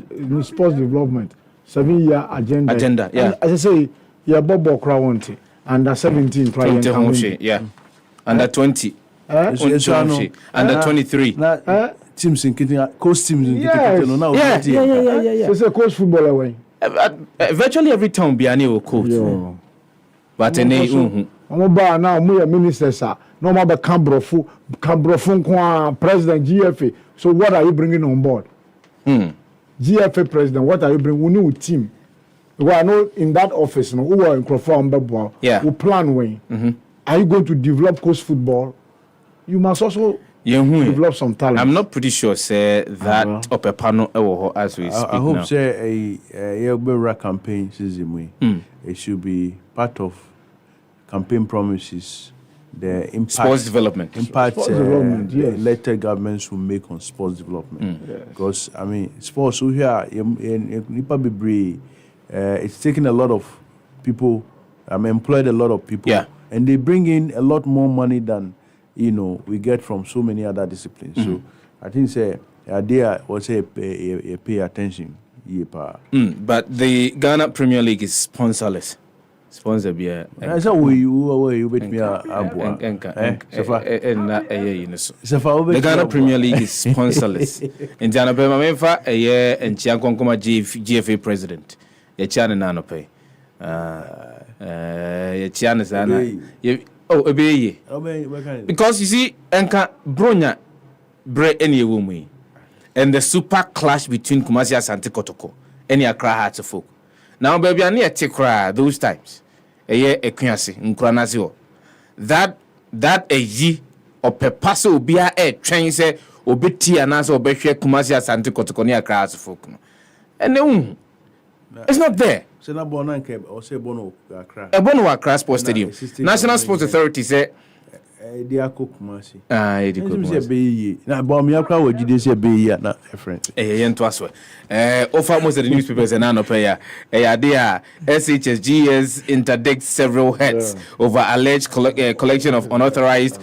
sports development 7-year agenda. Yeah. And as I say, Bobo Krawonti under 17 under 20. Under 23. Teams in Kitty, coast teams in Kitty. Yeah. It's a coach football away. Virtually every town be a coach. But now we ministers are no more but Cambrofu president GFA. So what are you bringing on board? GFA president, what are you bringing? We new team. We are not in that office, no. Who are in Crawford, who plan way. Are you going to develop coast football? You must also develop some talent. I'm not pretty sure, say that upper panel as we speak. I hope now. Say a campaign season it should be part of campaign promises. The impact, sports development. Elected governments will make on sports development. Because I mean, sports so here it's taking a lot of people. Employed a lot of people, and they bring in a lot more money than we get from so many other disciplines. So I think say idea was pay attention. But the Ghana Premier League is sponsorless. Sponsor be a. That's how you bet me a Sefah. The Ghana Premier League is sponsorless. In Ghana, Bema a year and Chiankoma GFA president. Ye Chiana Nano pay. Ye Chiana Sana. Oh, because you see, Enka Bronya bre any woman. and the super clash between Kumasi Asante Kotoko and Accra Hearts of Folk. Now, baby, I need to cry those times. A year, a Kunyasi, Nkranazio. That a ye or Pepaso be a train say, Obiti and answer Obeshia Kumasi Asante Kotoko near Accra Hearts of Folk. And no, it's not there. Say na Bono or say Bono Accra. A Bono Accra Sports Stadium. National Sports Authority say. They are cook mercy. They cook be na bomb your crowd would you say be na friend. To us. Offer most of the newspapers and no payer. There SHSGS interdicts several heads over alleged collection of unauthorized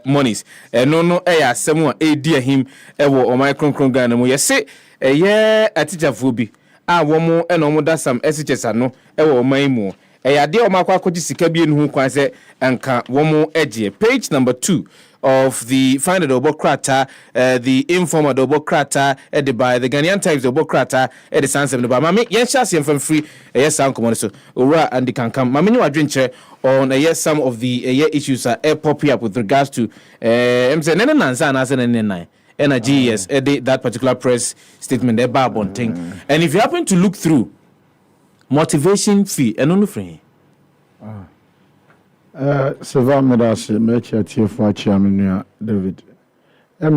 monies. No, someone dear him or micron gun. We say a teacher Fubi. One more and almost some SHS no or my more. Dear Makwa Sikabian who quase and Womo Edge. Page number 2 of the Find the Obokrata, the Informer Obokrata, edited by the Ghanaian Times Obokrata, at the Sans of the Bamami, yes, and from free, yes, sound common so, Ura and the can come. Mammy, adventure on yes, some of the issues are popping up with regards to energy, yes, that particular press statement, the Barbon thing. And if you happen to look through, motivation fee and no free. Sefah Medasi, make your tear for Chairman David.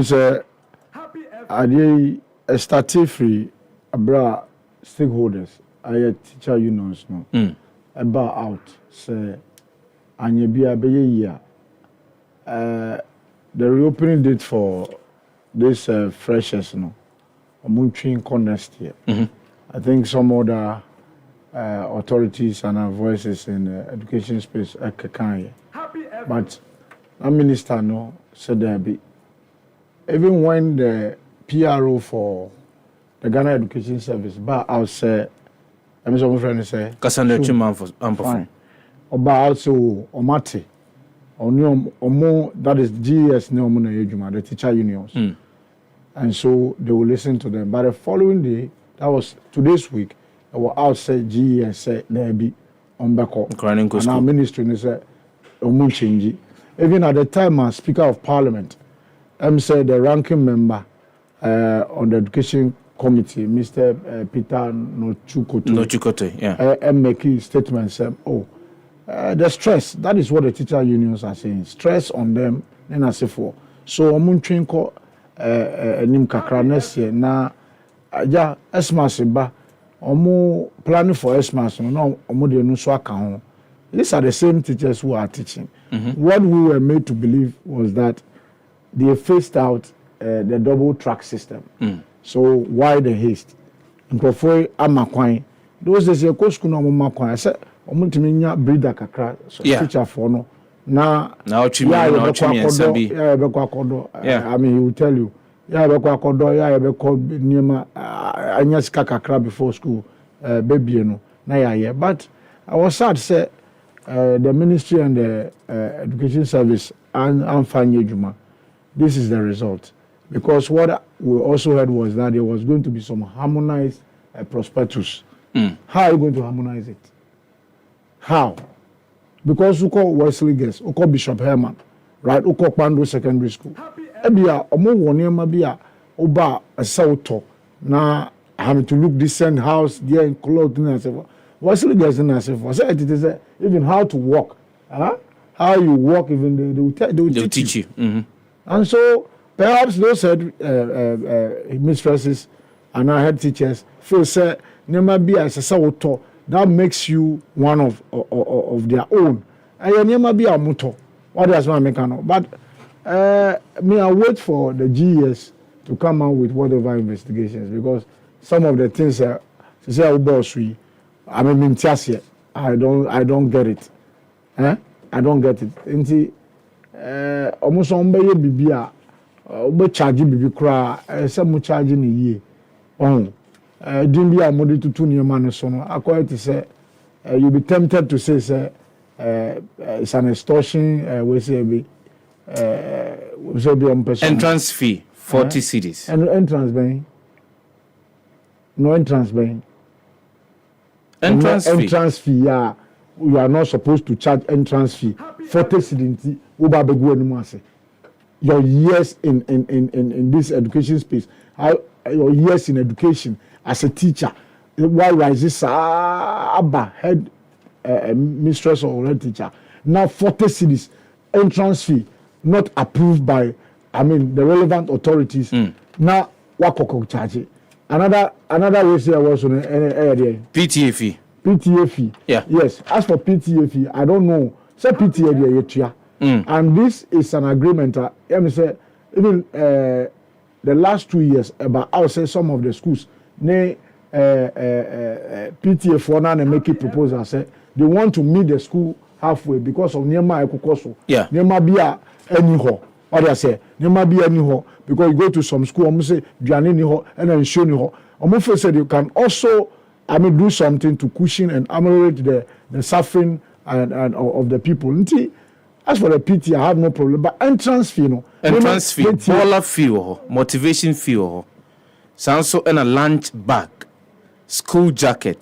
Say, I started free abroad stakeholders, I teacher unions no. About out, say, and you be a year. The reopening date for this freshers no, among train next year. I think some other authorities and our voices in the education space but our minister no said there be even when the PRO for the Ghana Education Service but I'll say I'm so friend say Cassandra Chima for about so omate omo that is GS no mo na yejuma the teacher unions and so they will listen to them but the following day that was today's week or outside GS said there be on Beko. And our ministry said, change. Even at the time, our Speaker of Parliament, said the ranking member on the Education Committee, Mr. Peter Nochukoto, making statements said, the stress, that is what the teacher unions are saying, stress on them, and I say for. So, Omunchinko, Nimkakra next year, na, ja, Esmasiba. Omo planning for Xmas no omo de no so aka ho. These are the same teachers who are teaching. What we were made to believe was that they phased out the double track system. So why the haste? Nkofo amakwan. Those days go school no amakwan. Say omo ntimi nya breeder kakra so teacher for no. Na ochimi I mean he will tell you niema anya sika kakra before school baby no na ya but I was sad say the ministry and the education service and Fanye Juma. This is the result because what we also heard was that there was going to be some harmonized prospectus. How are you going to harmonize it? How? Because you call Wesley Guest, you call Bishop Herman, right? You call Pando Secondary School. Ebia omo woniema bia oba asauto na having to look decent house there in clothing and so what's the guys in say it is even how to walk how you walk even they will teach you. And so perhaps those head mistresses and our head teachers feel say nema bia asauto that makes you one of their own and nema bia moto what does one make no but me, I wait for the GS to come out with whatever investigations because some of the things I mean, I don't get it. I don't get it. Almost on by Bibia, charging Bibi cry, some charging a year. Didn't be a modi to 2 year man so I quite to say you'll be tempted to say it's an extortion, we say entrance fee 40 cedis. And entrance bank. No entrance bank. Entrance fee, yeah. You are not supposed to charge entrance fee 40 cedis. Uba begu anymore say. your years in this education space, how your years in education as a teacher, why rises head mistress or head teacher. Now 40 cities entrance fee not approved by the relevant authorities. Now what charge it? Another way say I was on PTA fee. PTA fee. Yeah. Yes. As for PTA fee, I don't know. Say PTA and this is an agreement. Let me say even the last 2 years about I would say some of the schools PTA for now and make it proposal say they want to meet the school halfway because of Nema Ekokoso. Yeah. Nema be anyhow. What I say, Nema be anyhow because you go to some school, I'm say Diane anyhow and then show anyhow. I'm said you can also do something to cushion and ameliorate the suffering and of the people. As for the PT, I have no problem. But entrance fee, baller fee, motivation fee, so and a lunch bag, school jacket,